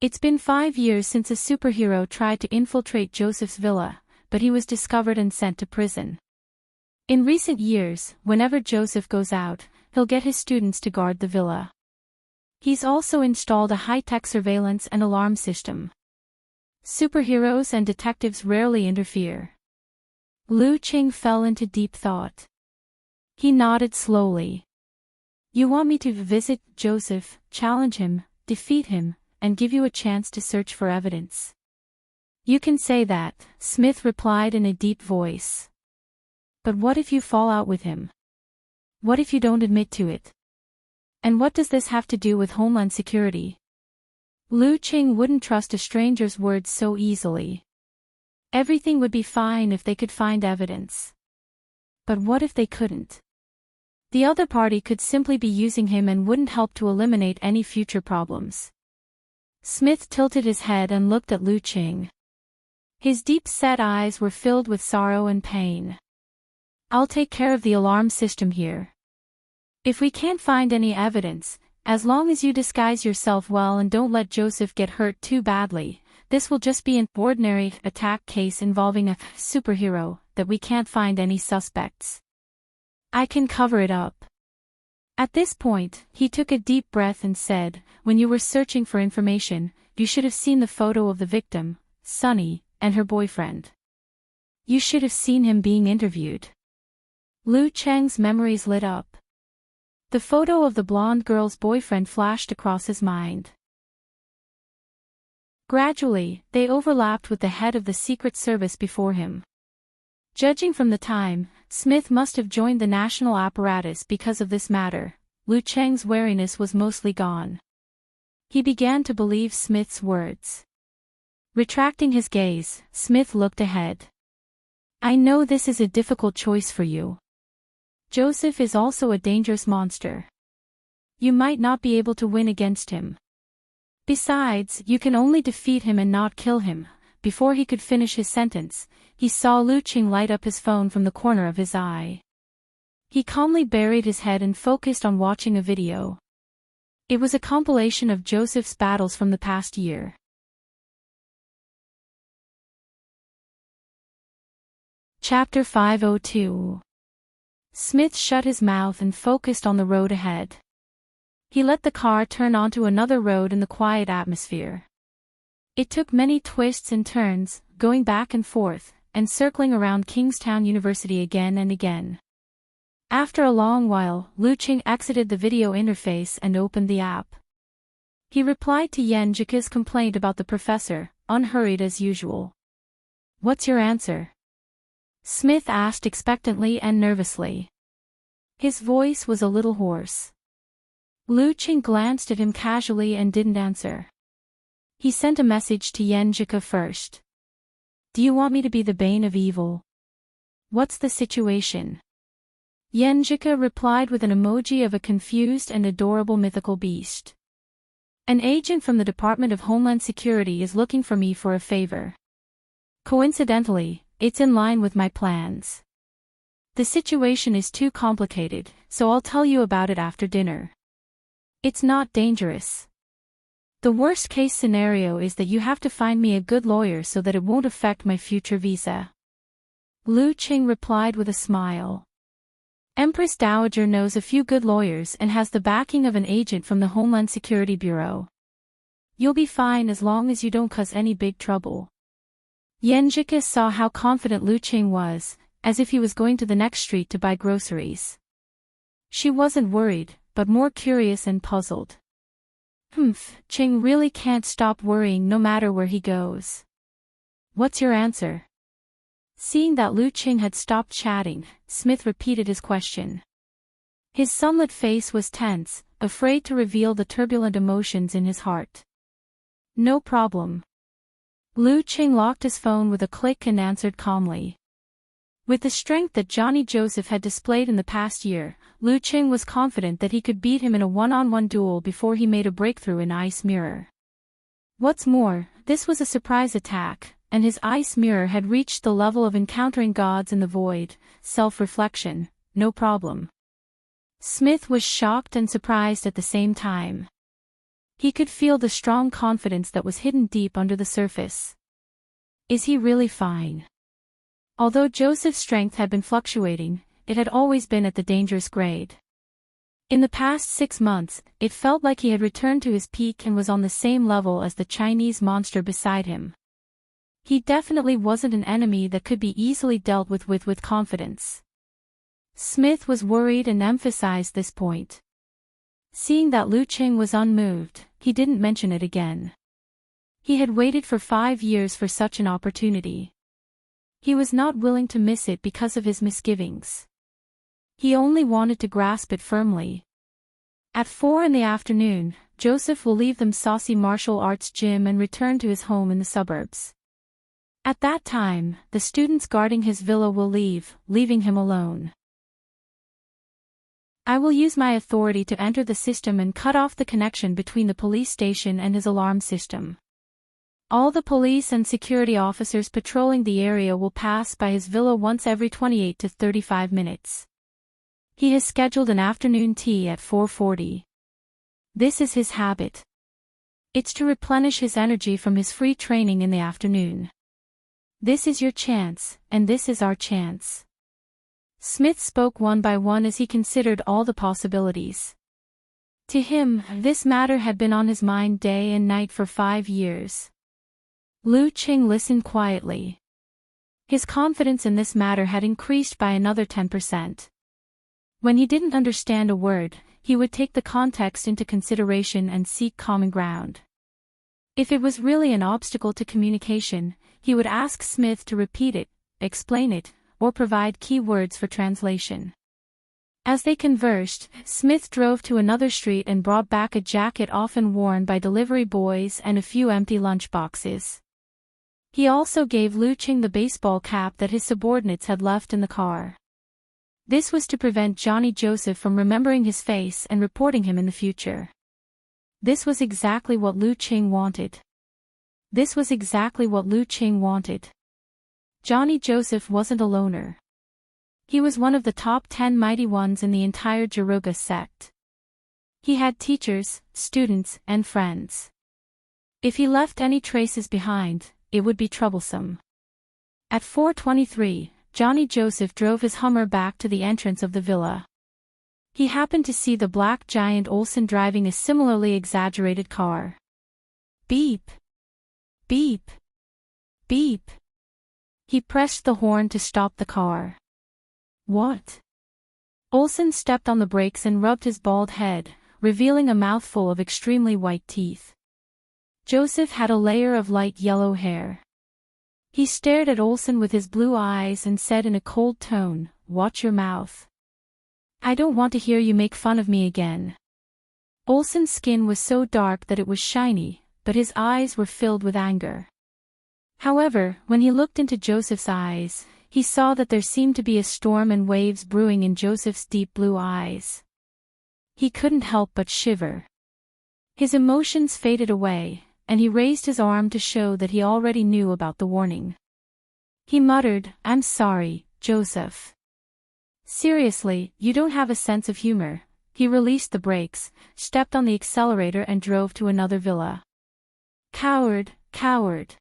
A: It's been 5 years since a superhero tried to infiltrate Joseph's villa, but he was discovered and sent to prison. In recent years, whenever Joseph goes out, he'll get his students to guard the villa. He's also installed a high-tech surveillance and alarm system. Superheroes and detectives rarely interfere." Lu Qing fell into deep thought. He nodded slowly. "You want me to visit Joseph, challenge him, defeat him, and give you a chance to search for evidence?" "You can say that," Smith replied in a deep voice. "But what if you fall out with him? What if you don't admit to it?" And what does this have to do with Homeland Security? Lu Qing wouldn't trust a stranger's words so easily. Everything would be fine if they could find evidence. But what if they couldn't? The other party could simply be using him and wouldn't help to eliminate any future problems. Smith tilted his head and looked at Lu Qing. His deep-set eyes were filled with sorrow and pain. I'll take care of the alarm system here. If we can't find any evidence, as long as you disguise yourself well and don't let Joseph get hurt too badly, this will just be an ordinary attack case involving a superhero that we can't find any suspects. I can cover it up. At this point, he took a deep breath and said, when you were searching for information, you should have seen the photo of the victim, Sunny, and her boyfriend. You should have seen him being interviewed. Lu Cheng's memories lit up. The photo of the blonde girl's boyfriend flashed across his mind. Gradually, they overlapped with the head of the Secret Service before him. Judging from the time, Smith must have joined the national apparatus because of this matter. Lu Cheng's wariness was mostly gone. He began to believe Smith's words. Retracting his gaze, Smith looked ahead. I know this is a difficult choice for you. Joseph is also a dangerous monster. You might not be able to win against him. Besides, you can only defeat him and not kill him. Before he could finish his sentence, he saw Lu Qing light up his phone from the corner of his eye. He calmly buried his head and focused on watching a video. It was a compilation of Joseph's battles from the past year. Chapter 502. Smith shut his mouth and focused on the road ahead. He let the car turn onto another road in the quiet atmosphere. It took many twists and turns, going back and forth, and circling around Kingstown University again and again. After a long while, Lu Qing exited the video interface and opened the app. He replied to Yan Jika's complaint about the professor, unhurried as usual. What's your answer? Smith asked expectantly and nervously. His voice was a little hoarse. Lu Qing glanced at him casually and didn't answer. He sent a message to Yan Jika first. Do you want me to be the bane of evil? What's the situation? Yan Jika replied with an emoji of a confused and adorable mythical beast. An agent from the Department of Homeland Security is looking for me for a favor. Coincidentally, it's in line with my plans. The situation is too complicated, so I'll tell you about it after dinner. It's not dangerous. The worst-case scenario is that you have to find me a good lawyer so that it won't affect my future visa. Lu Qing replied with a smile. Empress Dowager knows a few good lawyers and has the backing of an agent from the Homeland Security Bureau. You'll be fine as long as you don't cause any big trouble. Yan Jika saw how confident Lu Qing was, as if he was going to the next street to buy groceries. She wasn't worried, but more curious and puzzled. Qing really can't stop worrying no matter where he goes. What's your answer? Seeing that Lu Qing had stopped chatting, Smith repeated his question. His sunlit face was tense, afraid to reveal the turbulent emotions in his heart. No problem. Lu Qing locked his phone with a click and answered calmly. With the strength that Johnny Joseph had displayed in the past year, Lu Qing was confident that he could beat him in a one-on-one duel before he made a breakthrough in Ice Mirror. What's more, this was a surprise attack, and his Ice Mirror had reached the level of encountering gods in the void, self-reflection, no problem. Smith was shocked and surprised at the same time. He could feel the strong confidence that was hidden deep under the surface. Is he really fine? Although Joseph's strength had been fluctuating, it had always been at the dangerous grade. In the past 6 months, it felt like he had returned to his peak and was on the same level as the Chinese monster beside him. He definitely wasn't an enemy that could be easily dealt with confidence. Smith was worried and emphasized this point. Seeing that Lu Qing was unmoved, he didn't mention it again. He had waited for 5 years for such an opportunity. He was not willing to miss it because of his misgivings. He only wanted to grasp it firmly. At 4 in the afternoon, Joseph will leave the saucy martial arts gym and return to his home in the suburbs. At that time, the students guarding his villa will leave, leaving him alone. I will use my authority to enter the system and cut off the connection between the police station and his alarm system. All the police and security officers patrolling the area will pass by his villa once every 28 to 35 minutes. He has scheduled an afternoon tea at 4:40. This is his habit. It's to replenish his energy from his free training in the afternoon. This is your chance, and this is our chance. Smith spoke one by one as he considered all the possibilities. To him, this matter had been on his mind day and night for 5 years. Lu Qing listened quietly. His confidence in this matter had increased by another 10%. When he didn't understand a word, he would take the context into consideration and seek common ground. If it was really an obstacle to communication, he would ask Smith to repeat it, explain it, or provide key words for translation. As they conversed, Smith drove to another street and brought back a jacket often worn by delivery boys and a few empty lunchboxes. He also gave Lu Qing the baseball cap that his subordinates had left in the car. This was to prevent Johnny Joseph from remembering his face and reporting him in the future. This was exactly what Lu Qing wanted. This was exactly what Lu Qing wanted. Johnny Joseph wasn't a loner. He was one of the top 10 mighty ones in the entire Jiroga sect. He had teachers, students, and friends. If he left any traces behind, it would be troublesome. At 4:23, Johnny Joseph drove his Hummer back to the entrance of the villa. He happened to see the black giant Olsen driving a similarly exaggerated car. Beep! Beep! Beep! He pressed the horn to stop the car. What? Olsen stepped on the brakes and rubbed his bald head, revealing a mouthful of extremely white teeth. Joseph had a layer of light yellow hair. He stared at Olsen with his blue eyes and said in a cold tone, "Watch your mouth. I don't want to hear you make fun of me again." Olsen's skin was so dark that it was shiny, but his eyes were filled with anger. However, when he looked into Joseph's eyes, he saw that there seemed to be a storm and waves brewing in Joseph's deep blue eyes. He couldn't help but shiver. His emotions faded away, and he raised his arm to show that he already knew about the warning. He muttered, "I'm sorry, Joseph. Seriously, you don't have a sense of humor." He released the brakes, stepped on the accelerator and drove to another villa. Coward, coward.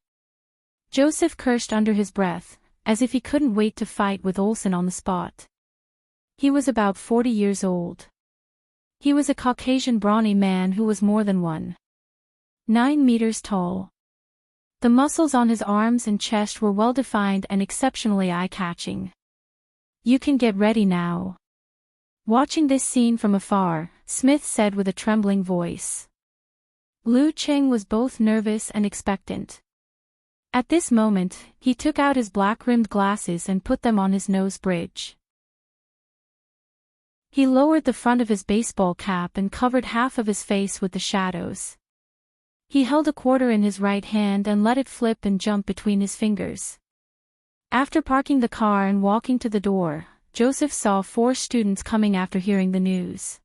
A: Joseph cursed under his breath, as if he couldn't wait to fight with Olsen on the spot. He was about 40 years old. He was a Caucasian brawny man who was more than 1.9 meters tall. The muscles on his arms and chest were well defined and exceptionally eye-catching. "You can get ready now." Watching this scene from afar, Smith said with a trembling voice. Lu Qing was both nervous and expectant. At this moment, he took out his black-rimmed glasses and put them on his nose bridge. He lowered the front of his baseball cap and covered half of his face with the shadows. He held a quarter in his right hand and let it flip and jump between his fingers. After parking the car and walking to the door, Joseph saw 4 students coming after hearing the news.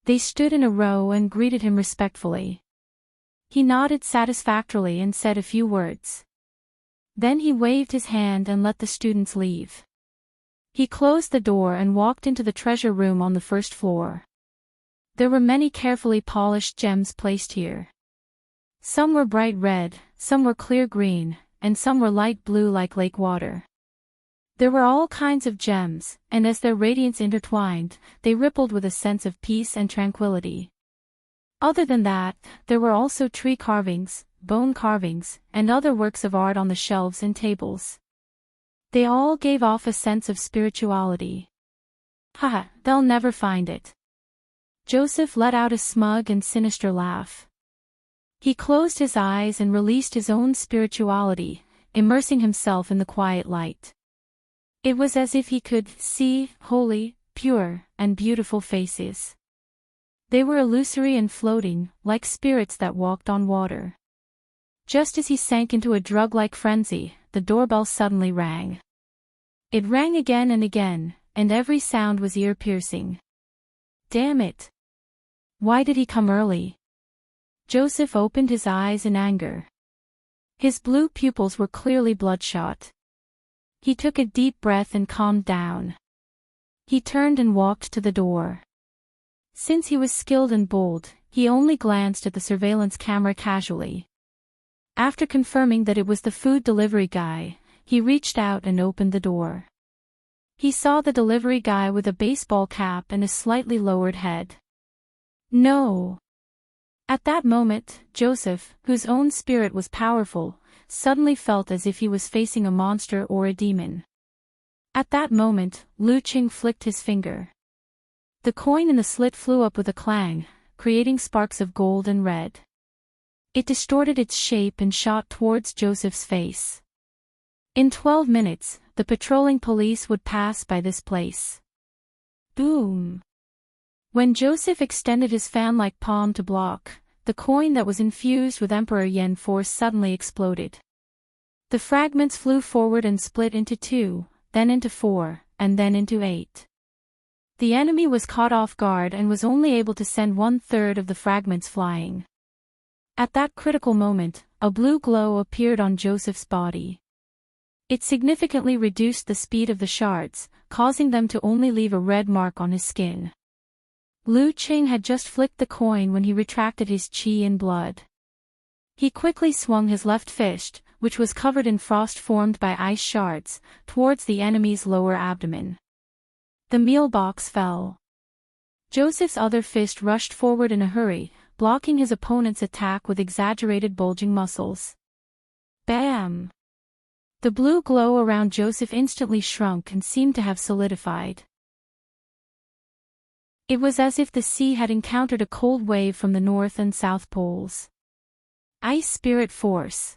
A: They stood in a row and greeted him respectfully. He nodded satisfactorily and said a few words. Then he waved his hand and let the students leave. He closed the door and walked into the treasure room on the first floor. There were many carefully polished gems placed here. Some were bright red, some were clear green, and some were light blue like lake water. There were all kinds of gems, and as their radiance intertwined, they rippled with a sense of peace and tranquility. Other than that, there were also tree carvings, bone carvings, and other works of art on the shelves and tables. They all gave off a sense of spirituality. "Haha, they'll never find it." Joseph let out a smug and sinister laugh. He closed his eyes and released his own spirituality, immersing himself in the quiet light. It was as if he could see holy, pure, and beautiful faces. They were illusory and floating, like spirits that walked on water. Just as he sank into a drug-like frenzy, the doorbell suddenly rang. It rang again, and every sound was ear-piercing. Damn it! Why did he come early? Joseph opened his eyes in anger. His blue pupils were clearly bloodshot. He took a deep breath and calmed down. He turned and walked to the door. Since he was skilled and bold, he only glanced at the surveillance camera casually. After confirming that it was the food delivery guy, he reached out and opened the door. He saw the delivery guy with a baseball cap and a slightly lowered head. No! At that moment, Joseph, whose own spirit was powerful, suddenly felt as if he was facing a monster or a demon. At that moment, Lu Qing flicked his finger. The coin in the slit flew up with a clang, creating sparks of gold and red. It distorted its shape and shot towards Joseph's face. In 12 minutes, the patrolling police would pass by this place. Boom! When Joseph extended his fan-like palm to block, the coin that was infused with Emperor Yen force suddenly exploded. The fragments flew forward and split into 2, then into 4, and then into 8. The enemy was caught off guard and was only able to send 1/3 of the fragments flying. At that critical moment, a blue glow appeared on Joseph's body. It significantly reduced the speed of the shards, causing them to only leave a red mark on his skin. Lu Qing had just flicked the coin when he retracted his qi in blood. He quickly swung his left fist, which was covered in frost formed by ice shards, towards the enemy's lower abdomen. The meal box fell. Joseph's other fist rushed forward in a hurry, blocking his opponent's attack with exaggerated bulging muscles. Bam! The blue glow around Joseph instantly shrunk and seemed to have solidified. It was as if the sea had encountered a cold wave from the north and south poles. Ice spirit force.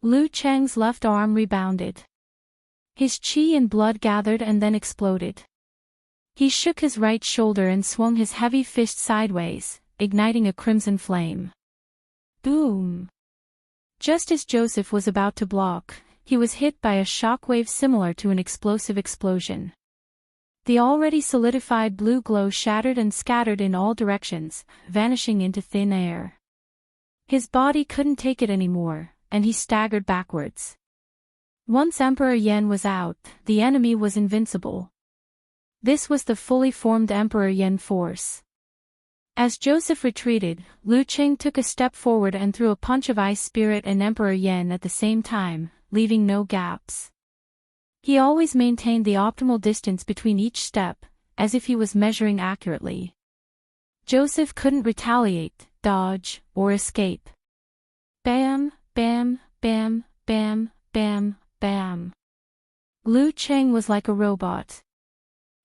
A: Lu Cheng's left arm rebounded. His qi and blood gathered and then exploded. He shook his right shoulder and swung his heavy fist sideways, igniting a crimson flame. Boom! Just as Joseph was about to block, he was hit by a shockwave similar to an explosive explosion. The already solidified blue glow shattered and scattered in all directions, vanishing into thin air. His body couldn't take it anymore, and he staggered backwards. Once Emperor Yen was out, the enemy was invincible. This was the fully formed Emperor Yen force. As Joseph retreated, Lu Qing took a step forward and threw a punch of Ice Spirit and Emperor Yen at the same time, leaving no gaps. He always maintained the optimal distance between each step, as if he was measuring accurately. Joseph couldn't retaliate, dodge, or escape. Bam, bam, bam, bam, bam, bam. Lu Qing was like a robot.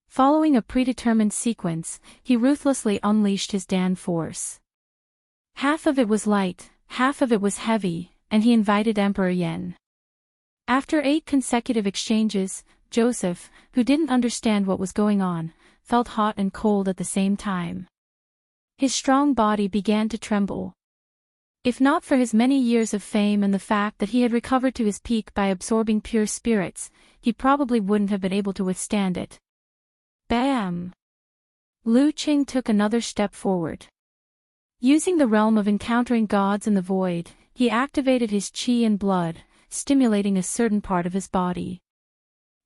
A: Following a predetermined sequence, he ruthlessly unleashed his Dan force. Half of it was light, half of it was heavy, and he invited Emperor Yen. After 8 consecutive exchanges, Joseph, who didn't understand what was going on, felt hot and cold at the same time. His strong body began to tremble. If not for his many years of fame and the fact that he had recovered to his peak by absorbing pure spirits, he probably wouldn't have been able to withstand it. Bam! Lu Qing took another step forward. Using the realm of encountering gods in the void, he activated his qi and blood, stimulating a certain part of his body.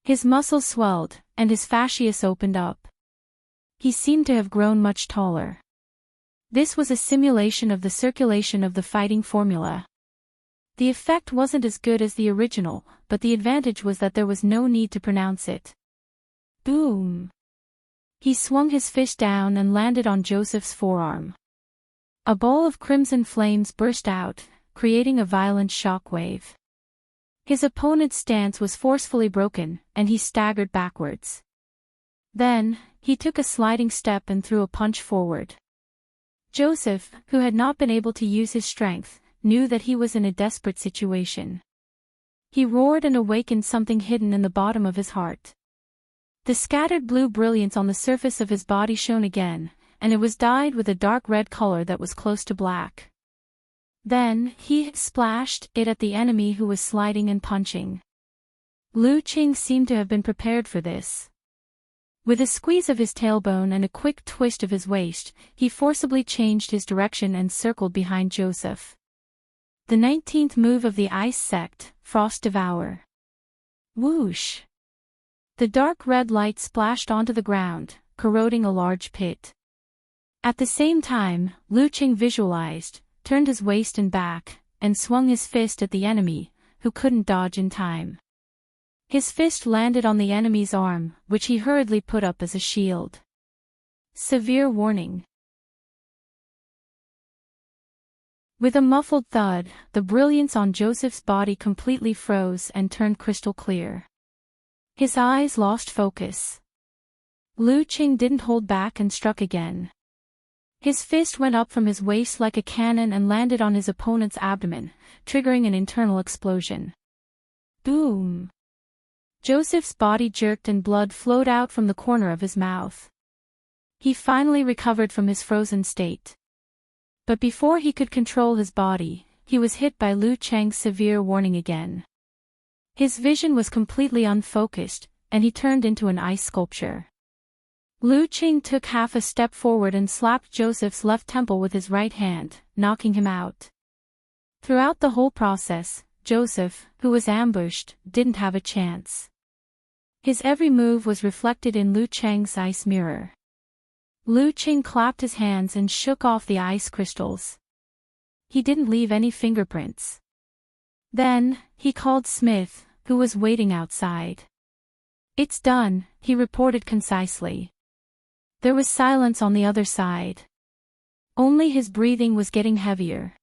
A: His muscles swelled, and his fascias opened up. He seemed to have grown much taller. This was a simulation of the circulation of the fighting formula. The effect wasn't as good as the original, but the advantage was that there was no need to pronounce it. Boom! He swung his fist down and landed on Joseph's forearm. A ball of crimson flames burst out, creating a violent shockwave. His opponent's stance was forcefully broken, and he staggered backwards. Then, he took a sliding step and threw a punch forward. Joseph, who had not been able to use his strength, knew that he was in a desperate situation. He roared and awakened something hidden in the bottom of his heart. The scattered blue brilliance on the surface of his body shone again, and it was dyed with a dark red color that was close to black. Then, he splashed it at the enemy who was sliding and punching. Lu Qing seemed to have been prepared for this. With a squeeze of his tailbone and a quick twist of his waist, he forcibly changed his direction and circled behind Joseph. The 19th move of the ice sect, Frost Devour. Whoosh! The dark red light splashed onto the ground, corroding a large pit. At the same time, Lu Qing visualized, turned his waist and back, and swung his fist at the enemy, who couldn't dodge in time. His fist landed on the enemy's arm, which he hurriedly put up as a shield. Severe warning. With a muffled thud, the brilliance on Joseph's body completely froze and turned crystal clear. His eyes lost focus. Lu Qing didn't hold back and struck again. His fist went up from his waist like a cannon and landed on his opponent's abdomen, triggering an internal explosion. Boom! Joseph's body jerked and blood flowed out from the corner of his mouth. He finally recovered from his frozen state. But before he could control his body, he was hit by Lu Qing's severe warning again. His vision was completely unfocused, and he turned into an ice sculpture. Lu Qing took half a step forward and slapped Joseph's left temple with his right hand, knocking him out. Throughout the whole process, Joseph, who was ambushed, didn't have a chance. His every move was reflected in Lu Qing's ice mirror. Lu Qing clapped his hands and shook off the ice crystals. He didn't leave any fingerprints. Then, he called Smith, who was waiting outside. "It's done," he reported concisely. There was silence on the other side. Only his breathing was getting heavier.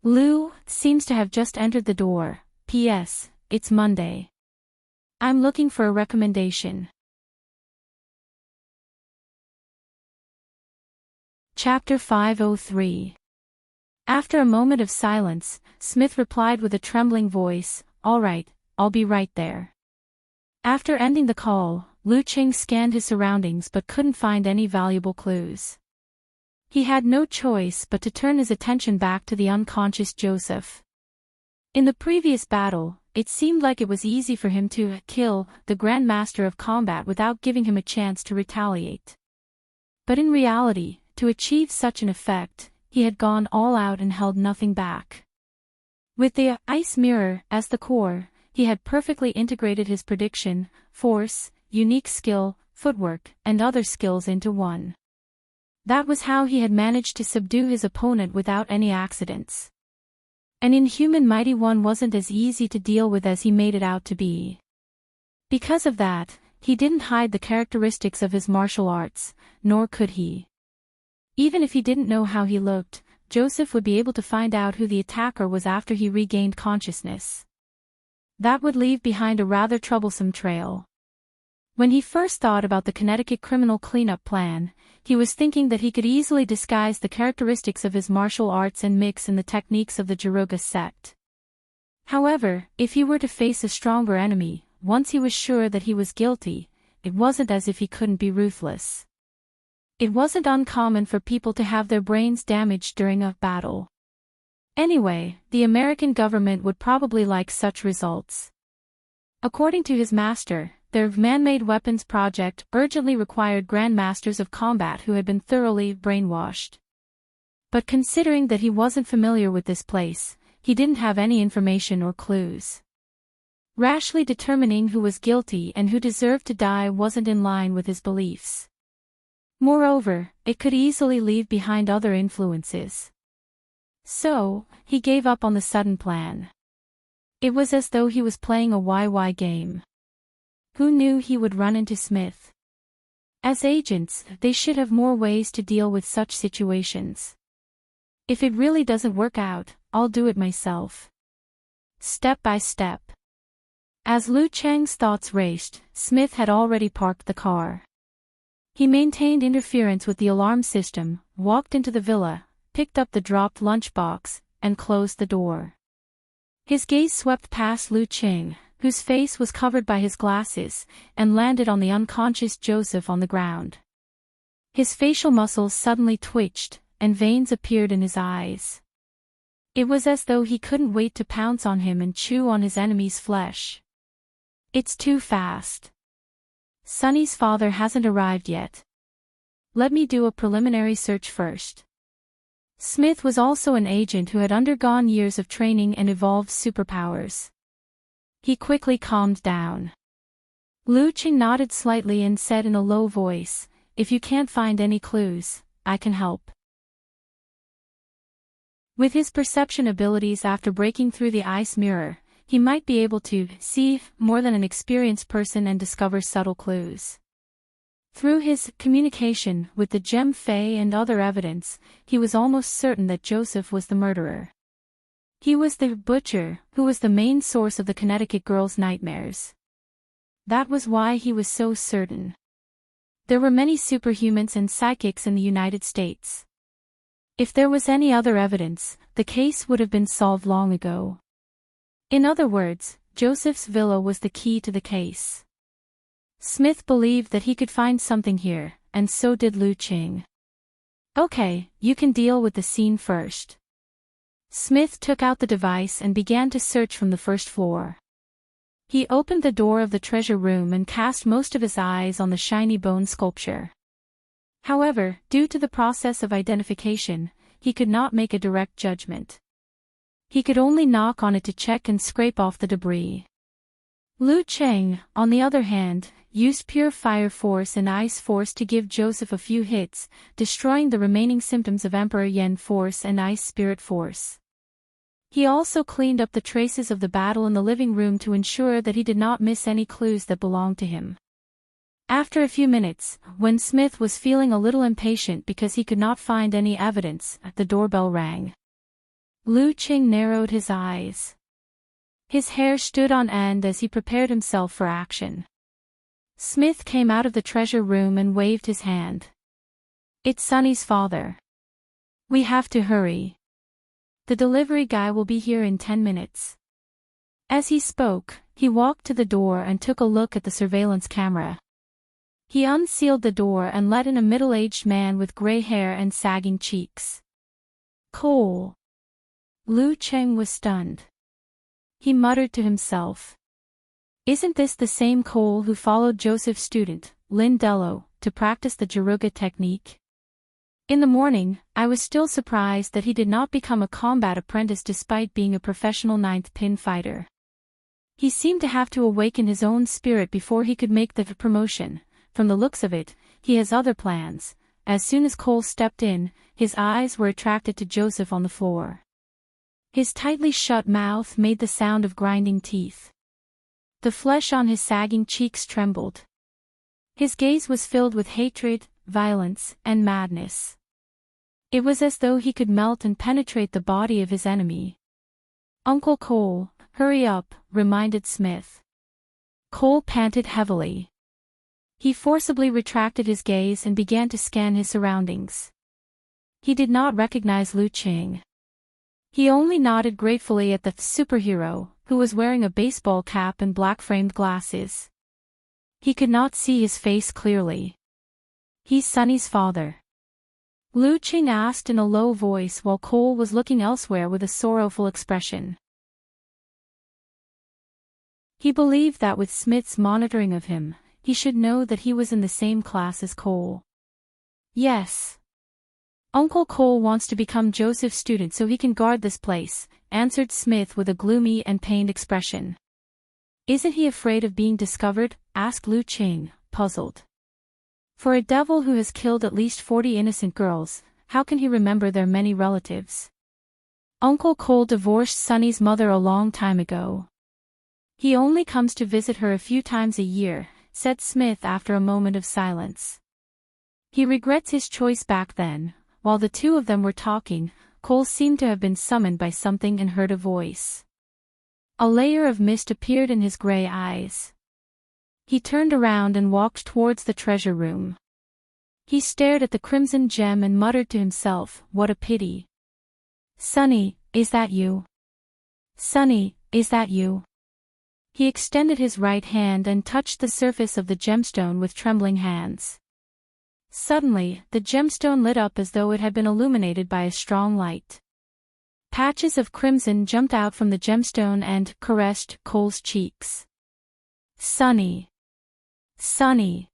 A: "Lu seems to have just entered the door. P.S. It's Monday. I'm looking for a recommendation." Chapter 503. After a moment of silence, Smith replied with a trembling voice, "All right, I'll be right there." After ending the call, Lu Qing scanned his surroundings but couldn't find any valuable clues. He had no choice but to turn his attention back to the unconscious Joseph. In the previous battle, it seemed like it was easy for him to kill the Grand Master of Combat without giving him a chance to retaliate. But in reality, to achieve such an effect, he had gone all out and held nothing back. With the ice mirror as the core, he had perfectly integrated his prediction, force, unique skill, footwork, and other skills into one. That was how he had managed to subdue his opponent without any accidents. An inhuman mighty one wasn't as easy to deal with as he made it out to be. Because of that, he didn't hide the characteristics of his martial arts, nor could he. Even if he didn't know how he looked, Joseph would be able to find out who the attacker was after he regained consciousness. That would leave behind a rather troublesome trail. When he first thought about the Connecticut criminal cleanup plan, he was thinking that he could easily disguise the characteristics of his martial arts and mix in the techniques of the Jaruga sect. However, if he were to face a stronger enemy, once he was sure that he was guilty, it wasn't as if he couldn't be ruthless. It wasn't uncommon for people to have their brains damaged during a battle. Anyway, the American government would probably like such results. According to his master, their man-made weapons project urgently required grandmasters of combat who had been thoroughly brainwashed. But considering that he wasn't familiar with this place, he didn't have any information or clues. Rashly determining who was guilty and who deserved to die wasn't in line with his beliefs. Moreover, it could easily leave behind other influences. So, he gave up on the sudden plan. It was as though he was playing a YY game. Who knew he would run into Smith? As agents, they should have more ways to deal with such situations. If it really doesn't work out, I'll do it myself. Step by step. As Lu Qing's thoughts raced, Smith had already parked the car. He maintained interference with the alarm system, walked into the villa, picked up the dropped lunchbox, and closed the door. His gaze swept past Lu Qing, whose face was covered by his glasses, and landed on the unconscious Joseph on the ground. His facial muscles suddenly twitched, and veins appeared in his eyes. It was as though he couldn't wait to pounce on him and chew on his enemy's flesh. It's too fast. Sunny's father hasn't arrived yet. Let me do a preliminary search first. Smith was also an agent who had undergone years of training and evolved superpowers. He quickly calmed down. Lu Qing nodded slightly and said in a low voice, "If you can't find any clues, I can help." With his perception abilities after breaking through the ice mirror, he might be able to see more than an experienced person and discover subtle clues. Through his communication with the gem fae and other evidence, he was almost certain that Joseph was the murderer. He was the butcher who was the main source of the Connecticut girl's nightmares. That was why he was so certain. There were many superhumans and psychics in the United States. If there was any other evidence, the case would have been solved long ago. In other words, Joseph's villa was the key to the case. Smith believed that he could find something here, and so did Lu Qing. "Okay, you can deal with the scene first." Smith took out the device and began to search from the first floor. He opened the door of the treasure room and cast most of his eyes on the shiny bone sculpture. However, due to the process of identification, he could not make a direct judgment. He could only knock on it to check and scrape off the debris. Lu Qing, on the other hand, used pure fire force and ice force to give Joseph a few hits, destroying the remaining symptoms of Emperor Yen force and ice spirit force. He also cleaned up the traces of the battle in the living room to ensure that he did not miss any clues that belonged to him. After a few minutes, when Smith was feeling a little impatient because he could not find any evidence, the doorbell rang. Lu Qing narrowed his eyes. His hair stood on end as he prepared himself for action. Smith came out of the treasure room and waved his hand. "It's Sunny's father. We have to hurry. The delivery guy will be here in 10 minutes. As he spoke, he walked to the door and took a look at the surveillance camera. He unsealed the door and let in a middle-aged man with gray hair and sagging cheeks. "Cole." Lu Qing was stunned. He muttered to himself. Isn't this the same Cole who followed Joseph's student, Lynn Dello, to practice the Jaruga technique? In the morning, I was still surprised that he did not become a combat apprentice despite being a professional ninth pin fighter. He seemed to have to awaken his own spirit before he could make the promotion. From the looks of it, he has other plans. As soon as Cole stepped in, his eyes were attracted to Joseph on the floor. His tightly shut mouth made the sound of grinding teeth. The flesh on his sagging cheeks trembled. His gaze was filled with hatred, violence, and madness. It was as though he could melt and penetrate the body of his enemy. "Uncle Cole, hurry up," reminded Smith. Cole panted heavily. He forcibly retracted his gaze and began to scan his surroundings. He did not recognize Lu Qing. He only nodded gratefully at the superhero, who was wearing a baseball cap and black-framed glasses. He could not see his face clearly. "He's Sunny's father?" Lu Qing asked in a low voice while Cole was looking elsewhere with a sorrowful expression. He believed that with Smith's monitoring of him, he should know that he was in the same class as Cole. "Yes. Uncle Cole wants to become Joseph's student so he can guard this place," answered Smith with a gloomy and pained expression. "Isn't he afraid of being discovered?" asked Lu Qing, puzzled. For a devil who has killed at least 40 innocent girls, how can he remember their many relatives? "Uncle Cole divorced Sunny's mother a long time ago. He only comes to visit her a few times a year," said Smith after a moment of silence. He regrets his choice back then. While the two of them were talking, Cole seemed to have been summoned by something and heard a voice. A layer of mist appeared in his gray eyes. He turned around and walked towards the treasure room. He stared at the crimson gem and muttered to himself, "What a pity. Sunny, is that you? Sunny, is that you?" He extended his right hand and touched the surface of the gemstone with trembling hands. Suddenly, the gemstone lit up as though it had been illuminated by a strong light. Patches of crimson jumped out from the gemstone and caressed Cole's cheeks. "Sonny! Sonny!"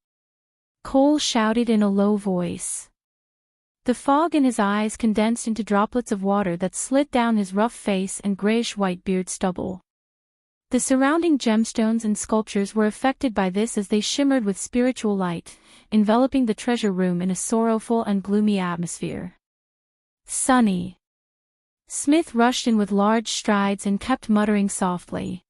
A: Cole shouted in a low voice. The fog in his eyes condensed into droplets of water that slid down his rough face and grayish-white beard stubble. The surrounding gemstones and sculptures were affected by this as they shimmered with spiritual light, enveloping the treasure room in a sorrowful and gloomy atmosphere. "Sonny!" Smith rushed in with large strides and kept muttering softly.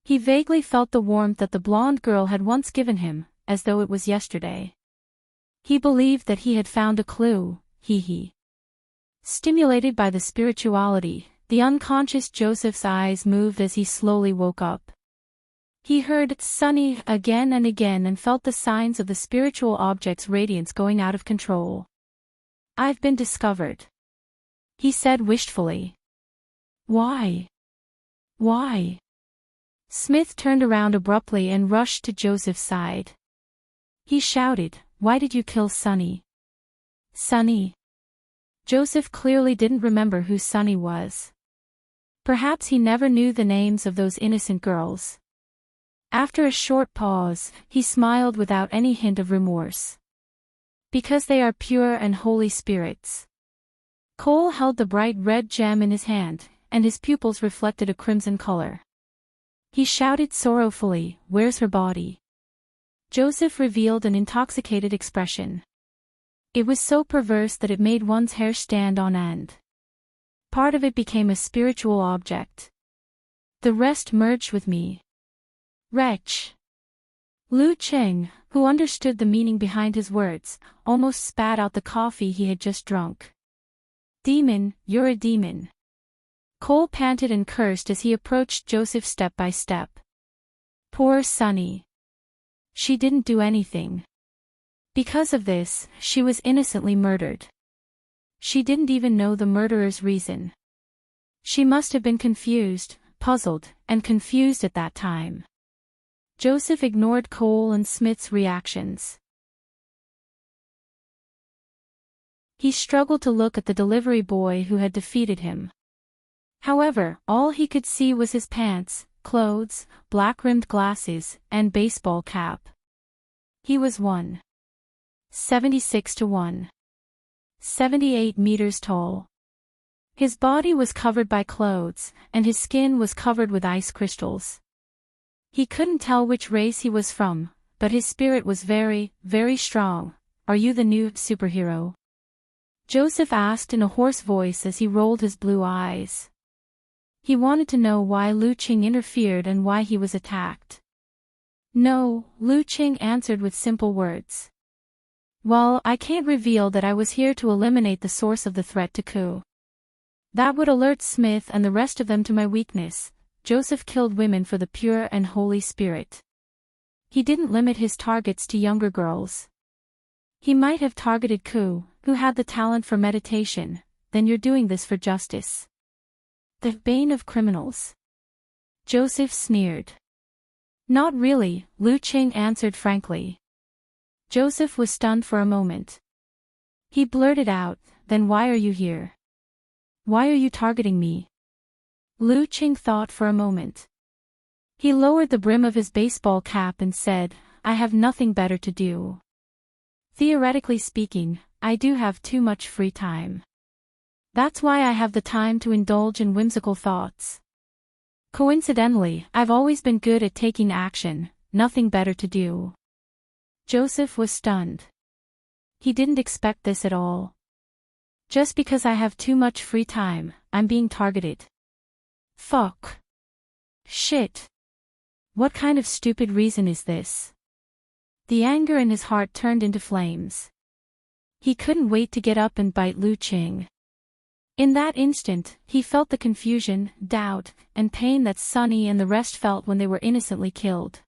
A: He vaguely felt the warmth that the blonde girl had once given him, as though it was yesterday. He believed that he had found a clue, he. Stimulated by the spirituality, the unconscious Joseph's eyes moved as he slowly woke up. He heard "Sonny" again and again and felt the signs of the spiritual object's radiance going out of control. "I've been discovered," he said wistfully. "Why? Why?" Smith turned around abruptly and rushed to Joseph's side. He shouted, "Why did you kill Sonny?" "Sonny?" Joseph clearly didn't remember who Sonny was. Perhaps he never knew the names of those innocent girls. After a short pause, he smiled without any hint of remorse. "Because they are pure and holy spirits." Cole held the bright red gem in his hand, and his pupils reflected a crimson color. He shouted sorrowfully, "Where's her body?" Joseph revealed an intoxicated expression. It was so perverse that it made one's hair stand on end. Part of it became a spiritual object. "The rest merged with me." "Wretch!" Lu Cheng, who understood the meaning behind his words, almost spat out the coffee he had just drunk. "Demon, you're a demon." Cole panted and cursed as he approached Joseph step by step. Poor Sonny. She didn't do anything. Because of this, she was innocently murdered. She didn't even know the murderer's reason. She must have been confused, puzzled, and confused at that time. Joseph ignored Cole and Smith's reactions. He struggled to look at the delivery boy who had defeated him. However, all he could see was his pants, clothes, black-rimmed glasses, and baseball cap. He was 1.76 to 1.78 meters tall. His body was covered by clothes, and his skin was covered with ice crystals. He couldn't tell which race he was from, but his spirit was very, very strong. "Are you the new superhero?" Joseph asked in a hoarse voice as he rolled his blue eyes. He wanted to know why Lu Qing interfered and why he was attacked. "No," Lu Qing answered with simple words. "Well, I can't reveal that I was here to eliminate the source of the threat to Ku. That would alert Smith and the rest of them to my weakness. Joseph killed women for the pure and holy spirit. He didn't limit his targets to younger girls. He might have targeted Ku, who had the talent for meditation. Then you're doing this for justice. The bane of criminals." Joseph sneered. "Not really," Lu Qing answered frankly. Joseph was stunned for a moment. He blurted out, "Then why are you here? Why are you targeting me?" Lu Qing thought for a moment. He lowered the brim of his baseball cap and said, "I have nothing better to do. Theoretically speaking, I do have too much free time. That's why I have the time to indulge in whimsical thoughts. Coincidentally, I've always been good at taking action, nothing better to do." Joseph was stunned. He didn't expect this at all. "Just because I have too much free time, I'm being targeted. Fuck. Shit. What kind of stupid reason is this?" The anger in his heart turned into flames. He couldn't wait to get up and bite Lu Qing. In that instant, he felt the confusion, doubt, and pain that Sonny and the rest felt when they were innocently killed.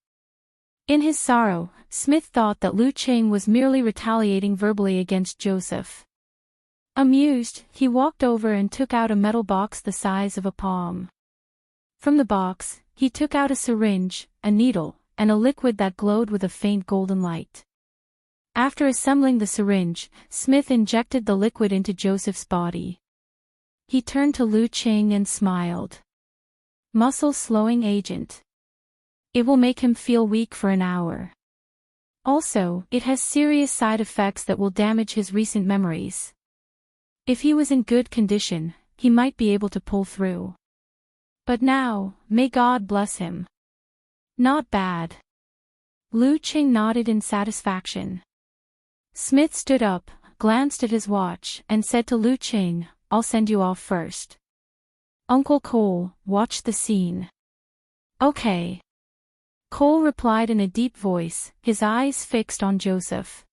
A: In his sorrow, Smith thought that Lu Qing was merely retaliating verbally against Joseph. Amused, he walked over and took out a metal box the size of a palm. From the box, he took out a syringe, a needle, and a liquid that glowed with a faint golden light. After assembling the syringe, Smith injected the liquid into Joseph's body. He turned to Lu Qing and smiled. Muscle-slowing agent. It will make him feel weak for an hour. Also, it has serious side effects that will damage his recent memories. If he was in good condition, he might be able to pull through. But now, may God bless him. Not bad. Lu Qing nodded in satisfaction. Smith stood up, glanced at his watch, and said to Lu Qing, "I'll send you off first. Uncle Cole, watch the scene." "Okay." Cole replied in a deep voice, his eyes fixed on Joseph.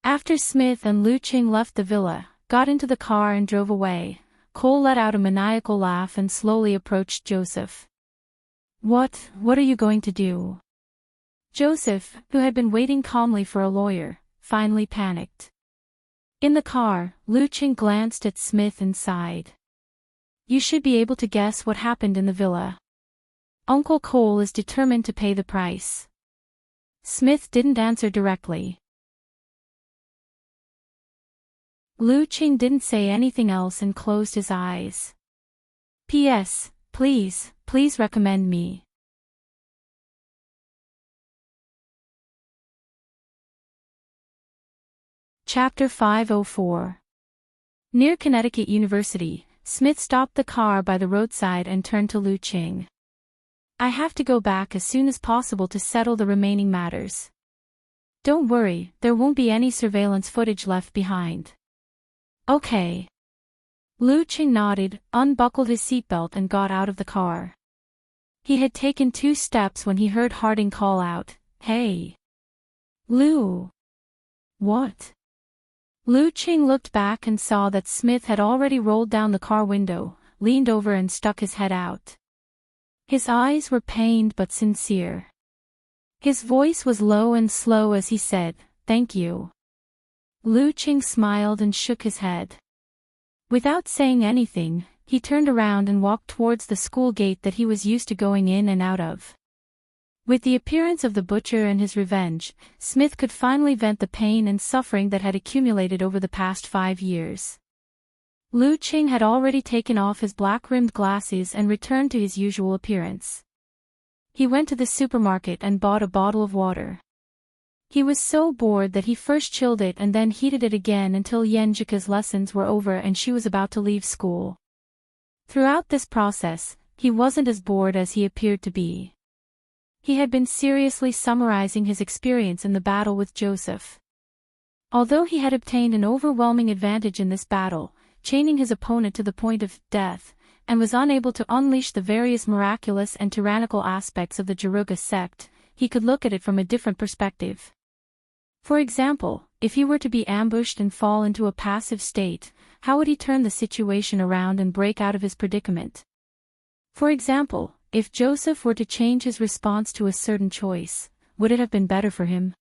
A: After Smith and Lu Qing left the villa, got into the car and drove away, Cole let out a maniacal laugh and slowly approached Joseph. What are you going to do?" Joseph, who had been waiting calmly for a lawyer, finally panicked. In the car, Lu Qing glanced at Smith and sighed. "You should be able to guess what happened in the villa. Uncle Cole is determined to pay the price." Smith didn't answer directly. Lu Qing didn't say anything else and closed his eyes. "P.S. Please recommend me." Chapter 504. Near Connecticut University, Smith stopped the car by the roadside and turned to Lu Qing. "I have to go back as soon as possible to settle the remaining matters. Don't worry, there won't be any surveillance footage left behind." "Okay." Lu Qing nodded, unbuckled his seatbelt and got out of the car. He had taken 2 steps when he heard Harding call out, "Hey! Lu!" "What?" Lu Qing looked back and saw that Smith had already rolled down the car window, leaned over and stuck his head out. His eyes were pained but sincere. His voice was low and slow as he said, "Thank you." Lu Qing smiled and shook his head. Without saying anything, he turned around and walked towards the school gate that he was used to going in and out of. With the appearance of the butcher and his revenge, Smith could finally vent the pain and suffering that had accumulated over the past 5 years. Lu Qing had already taken off his black-rimmed glasses and returned to his usual appearance. He went to the supermarket and bought a bottle of water. He was so bored that he first chilled it and then heated it again until Yenjika's lessons were over and she was about to leave school. Throughout this process, he wasn't as bored as he appeared to be. He had been seriously summarizing his experience in the battle with Joseph. Although he had obtained an overwhelming advantage in this battle, chaining his opponent to the point of death, and was unable to unleash the various miraculous and tyrannical aspects of the Jaruga sect, he could look at it from a different perspective. For example, if he were to be ambushed and fall into a passive state, how would he turn the situation around and break out of his predicament? For example, if Joseph were to change his response to a certain choice, would it have been better for him?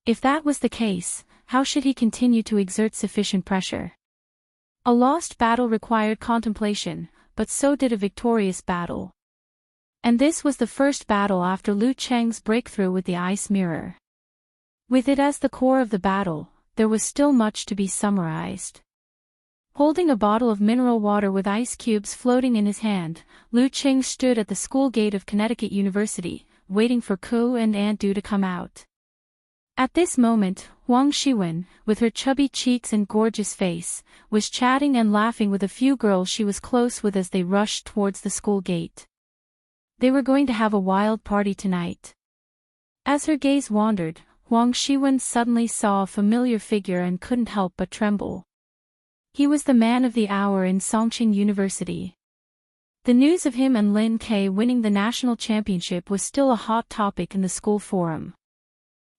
A: If that was the case, how should he continue to exert sufficient pressure? A lost battle required contemplation, but so did a victorious battle. And this was the first battle after Lu Cheng's breakthrough with the ice mirror. With it as the core of the battle, there was still much to be summarized. Holding a bottle of mineral water with ice cubes floating in his hand, Lu Qing stood at the school gate of Connecticut University, waiting for Ku and Aunt Du to come out. At this moment, Huang Shiwen, with her chubby cheeks and gorgeous face, was chatting and laughing with a few girls she was close with as they rushed towards the school gate. They were going to have a wild party tonight. As her gaze wandered, Huang Shiwen suddenly saw a familiar figure and couldn't help but tremble. He was the man of the hour in Songqing University. The news of him and Lin Ke winning the national championship was still a hot topic in the school forum.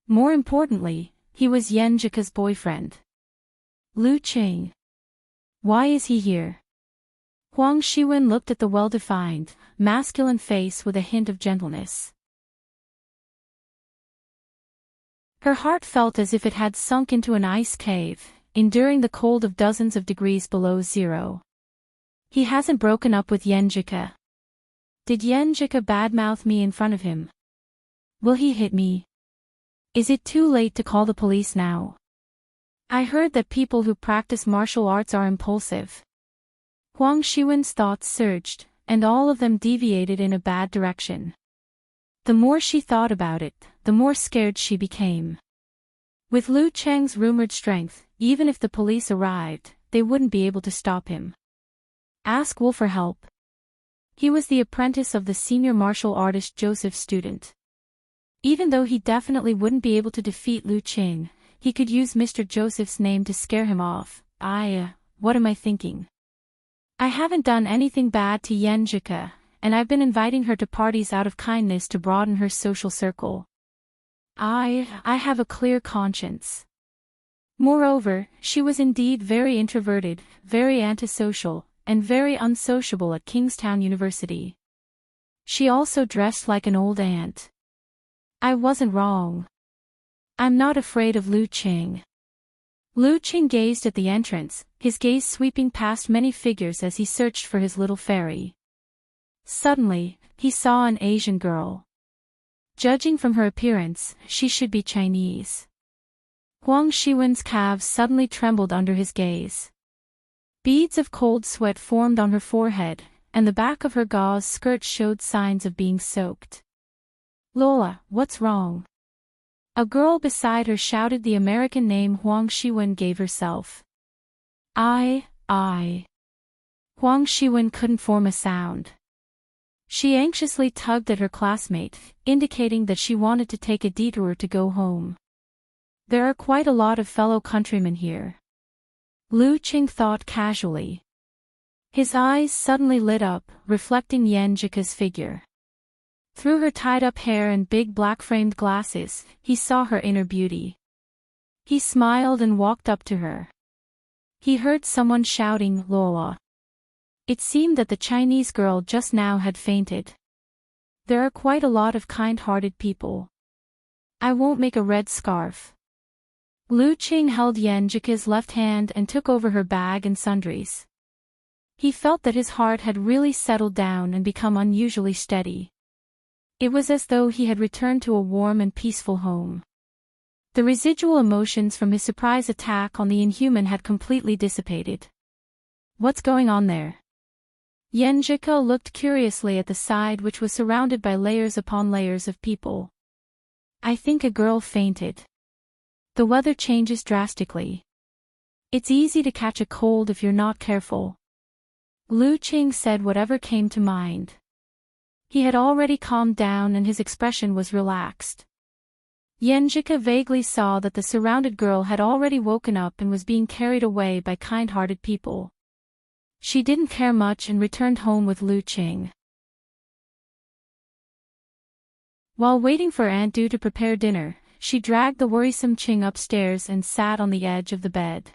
A: More importantly, he was Yenjika's boyfriend. Lu Qing. Why is he here? Huang Shiwen looked at the well-defined, masculine face with a hint of gentleness. Her heart felt as if it had sunk into an ice cave, enduring the cold of dozens of degrees below zero. He hasn't broken up with Yenjika. Did Yenjika badmouth me in front of him? Will he hit me? Is it too late to call the police now? I heard that people who practice martial arts are impulsive. Huang Shiwen's thoughts surged, and all of them deviated in a bad direction. The more she thought about it, the more scared she became. With Lu Cheng's rumored strength, even if the police arrived, they wouldn't be able to stop him. Ask Wu for help. He was the apprentice of the senior martial artist Joseph's student. Even though he definitely wouldn't be able to defeat Lu Cheng, he could use Mr. Joseph's name to scare him off. What am I thinking? I haven't done anything bad to Yan Zhike, and I've been inviting her to parties out of kindness to broaden her social circle. I have a clear conscience. Moreover, she was indeed very introverted, very antisocial, and very unsociable at Kingstown University. She also dressed like an old aunt. I wasn't wrong. I'm not afraid of Lu Cheng. Lu Cheng gazed at the entrance, his gaze sweeping past many figures as he searched for his little fairy. Suddenly, he saw an Asian girl. Judging from her appearance, she should be Chinese. Huang Shiwen's calves suddenly trembled under his gaze. Beads of cold sweat formed on her forehead, and the back of her gauze skirt showed signs of being soaked. Lola, what's wrong? A girl beside her shouted the American name Huang Shiwen gave herself. I. Huang Shiwen couldn't form a sound. She anxiously tugged at her classmate, indicating that she wanted to take a detour to go home. There are quite a lot of fellow countrymen here. Lu Cheng thought casually. His eyes suddenly lit up, reflecting Yan Zhike's figure. Through her tied-up hair and big black-framed glasses, he saw her inner beauty. He smiled and walked up to her. He heard someone shouting, Lola. It seemed that the Chinese girl just now had fainted. There are quite a lot of kind-hearted people. I won't make a red scarf. Lu Cheng held Yan Zhike's left hand and took over her bag and sundries. He felt that his heart had really settled down and become unusually steady. It was as though he had returned to a warm and peaceful home. The residual emotions from his surprise attack on the inhuman had completely dissipated. What's going on there? Yan Zhike looked curiously at the side which was surrounded by layers upon layers of people. I think a girl fainted. The weather changes drastically. It's easy to catch a cold if you're not careful. Lu Cheng said whatever came to mind. He had already calmed down and his expression was relaxed. Yan Zhike vaguely saw that the surrounded girl had already woken up and was being carried away by kind-hearted people. She didn't care much and returned home with Lu Cheng. While waiting for Aunt Du to prepare dinner, she dragged the worrisome Ching upstairs and sat on the edge of the bed.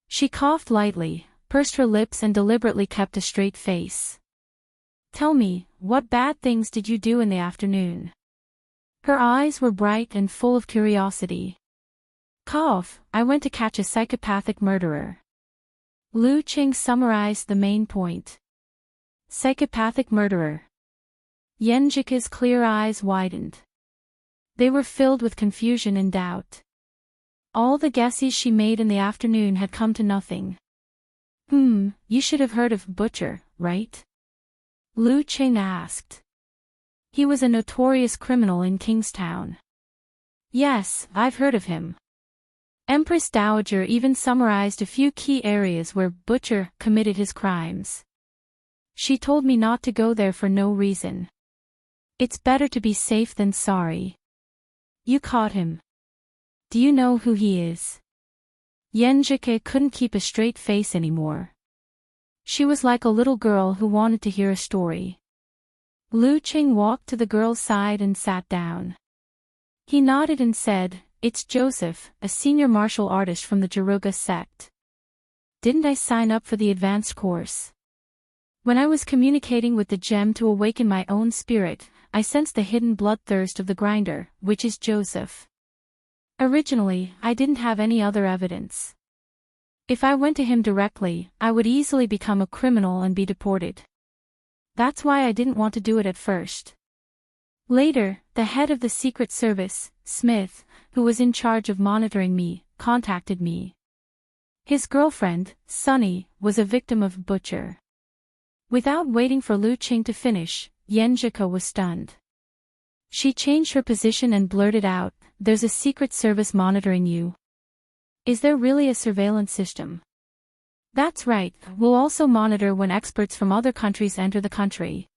A: She coughed lightly, pursed her lips and deliberately kept a straight face. Tell me, what bad things did you do in the afternoon? Her eyes were bright and full of curiosity. Cough, I went to catch a psychopathic murderer. Lu Cheng summarized the main point. Psychopathic murderer. Yan Zhike's clear eyes widened. They were filled with confusion and doubt. All the guesses she made in the afternoon had come to nothing. You should have heard of Butcher, right? Lu Cheng asked. He was a notorious criminal in Kingstown. Yes, I've heard of him. Empress Dowager even summarized a few key areas where Butcher committed his crimes. She told me not to go there for no reason. It's better to be safe than sorry. You caught him. Do you know who he is? Yan Zhike couldn't keep a straight face anymore. She was like a little girl who wanted to hear a story. Lu Cheng walked to the girl's side and sat down. He nodded and said, It's Joseph, a senior martial artist from the Jaruga sect. Didn't I sign up for the advanced course? When I was communicating with the gem to awaken my own spirit, I sensed the hidden bloodthirst of the grinder, which is Joseph. Originally, I didn't have any other evidence. If I went to him directly, I would easily become a criminal and be deported. That's why I didn't want to do it at first. Later, the head of the Secret Service, Smith, who was in charge of monitoring me, contacted me. His girlfriend, Sunny, was a victim of butcher. Without waiting for Lu Qing to finish, Yenjika was stunned. She changed her position and blurted out, "There's a Secret Service monitoring you. Is there really a surveillance system?" "That's right, we'll also monitor when experts from other countries enter the country."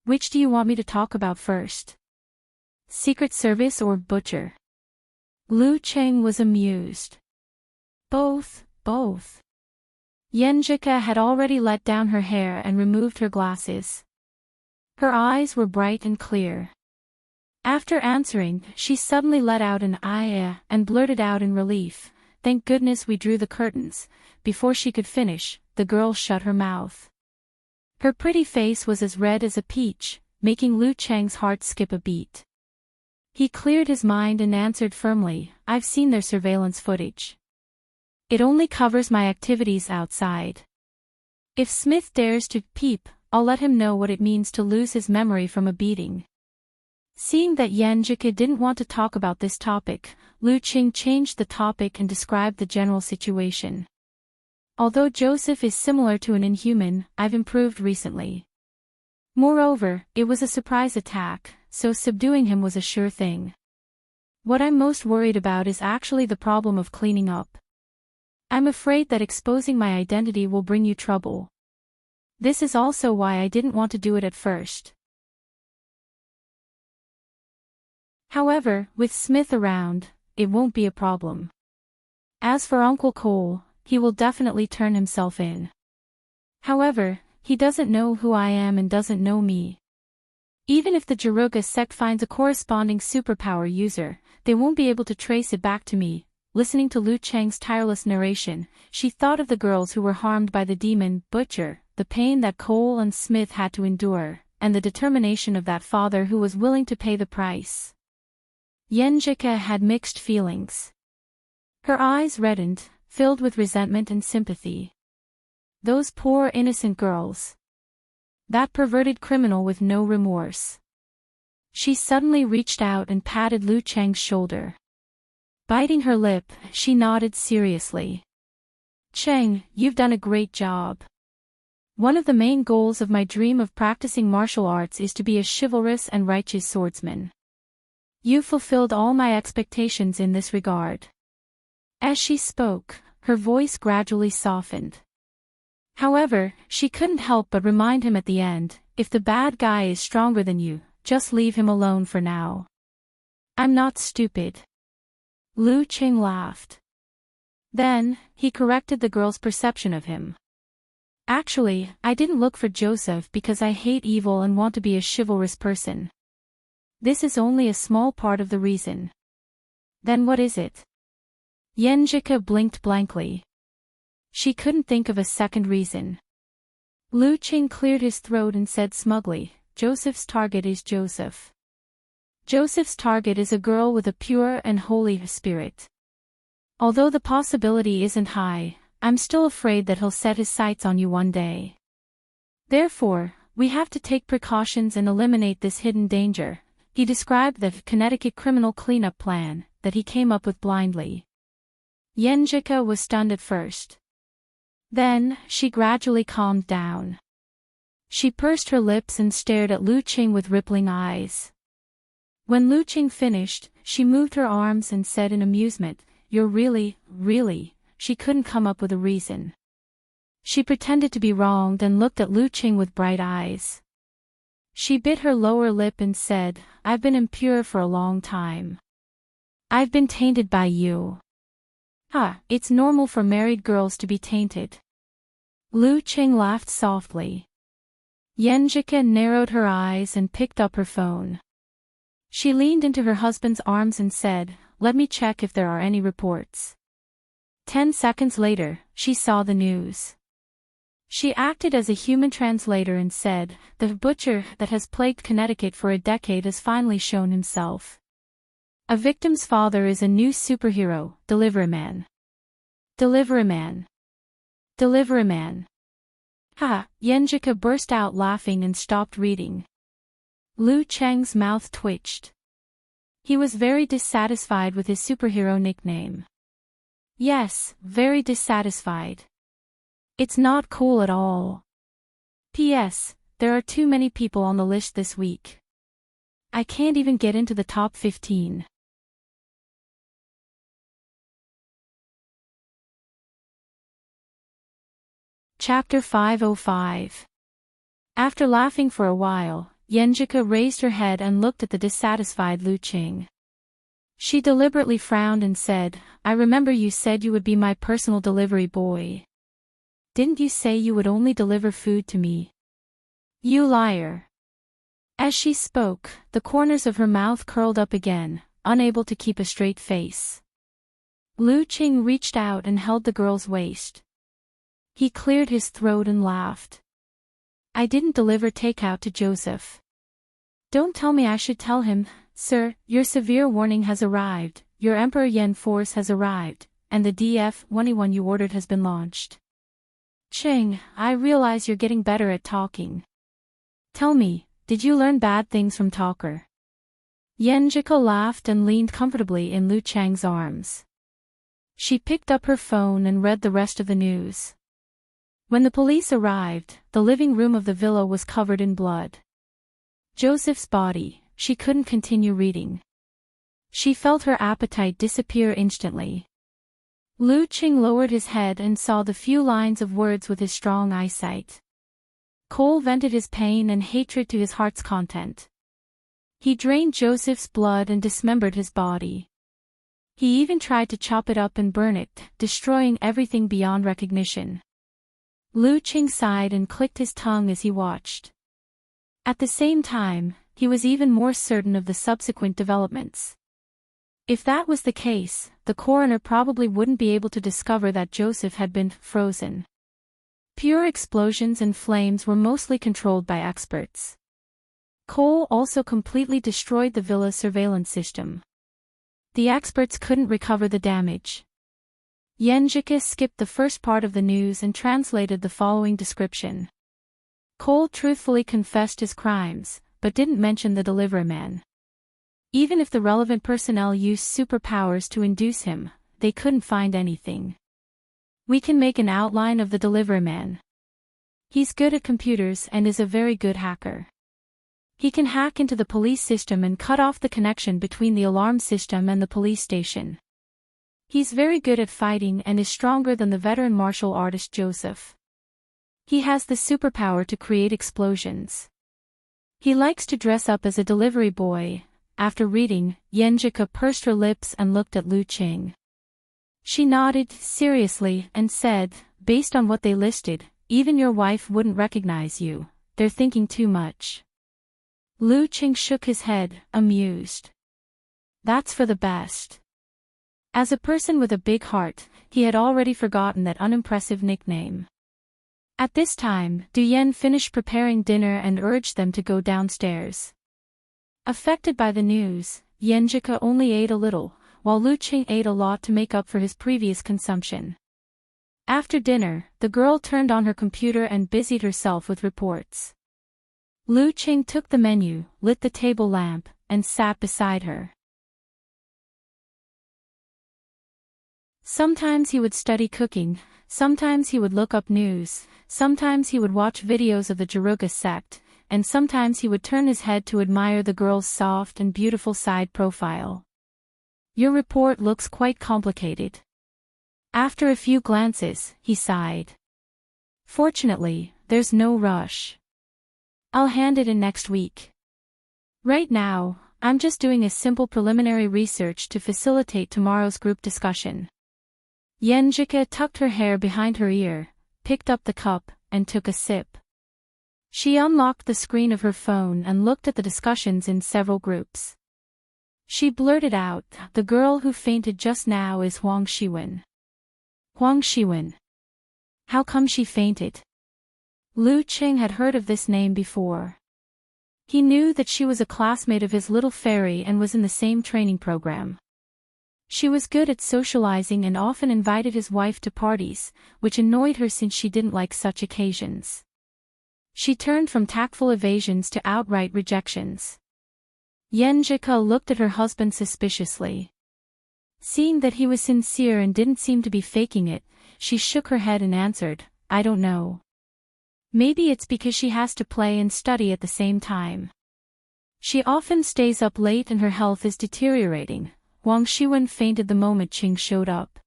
A: "Which do you want me to talk about first? Secret Service or butcher?" Lu Qing was amused. Both. Yenjika had already let down her hair and removed her glasses. Her eyes were bright and clear. After answering, she suddenly let out an "ah" and blurted out in relief, "Thank goodness we drew the curtains." Before she could finish, the girl shut her mouth. Her pretty face was as red as a peach, making Lu Cheng's heart skip a beat. He cleared his mind and answered firmly, "I've seen their surveillance footage. It only covers my activities outside. If Smith dares to peep, I'll let him know what it means to lose his memory from a beating." Seeing that Yenjika didn't want to talk about this topic, Lu Qing changed the topic and described the general situation. "Although Joseph is similar to an inhuman, I've improved recently. Moreover, it was a surprise attack, so subduing him was a sure thing. What I'm most worried about is actually the problem of cleaning up. I'm afraid that exposing my identity will bring you trouble. This is also why I didn't want to do it at first. However, with Smith around, it won't be a problem. As for Uncle Cole, he will definitely turn himself in. However, he doesn't know who I am and doesn't know me. Even if the Jaruga sect finds a corresponding superpower user, they won't be able to trace it back to me." Listening to Lu Cheng's tireless narration, she thought of the girls who were harmed by the demon butcher, the pain that Cole and Smith had to endure, and the determination of that father who was willing to pay the price. Yenjika had mixed feelings. Her eyes reddened, filled with resentment and sympathy. Those poor innocent girls. That perverted criminal with no remorse. She suddenly reached out and patted Lu Cheng's shoulder. Biting her lip, she nodded seriously. "Cheng, you've done a great job. One of the main goals of my dream of practicing martial arts is to be a chivalrous and righteous swordsman. You fulfilled all my expectations in this regard." As she spoke, her voice gradually softened. However, she couldn't help but remind him at the end, "If the bad guy is stronger than you, just leave him alone for now." "I'm not stupid." Lu Qing laughed. Then, he corrected the girl's perception of him. "Actually, I didn't look for Joseph because I hate evil and want to be a chivalrous person. This is only a small part of the reason." "Then what is it?" Yenjika blinked blankly. She couldn't think of a second reason. Lu Qing cleared his throat and said smugly, "Joseph's target is Joseph. Joseph's target is a girl with a pure and holy spirit. Although the possibility isn't high, I'm still afraid that he'll set his sights on you one day. Therefore, we have to take precautions and eliminate this hidden danger." He described the Connecticut criminal cleanup plan that he came up with blindly. Yenjika was stunned at first. Then, she gradually calmed down. She pursed her lips and stared at Lu Qing with rippling eyes. When Lu Qing finished, she moved her arms and said in amusement, "You're really." She couldn't come up with a reason. She pretended to be wronged and looked at Lu Qing with bright eyes. She bit her lower lip and said, "I've been impure for a long time. I've been tainted by you." It's normal for married girls to be tainted." Lu Qing laughed softly. Yenjika narrowed her eyes and picked up her phone. She leaned into her husband's arms and said, "Let me check if there are any reports." 10 seconds later, she saw the news. She acted as a human translator and said, "The butcher that has plagued Connecticut for a decade has finally shown himself. A victim's father is a new superhero, Deliveryman. Deliveryman. Deliveryman." Yenjika burst out laughing and stopped reading. Lu Cheng's mouth twitched. He was very dissatisfied with his superhero nickname. Yes, very dissatisfied. It's not cool at all. P.S. There are too many people on the list this week. I can't even get into the top 15. Chapter 505. After laughing for a while, Yenjika raised her head and looked at the dissatisfied Lu Qing. She deliberately frowned and said, "I remember you said you would be my personal delivery boy. Didn't you say you would only deliver food to me? You liar." As she spoke, the corners of her mouth curled up again, unable to keep a straight face. Lu Qing reached out and held the girl's waist. He cleared his throat and laughed. "I didn't deliver takeout to Joseph. Don't tell me I should tell him, sir, your severe warning has arrived, your Emperor Yen force has arrived, and the DF-1E1 you ordered has been launched. Qing, I realize you're getting better at talking. Tell me, did you learn bad things from Talker?" Yenjika laughed and leaned comfortably in Lu Cheng's arms. She picked up her phone and read the rest of the news. When the police arrived, the living room of the villa was covered in blood. Joseph's body, she couldn't continue reading. She felt her appetite disappear instantly. Lu Qing lowered his head and saw the few lines of words with his strong eyesight. Cole vented his pain and hatred to his heart's content. He drained Joseph's blood and dismembered his body. He even tried to chop it up and burn it, destroying everything beyond recognition. Lu Qing sighed and clicked his tongue as he watched. At the same time, he was even more certain of the subsequent developments. If that was the case, the coroner probably wouldn't be able to discover that Joseph had been frozen. Pure explosions and flames were mostly controlled by experts. Cole also completely destroyed the villa's surveillance system. The experts couldn't recover the damage. Yenjika skipped the first part of the news and translated the following description. Cole truthfully confessed his crimes, but didn't mention the deliveryman. Even if the relevant personnel used superpowers to induce him, they couldn't find anything. We can make an outline of the deliveryman. He's good at computers and is a very good hacker. He can hack into the police system and cut off the connection between the alarm system and the police station. He's very good at fighting and is stronger than the veteran martial artist Joseph. He has the superpower to create explosions. He likes to dress up as a delivery boy. After reading, Yenjika pursed her lips and looked at Lu Qing. She nodded seriously and said, "Based on what they listed, even your wife wouldn't recognize you. They're thinking too much." Lu Qing shook his head, amused. That's for the best. As a person with a big heart, he had already forgotten that unimpressive nickname. At this time, Du Yen finished preparing dinner and urged them to go downstairs. Affected by the news, Yenjika only ate a little, while Lu Qing ate a lot to make up for his previous consumption. After dinner, the girl turned on her computer and busied herself with reports. Lu Qing took the menu, lit the table lamp, and sat beside her. Sometimes he would study cooking, sometimes he would look up news, sometimes he would watch videos of the Jaruga sect, and sometimes he would turn his head to admire the girl's soft and beautiful side profile. Your report looks quite complicated. After a few glances, he sighed. Fortunately, there's no rush. I'll hand it in next week. Right now, I'm just doing a simple preliminary research to facilitate tomorrow's group discussion. Yenjika tucked her hair behind her ear, picked up the cup, and took a sip. She unlocked the screen of her phone and looked at the discussions in several groups. She blurted out, "The girl who fainted just now is Huang Shiwen." Huang Shiwen. How come she fainted? Lu Qing had heard of this name before. He knew that she was a classmate of his little fairy and was in the same training program. She was good at socializing and often invited his wife to parties, which annoyed her since she didn't like such occasions. She turned from tactful evasions to outright rejections. Yenjika looked at her husband suspiciously. Seeing that he was sincere and didn't seem to be faking it, she shook her head and answered, I don't know. Maybe it's because she has to play and study at the same time. She often stays up late and her health is deteriorating. Wang Shiwen fainted the moment Qing showed up.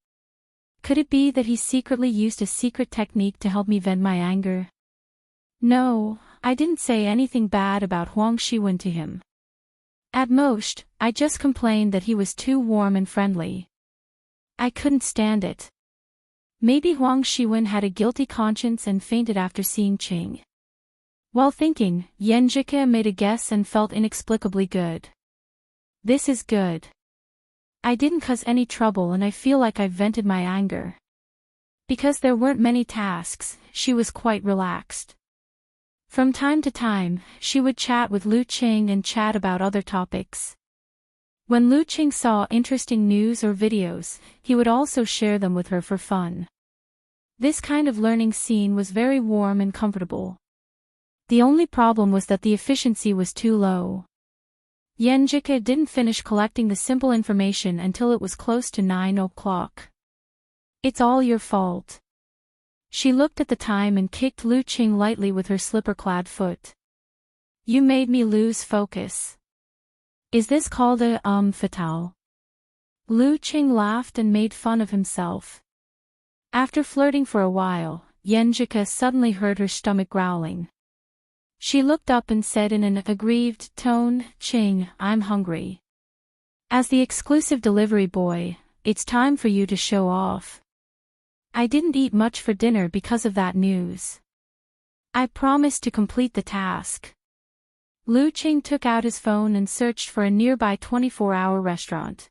A: Could it be that he secretly used a secret technique to help me vent my anger? No, I didn't say anything bad about Huang Shiwen to him. At most, I just complained that he was too warm and friendly. I couldn't stand it. Maybe Huang Shiwen had a guilty conscience and fainted after seeing Qing. While thinking, Yenjika made a guess and felt inexplicably good. This is good. I didn't cause any trouble and I feel like I've vented my anger. Because there weren't many tasks, she was quite relaxed. From time to time, she would chat with Lu Qing and chat about other topics. When Lu Qing saw interesting news or videos, he would also share them with her for fun. This kind of learning scene was very warm and comfortable. The only problem was that the efficiency was too low. Yenjika didn't finish collecting the simple information until it was close to 9 o'clock. It's all your fault. She looked at the time and kicked Lu Qing lightly with her slipper-clad foot. You made me lose focus. Is this called a fatale? Lu Qing laughed and made fun of himself. After flirting for a while, Yenjika suddenly heard her stomach growling. She looked up and said in an aggrieved tone, Qing, I'm hungry. As the exclusive delivery boy, it's time for you to show off. I didn't eat much for dinner because of that news. I promised to complete the task. Lu Qing took out his phone and searched for a nearby 24-hour restaurant.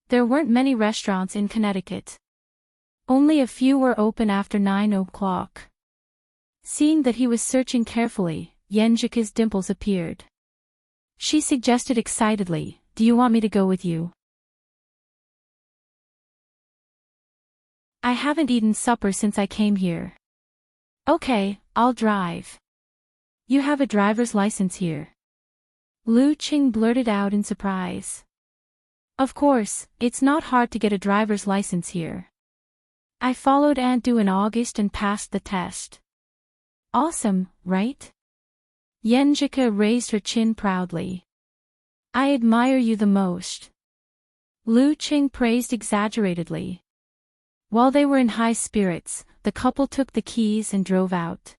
A: There weren't many restaurants in Connecticut. Only a few were open after 9 o'clock. Seeing that he was searching carefully, Yenjika's dimples appeared. She suggested excitedly, do you want me to go with you? I haven't eaten supper since I came here. Okay, I'll drive. You have a driver's license here? Lu Qing blurted out in surprise. Of course, it's not hard to get a driver's license here. I followed Aunt Du in August and passed the test. Awesome, right? Yenjika raised her chin proudly. I admire you the most. Lu Qing praised exaggeratedly. While they were in high spirits, the couple took the keys and drove out.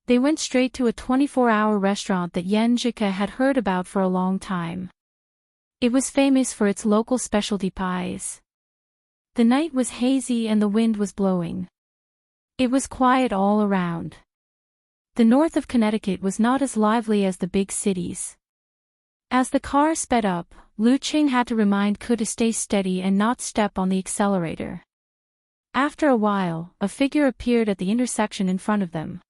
A: They went straight to a 24-hour restaurant that Yenjika had heard about for a long time. It was famous for its local specialty pies. The night was hazy and the wind was blowing. It was quiet all around. The north of Connecticut was not as lively as the big cities. As the car sped up, Lu Qing had to remind Ku to stay steady and not step on the accelerator. After a while, a figure appeared at the intersection in front of them.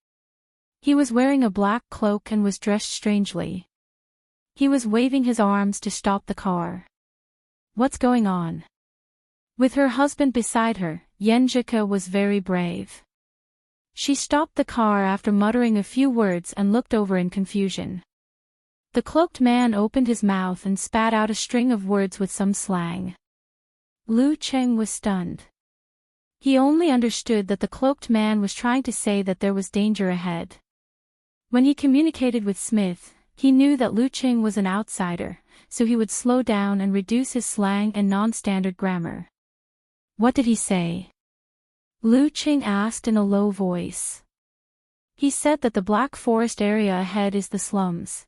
A: He was wearing a black cloak and was dressed strangely. He was waving his arms to stop the car. What's going on? With her husband beside her, Yenjika was very brave. She stopped the car after muttering a few words and looked over in confusion. The cloaked man opened his mouth and spat out a string of words with some slang. Lu Qing was stunned. He only understood that the cloaked man was trying to say that there was danger ahead. When he communicated with Smith, he knew that Lu Qing was an outsider, so he would slow down and reduce his slang and non-standard grammar. What did he say? Lu Qing asked in a low voice. He said that the Black Forest area ahead is the slums.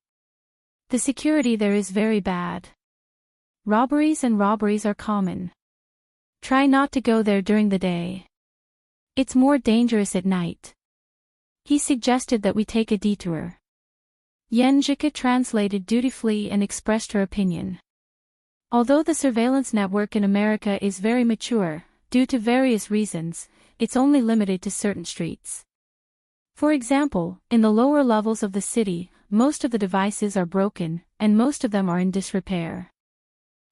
A: The security there is very bad. Robberies are common. Try not to go there during the day. It's more dangerous at night. He suggested that we take a detour. Yenjika translated dutifully and expressed her opinion. Although the surveillance network in America is very mature, due to various reasons, it's only limited to certain streets. For example, in the lower levels of the city, most of the devices are broken, and most of them are in disrepair.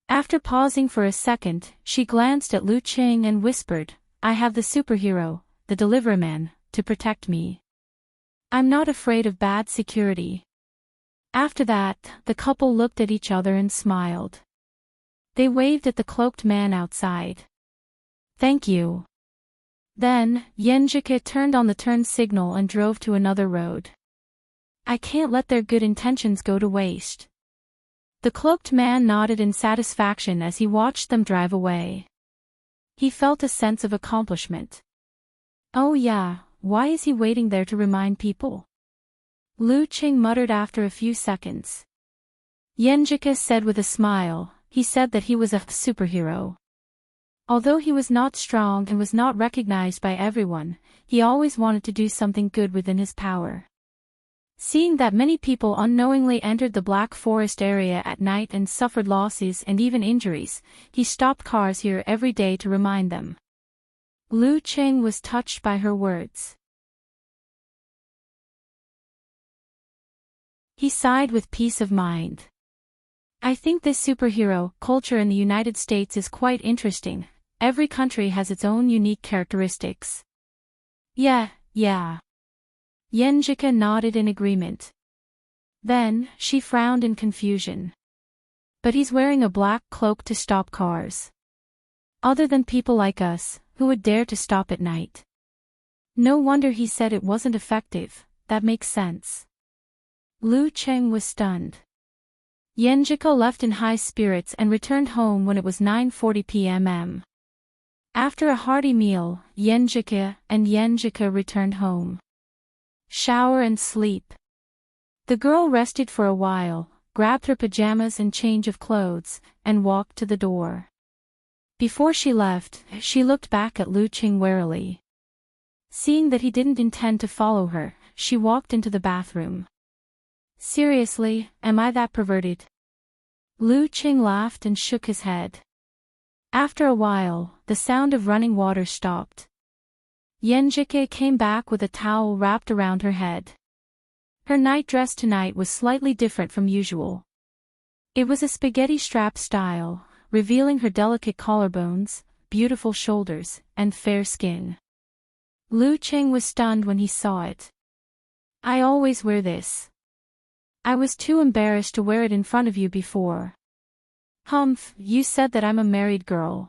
A: After pausing for a second, she glanced at Lu Qing and whispered, I have the superhero, the deliveryman, to protect me. I'm not afraid of bad security. After that, the couple looked at each other and smiled. They waved at the cloaked man outside. Thank you. Then, Yenjike turned on the turn signal and drove to another road. I can't let their good intentions go to waste. The cloaked man nodded in satisfaction as he watched them drive away. He felt a sense of accomplishment. Oh yeah, why is he waiting there to remind people? Lu Qing muttered after a few seconds. Yenjike said with a smile, he said that he was a superhero. Although he was not strong and was not recognized by everyone, he always wanted to do something good within his power. Seeing that many people unknowingly entered the Black Forest area at night and suffered losses and even injuries, he stopped cars here every day to remind them. Lu Qing was touched by her words. He sighed with peace of mind. I think this superhero culture in the United States is quite interesting. Every country has its own unique characteristics. Yeah. Yenjike nodded in agreement. Then, she frowned in confusion. But he's wearing a black cloak to stop cars. Other than people like us, who would dare to stop at night. No wonder he said it wasn't effective, that makes sense. Lu Qing was stunned. Yenjike left in high spirits and returned home when it was 9:40 p.m. After a hearty meal, Yenjike returned home. Shower and sleep. The girl rested for a while, grabbed her pajamas and change of clothes, and walked to the door. Before she left, she looked back at Lu Qing warily. Seeing that he didn't intend to follow her, she walked into the bathroom. Seriously, am I that perverted? Lu Qing laughed and shook his head. After a while, the sound of running water stopped. Yenjike came back with a towel wrapped around her head. Her night dress tonight was slightly different from usual. It was a spaghetti strap style, revealing her delicate collarbones, beautiful shoulders, and fair skin. Lu Qing was stunned when he saw it. I always wear this. I was too embarrassed to wear it in front of you before. Humph, you said that I'm a married girl.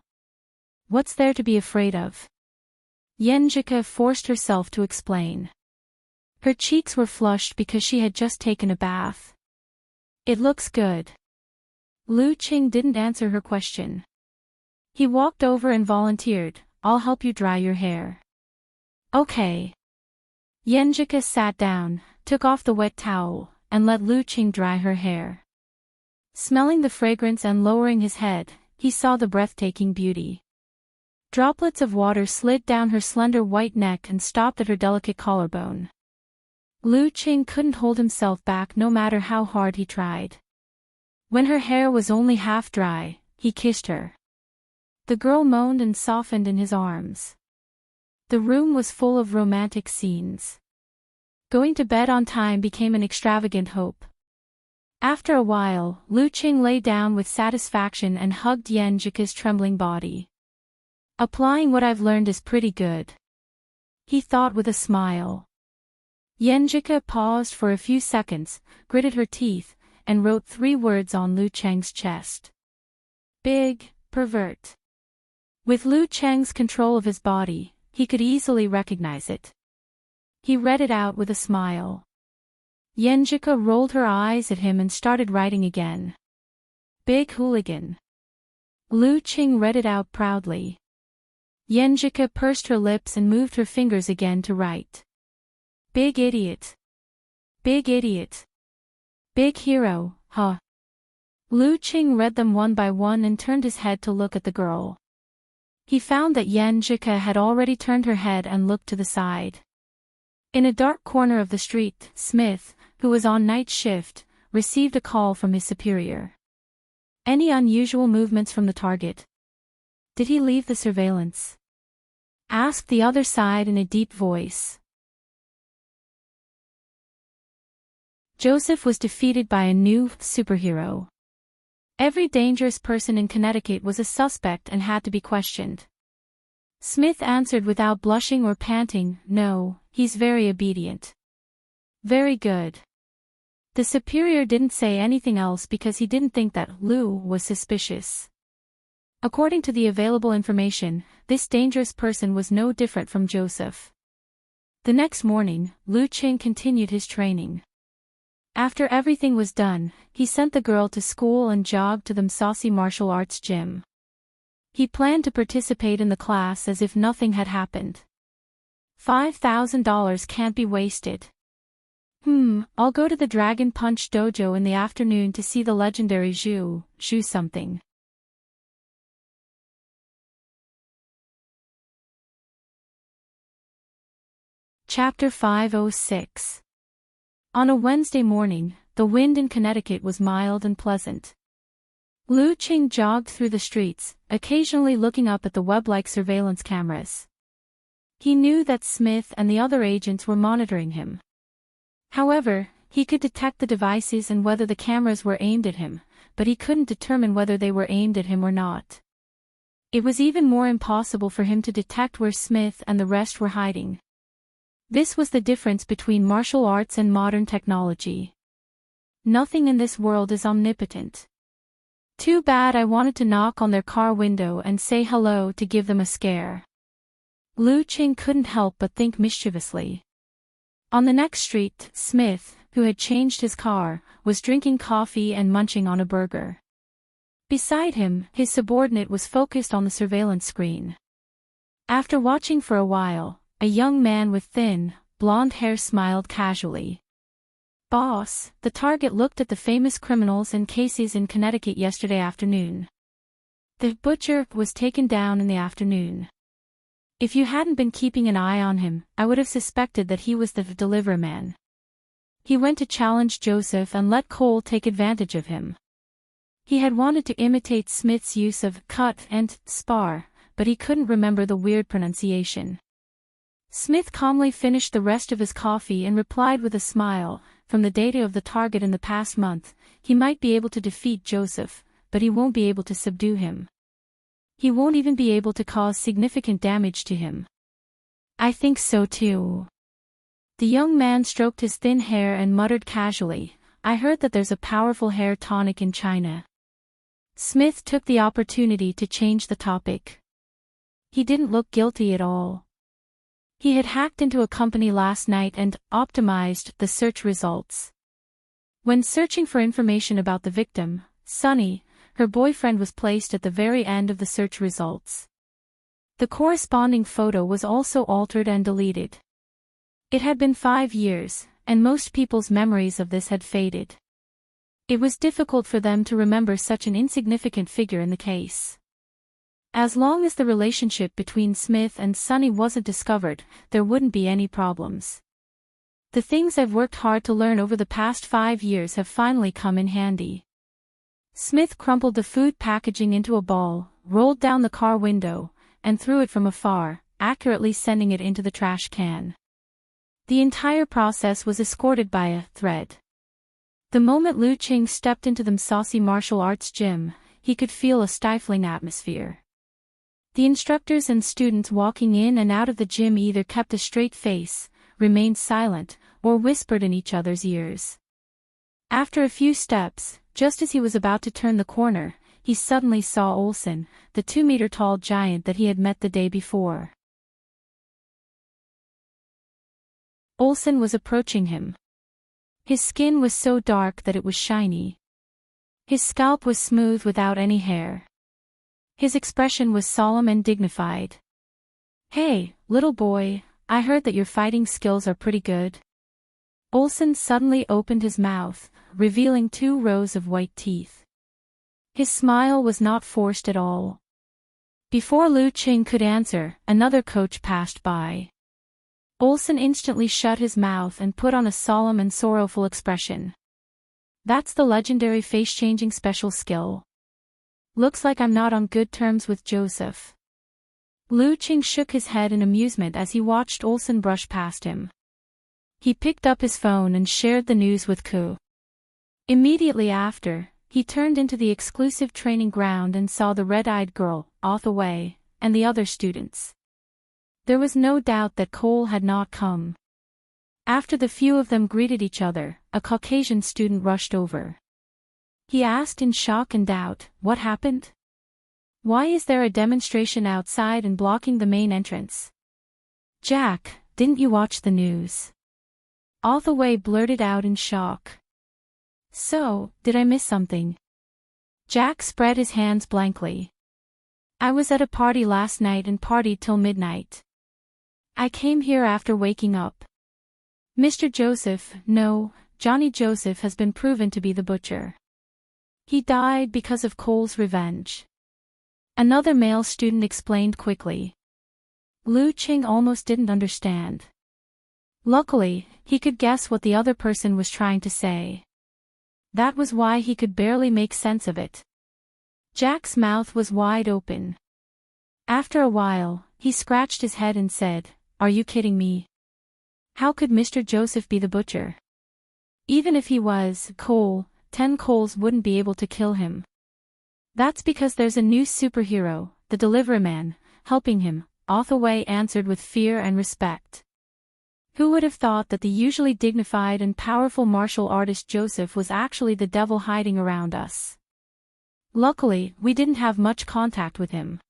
A: What's there to be afraid of? Yenjike forced herself to explain. Her cheeks were flushed because she had just taken a bath. It looks good. Lu Qing didn't answer her question. He walked over and volunteered, I'll help you dry your hair. Okay. Yenjike sat down, took off the wet towel, and let Lu Qing dry her hair. Smelling the fragrance and lowering his head, he saw the breathtaking beauty. Droplets of water slid down her slender white neck and stopped at her delicate collarbone. Lu Qing couldn't hold himself back no matter how hard he tried. When her hair was only half dry, he kissed her. The girl moaned and softened in his arms. The room was full of romantic scenes. Going to bed on time became an extravagant hope. After a while, Lu Qing lay down with satisfaction and hugged Yenjike's trembling body. Applying what I've learned is pretty good, he thought with a smile. Yenjike paused for a few seconds, gritted her teeth, and wrote 3 words on Lu Qing's chest. Big, pervert. With Lu Qing's control of his body, he could easily recognize it. He read it out with a smile. Yenjike rolled her eyes at him and started writing again. Big hooligan. Lu Qing read it out proudly. Yenjike pursed her lips and moved her fingers again to write. Big idiot. Big idiot. Big hero, huh? Lu Qing read them one by one and turned his head to look at the girl. He found that Yenjike had already turned her head and looked to the side. In a dark corner of the street, Smith, who was on night shift, received a call from his superior. Any unusual movements from the target? Did he leave the surveillance? Asked the other side in a deep voice. Joseph was defeated by a new superhero. Every dangerous person in Connecticut was a suspect and had to be questioned. Smith answered without blushing or panting, no, he's very obedient. Very good. The superior didn't say anything else because he didn't think that Lu was suspicious. According to the available information, this dangerous person was no different from Joseph. The next morning, Lu Qing continued his training. After everything was done, he sent the girl to school and jogged to the Msasi martial arts gym. He planned to participate in the class as if nothing had happened. $5,000 can't be wasted. I'll go to the Dragon Punch dojo in the afternoon to see the legendary Zhu something. Chapter 506. On a Wednesday morning, the wind in Connecticut was mild and pleasant. Lu Qing jogged through the streets, occasionally looking up at the web-like surveillance cameras. He knew that Smith and the other agents were monitoring him. However, he could detect the devices and whether the cameras were aimed at him, but he couldn't determine whether they were aimed at him or not. It was even more impossible for him to detect where Smith and the rest were hiding. This was the difference between martial arts and modern technology. Nothing in this world is omnipotent. Too bad I wanted to knock on their car window and say hello to give them a scare. Lu Qing couldn't help but think mischievously. On the next street, Smith, who had changed his car, was drinking coffee and munching on a burger. Beside him, his subordinate was focused on the surveillance screen. After watching for a while, a young man with thin, blonde hair smiled casually. "Boss, the target looked at the famous criminals and cases in Connecticut yesterday afternoon. The butcher was taken down in the afternoon. If you hadn't been keeping an eye on him, I would have suspected that he was the delivery man. He went to challenge Joseph and let Cole take advantage of him. He had wanted to imitate Smith's use of cut and spar, but he couldn't remember the weird pronunciation." Smith calmly finished the rest of his coffee and replied with a smile, "From the data of the target in the past month, he might be able to defeat Joseph, but he won't be able to subdue him. He won't even be able to cause significant damage to him." "I think so too." The young man stroked his thin hair and muttered casually, "I heard that there's a powerful hair tonic in China." Smith took the opportunity to change the topic. He didn't look guilty at all. He had hacked into a company last night and optimized the search results. When searching for information about the victim, Sunny, her boyfriend was placed at the very end of the search results. The corresponding photo was also altered and deleted. It had been 5 years, and most people's memories of this had faded. It was difficult for them to remember such an insignificant figure in the case. As long as the relationship between Smith and Sunny wasn't discovered, there wouldn't be any problems. The things I've worked hard to learn over the past 5 years have finally come in handy. Smith crumpled the food packaging into a ball, rolled down the car window, and threw it from afar, accurately sending it into the trash can. The entire process was escorted by a thread. The moment Lu Qing stepped into the Msasi martial arts gym, he could feel a stifling atmosphere. The instructors and students walking in and out of the gym either kept a straight face, remained silent, or whispered in each other's ears. After a few steps, just as he was about to turn the corner, he suddenly saw Olsen, the 2-meter-tall giant that he had met the day before. Olsen was approaching him. His skin was so dark that it was shiny. His scalp was smooth without any hair. His expression was solemn and dignified. "Hey, little boy, I heard that your fighting skills are pretty good." Olsen suddenly opened his mouth, revealing 2 rows of white teeth. His smile was not forced at all. Before Lu Qing could answer, another coach passed by. Olsen instantly shut his mouth and put on a solemn and sorrowful expression. "That's the legendary face-changing special skill. Looks like I'm not on good terms with Joseph." Lu Qing shook his head in amusement as he watched Olsen brush past him. He picked up his phone and shared the news with Ku. Immediately after, he turned into the exclusive training ground and saw the red-eyed girl, Wei, and the other students. There was no doubt that Cole had not come. After the few of them greeted each other, a Caucasian student rushed over. He asked in shock and doubt, "What happened? Why is there a demonstration outside and blocking the main entrance?" "Jack, didn't you watch the news?" Hathaway blurted out in shock. "So, did I miss something?" Jack spread his hands blankly. "I was at a party last night and partied till midnight. I came here after waking up. Mr. Joseph, no, Johnny Joseph has been proven to be the butcher. He died because of Cole's revenge." Another male student explained quickly. Lu Qing almost didn't understand. Luckily, he could guess what the other person was trying to say. That was why he could barely make sense of it. Jack's mouth was wide open. After a while, he scratched his head and said, "Are you kidding me? How could Mr. Joseph be the butcher? Even if he was Cole, 10 Coles wouldn't be able to kill him." "That's because there's a new superhero, the Delivery Man, helping him," Hathaway answered with fear and respect. Who would have thought that the usually dignified and powerful martial artist Joseph was actually the devil hiding around us? Luckily, we didn't have much contact with him.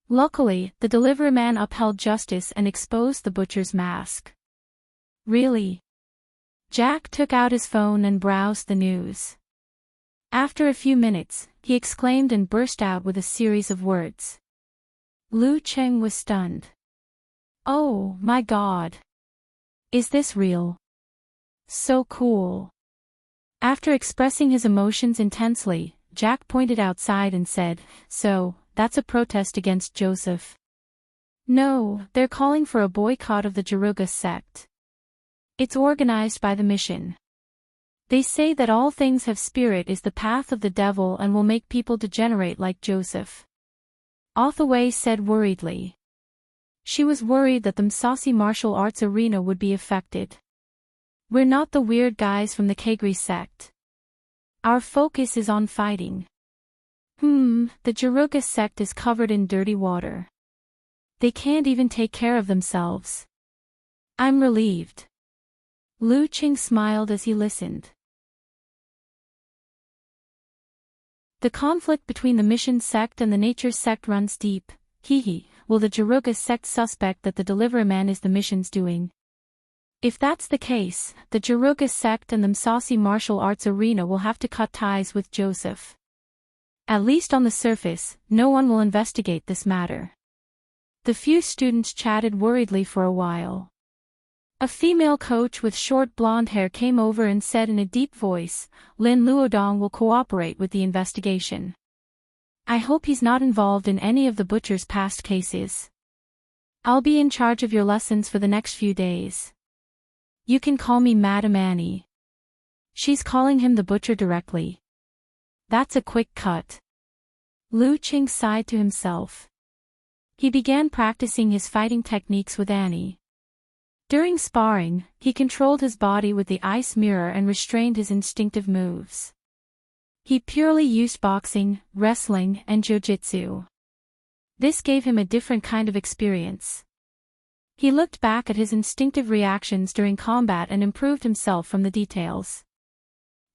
A: Luckily, the Delivery Man upheld justice and exposed the butcher's mask. Really? Jack took out his phone and browsed the news. After a few minutes, he exclaimed and burst out with a series of words. Lu Cheng was stunned. "Oh, my God. Is this real? So cool." After expressing his emotions intensely, Jack pointed outside and said, "So, that's a protest against Joseph?" "No, they're calling for a boycott of the Jaruga sect. It's organized by the mission. They say that all things have spirit is the path of the devil and will make people degenerate like Joseph." Hathaway said worriedly. She was worried that the Msasi martial arts arena would be affected. "We're not the weird guys from the Kagri sect. Our focus is on fighting." The Jaruga sect is covered in dirty water. They can't even take care of themselves." "I'm relieved." Lu Qing smiled as he listened. "The conflict between the mission sect and the nature sect runs deep. Will the Jaruga sect suspect that the Delivery Man is the mission's doing? If that's the case, the Jaruga sect and the Msasi martial arts arena will have to cut ties with Joseph. At least on the surface, no one will investigate this matter." The few students chatted worriedly for a while. A female coach with short blonde hair came over and said in a deep voice, "Lin Luodong will cooperate with the investigation. I hope he's not involved in any of the butcher's past cases. I'll be in charge of your lessons for the next few days. You can call me Madam Annie." She's calling him the butcher directly. That's a quick cut. Lu Qing sighed to himself. He began practicing his fighting techniques with Annie. During sparring, he controlled his body with the ice mirror and restrained his instinctive moves. He purely used boxing, wrestling, and jiu-jitsu. This gave him a different kind of experience. He looked back at his instinctive reactions during combat and improved himself from the details.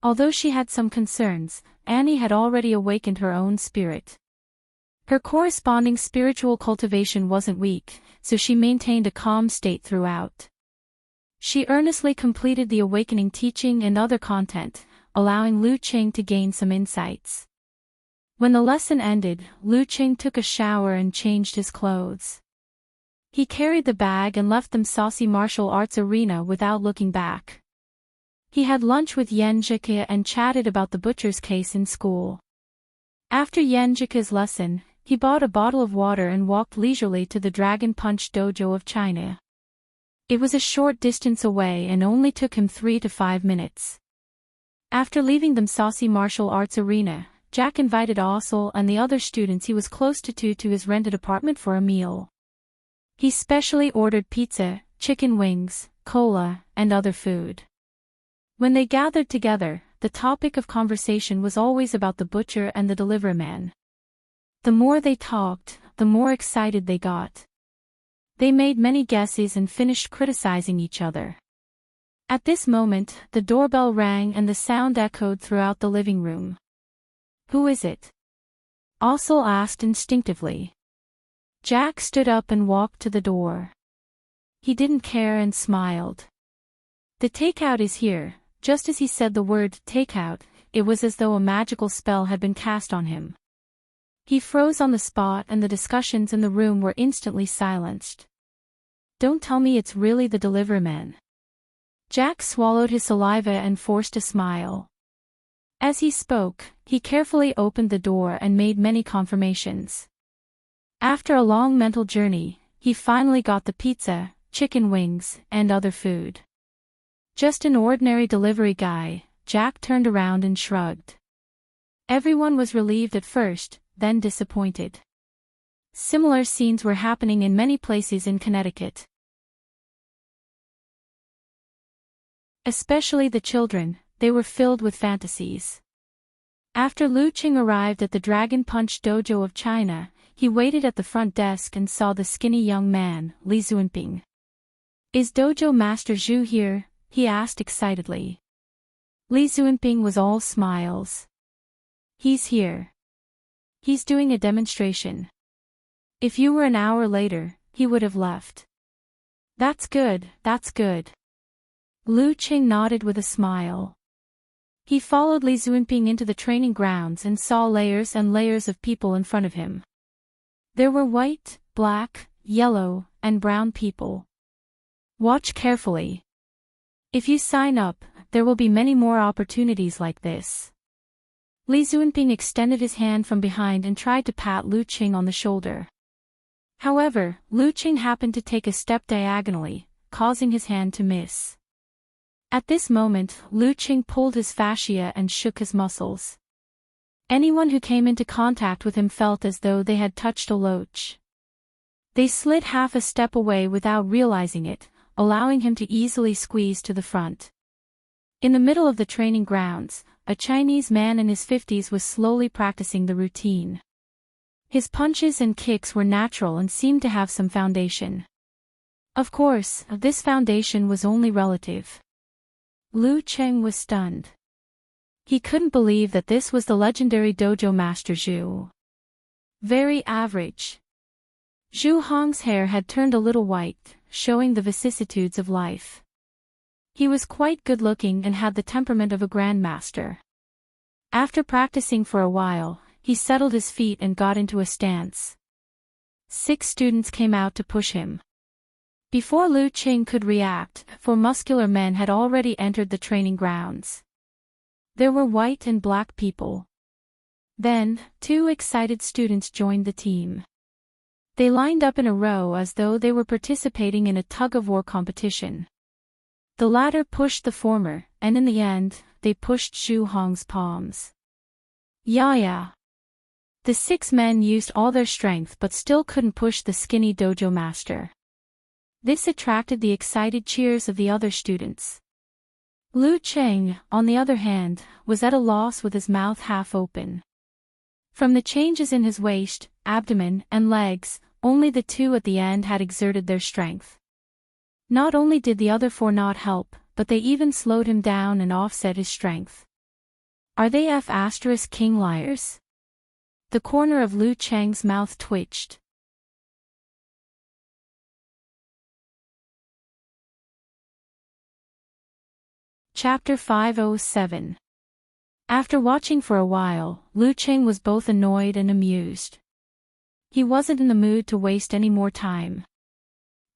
A: Although she had some concerns, Annie had already awakened her own spirit. Her corresponding spiritual cultivation wasn't weak, so she maintained a calm state throughout. She earnestly completed the awakening teaching and other content, allowing Lu Qing to gain some insights. When the lesson ended, Lu Qing took a shower and changed his clothes. He carried the bag and left the Msasi martial arts arena without looking back. He had lunch with Yenjika and chatted about the butcher's case in school. After Yenjika's lesson, he bought a bottle of water and walked leisurely to the Dragon Punch Dojo of China. It was a short distance away and only took him 3 to 5 minutes. After leaving the Msasi martial arts arena, Jack invited Asul and the other students he was close to his rented apartment for a meal. He specially ordered pizza, chicken wings, cola, and other food. When they gathered together, the topic of conversation was always about the butcher and the delivery man. The more they talked, the more excited they got. They made many guesses and finished criticizing each other. At this moment, the doorbell rang and the sound echoed throughout the living room. "Who is it?" Asul asked instinctively. Jack stood up and walked to the door. He didn't care and smiled. "The takeout is here." Just as he said the word takeout, it was as though a magical spell had been cast on him. He froze on the spot and the discussions in the room were instantly silenced. "Don't tell me it's really the delivery man." Jack swallowed his saliva and forced a smile. As he spoke, he carefully opened the door and made many confirmations. After a long mental journey, he finally got the pizza, chicken wings, and other food. Just an ordinary delivery guy, Jack turned around and shrugged. Everyone was relieved at first, then disappointed. Similar scenes were happening in many places in Connecticut. Especially the children, they were filled with fantasies. After Lu Qing arrived at the Dragon Punch Dojo of China, he waited at the front desk and saw the skinny young man, Li Zunping. "Is Dojo Master Zhu here?" he asked excitedly. Li Zunping was all smiles. "He's here. He's doing a demonstration. If you were an hour later, he would have left." That's good, that's good." Lu Qing nodded with a smile. He followed Li Zunping into the training grounds and saw layers and layers of people in front of him. There were white, black, yellow, and brown people. "Watch carefully. If you sign up, there will be many more opportunities like this." Li Zunping extended his hand from behind and tried to pat Lu Qing on the shoulder. However, Lu Qing happened to take a step diagonally, causing his hand to miss. At this moment, Lu Qing pulled his fascia and shook his muscles. Anyone who came into contact with him felt as though they had touched a loach. They slid half a step away without realizing it, allowing him to easily squeeze to the front. In the middle of the training grounds, a Chinese man in his 50s was slowly practicing the routine. His punches and kicks were natural and seemed to have some foundation. Of course, this foundation was only relative. Lu Qing was stunned. He couldn't believe that this was the legendary dojo master Zhu. Very average. Zhu Hong's hair had turned a little white, showing the vicissitudes of life. He was quite good-looking and had the temperament of a grandmaster. After practicing for a while, he settled his feet and got into a stance. 6 students came out to push him. Before Lu Qing could react, 4 muscular men had already entered the training grounds. There were white and black people. Then, 2 excited students joined the team. They lined up in a row as though they were participating in a tug-of-war competition. The latter pushed the former, and in the end, they pushed Zhu Hong's palms. Yeah. The 6 men used all their strength but still couldn't push the skinny dojo master. This attracted the excited cheers of the other students. Lu Qing, on the other hand, was at a loss with his mouth half open. From the changes in his waist, abdomen, and legs, only the 2 at the end had exerted their strength. Not only did the other 4 not help, but they even slowed him down and offset his strength. Are they F***king liars? The corner of Lu Cheng's mouth twitched. Chapter 507. After watching for a while, Lu Qing was both annoyed and amused. He wasn't in the mood to waste any more time.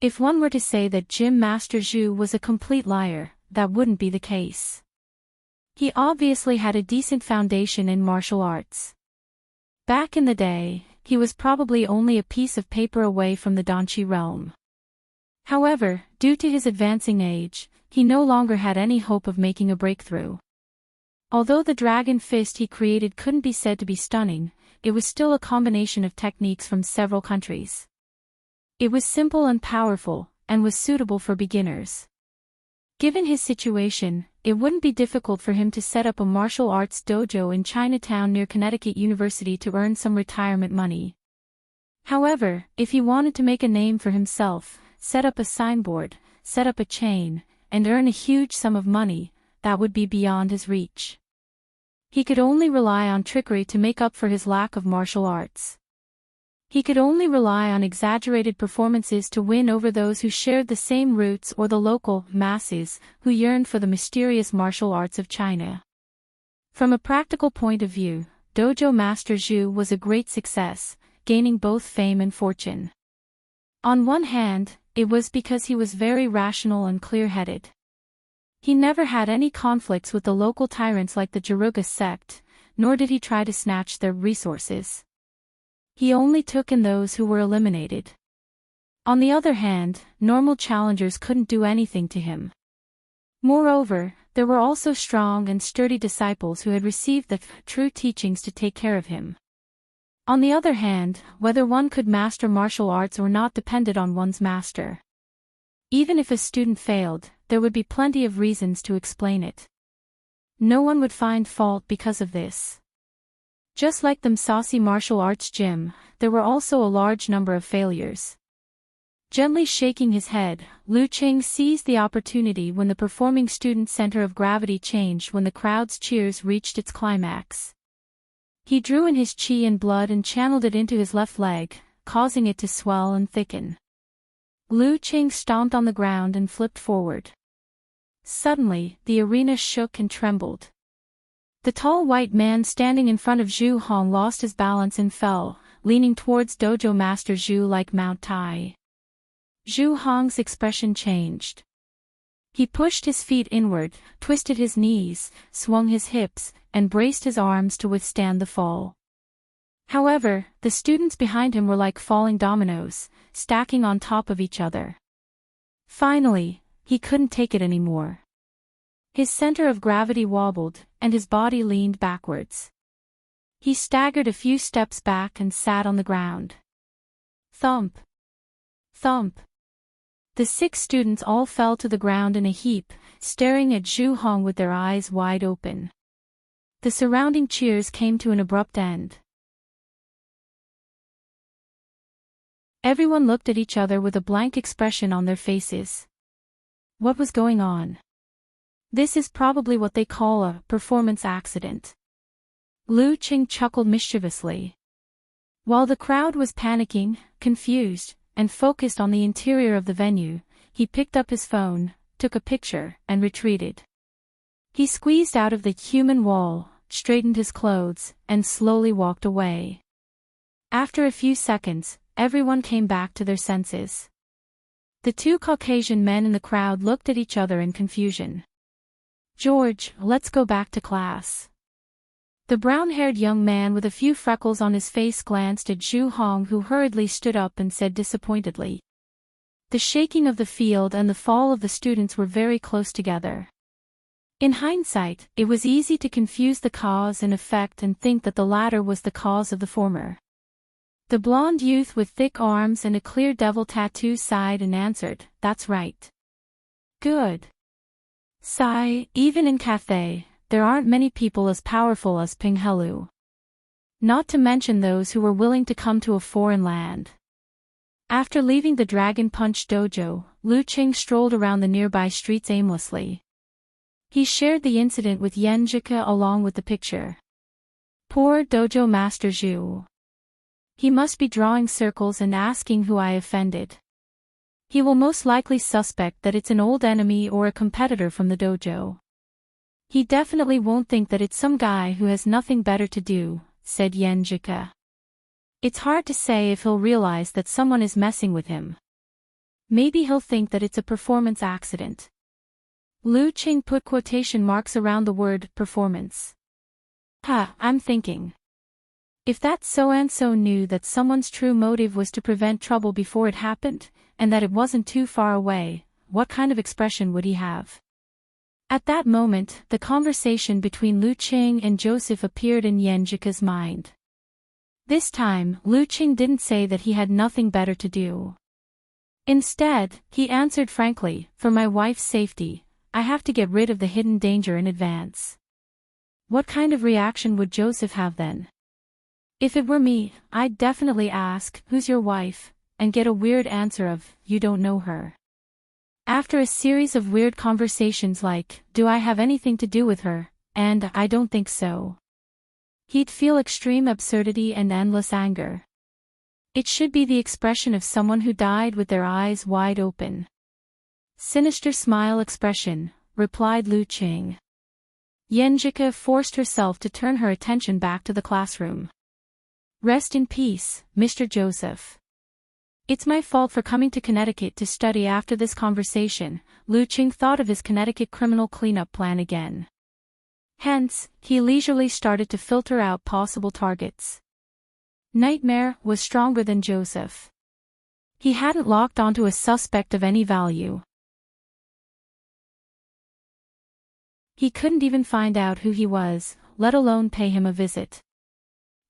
A: If one were to say that Gym Master Zhu was a complete liar, that wouldn't be the case. He obviously had a decent foundation in martial arts. Back in the day, he was probably only a piece of paper away from the Danqi realm. However, due to his advancing age, he no longer had any hope of making a breakthrough. Although the dragon fist he created couldn't be said to be stunning, it was still a combination of techniques from several countries. It was simple and powerful, and was suitable for beginners. Given his situation, it wouldn't be difficult for him to set up a martial arts dojo in Chinatown near Connecticut University to earn some retirement money. However, if he wanted to make a name for himself, set up a signboard, set up a chain, and earn a huge sum of money, that would be beyond his reach. He could only rely on trickery to make up for his lack of martial arts. He could only rely on exaggerated performances to win over those who shared the same roots or the local masses who yearned for the mysterious martial arts of China. From a practical point of view, Dojo Master Zhu was a great success, gaining both fame and fortune. On one hand, it was because he was very rational and clear-headed. He never had any conflicts with the local tyrants like the Jaruga sect, nor did he try to snatch their resources. He only took in those who were eliminated. On the other hand, normal challengers couldn't do anything to him. Moreover, there were also strong and sturdy disciples who had received the true teachings to take care of him. On the other hand, whether one could master martial arts or not depended on one's master. Even if a student failed, there would be plenty of reasons to explain it. No one would find fault because of this. Just like the saucy martial arts gym, there were also a large number of failures. Gently shaking his head, Lu Qing seized the opportunity when the performing student's center of gravity changed when the crowd's cheers reached its climax. He drew in his qi and blood and channeled it into his left leg, causing it to swell and thicken. Lu Qing stomped on the ground and flipped forward. Suddenly, the arena shook and trembled. The tall white man standing in front of Zhu Hong lost his balance and fell, leaning towards Dojo Master Zhu like Mount Tai. Zhu Hong's expression changed. He pushed his feet inward, twisted his knees, swung his hips, and braced his arms to withstand the fall. However, the students behind him were like falling dominoes, stacking on top of each other. Finally, he couldn't take it anymore. His center of gravity wobbled, and his body leaned backwards. He staggered a few steps back and sat on the ground. Thump! Thump! The 6 students all fell to the ground in a heap, staring at Zhu Hong with their eyes wide open. The surrounding cheers came to an abrupt end. Everyone looked at each other with a blank expression on their faces. What was going on? This is probably what they call a performance accident. Lu Qing chuckled mischievously. While the crowd was panicking, confused, and focused on the interior of the venue, he picked up his phone, took a picture, and retreated. He squeezed out of the human wall, straightened his clothes, and slowly walked away. After a few seconds, everyone came back to their senses. The 2 Caucasian men in the crowd looked at each other in confusion. George, let's go back to class. The brown-haired young man with a few freckles on his face glanced at Zhu Hong, who hurriedly stood up and said disappointedly. The shaking of the field and the fall of the students were very close together. In hindsight, it was easy to confuse the cause and effect and think that the latter was the cause of the former. The blonde youth with thick arms and a clear devil tattoo sighed and answered, "That's right." Good. Sigh, even in Cathay, there aren't many people as powerful as Ping Helu. Not to mention those who were willing to come to a foreign land. After leaving the Dragon Punch dojo, Lu Qing strolled around the nearby streets aimlessly. He shared the incident with Yenjika along with the picture. Poor Dojo Master Zhu. He must be drawing circles and asking who I offended. He will most likely suspect that it's an old enemy or a competitor from the dojo. He definitely won't think that it's some guy who has nothing better to do, said Yenjika. It's hard to say if he'll realize that someone is messing with him. Maybe he'll think that it's a performance accident. Lu Qing put quotation marks around the word performance. I'm thinking. If that so-and-so knew that someone's true motive was to prevent trouble before it happened, and that it wasn't too far away, what kind of expression would he have? At that moment, the conversation between Lu Qing and Joseph appeared in Yenjika's mind. This time, Lu Qing didn't say that he had nothing better to do. Instead, he answered frankly, for my wife's safety, I have to get rid of the hidden danger in advance. What kind of reaction would Joseph have then? If it were me, I'd definitely ask, who's your wife, and get a weird answer of, you don't know her. After a series of weird conversations like, "Do I have anything to do with her?" and "I don't think so," he'd feel extreme absurdity and endless anger. It should be the expression of someone who died with their eyes wide open. "Sinister smile expression," replied Lu Qing. Yenjika forced herself to turn her attention back to the classroom. "Rest in peace, Mr. Joseph. It's my fault for coming to Connecticut to study." After this conversation, Lu Qing thought of his Connecticut criminal cleanup plan again. Hence, he leisurely started to filter out possible targets. Nightmare was stronger than Joseph. He hadn't locked onto a suspect of any value. He couldn't even find out who he was, let alone pay him a visit.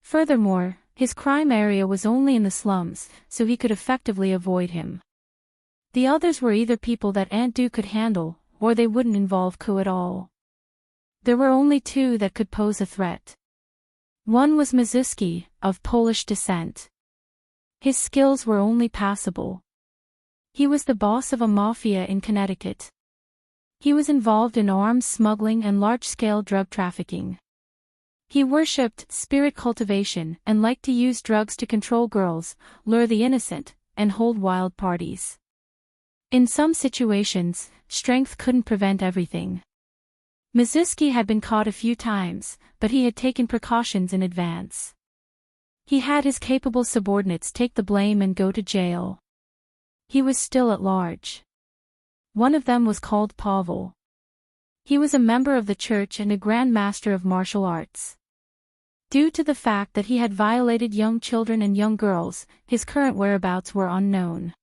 A: Furthermore, his crime area was only in the slums, so he could effectively avoid him. The others were either people that Aunt Du could handle, or they wouldn't involve Ku at all. There were only two that could pose a threat. One was Mizuski, of Polish descent. His skills were only passable. He was the boss of a mafia in Connecticut. He was involved in arms smuggling and large-scale drug trafficking. He worshipped spirit cultivation and liked to use drugs to control girls, lure the innocent, and hold wild parties. In some situations, strength couldn't prevent everything. Mizuski had been caught a few times, but he had taken precautions in advance. He had his capable subordinates take the blame and go to jail. He was still at large. One of them was called Pavel. He was a member of the church and a grand master of martial arts. Due to the fact that he had violated young children and young girls, his current whereabouts were unknown.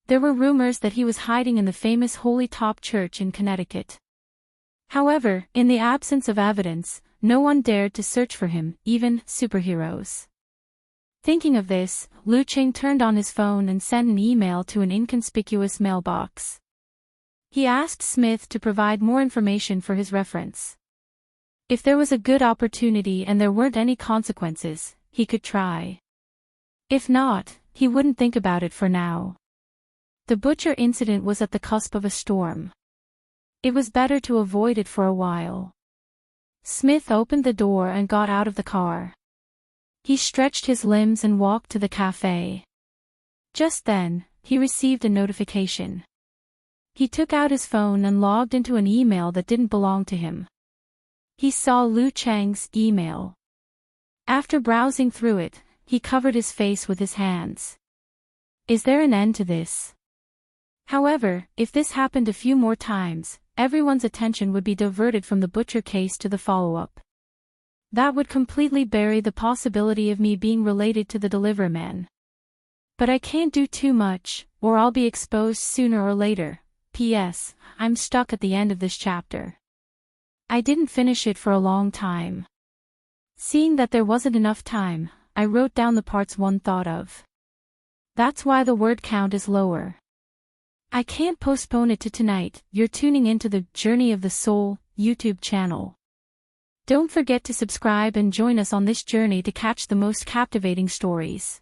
A: There were rumors that he was hiding in the famous Holy Top Church in Connecticut. However, in the absence of evidence, no one dared to search for him, even superheroes. Thinking of this, Lu Qing turned on his phone and sent an email to an inconspicuous mailbox. He asked Smith to provide more information for his reference. If there was a good opportunity and there weren't any consequences, he could try. If not, he wouldn't think about it for now. The butcher incident was at the cusp of a storm. It was better to avoid it for a while. Smith opened the door and got out of the car. He stretched his limbs and walked to the cafe. Just then, he received a notification. He took out his phone and logged into an email that didn't belong to him. He saw Lu Cheng's email. After browsing through it, he covered his face with his hands. Is there an end to this? However, if this happened a few more times, everyone's attention would be diverted from the butcher case to the follow-up. That would completely bury the possibility of me being related to the deliverman. But I can't do too much, or I'll be exposed sooner or later. P.S. I'm stuck at the end of this chapter. I didn't finish it for a long time. Seeing that there wasn't enough time, I wrote down the parts one thought of. That's why the word count is lower. I can't postpone it to tonight. You're tuning into the Journey of the Soul YouTube channel. Don't forget to subscribe and join us on this journey to catch the most captivating stories.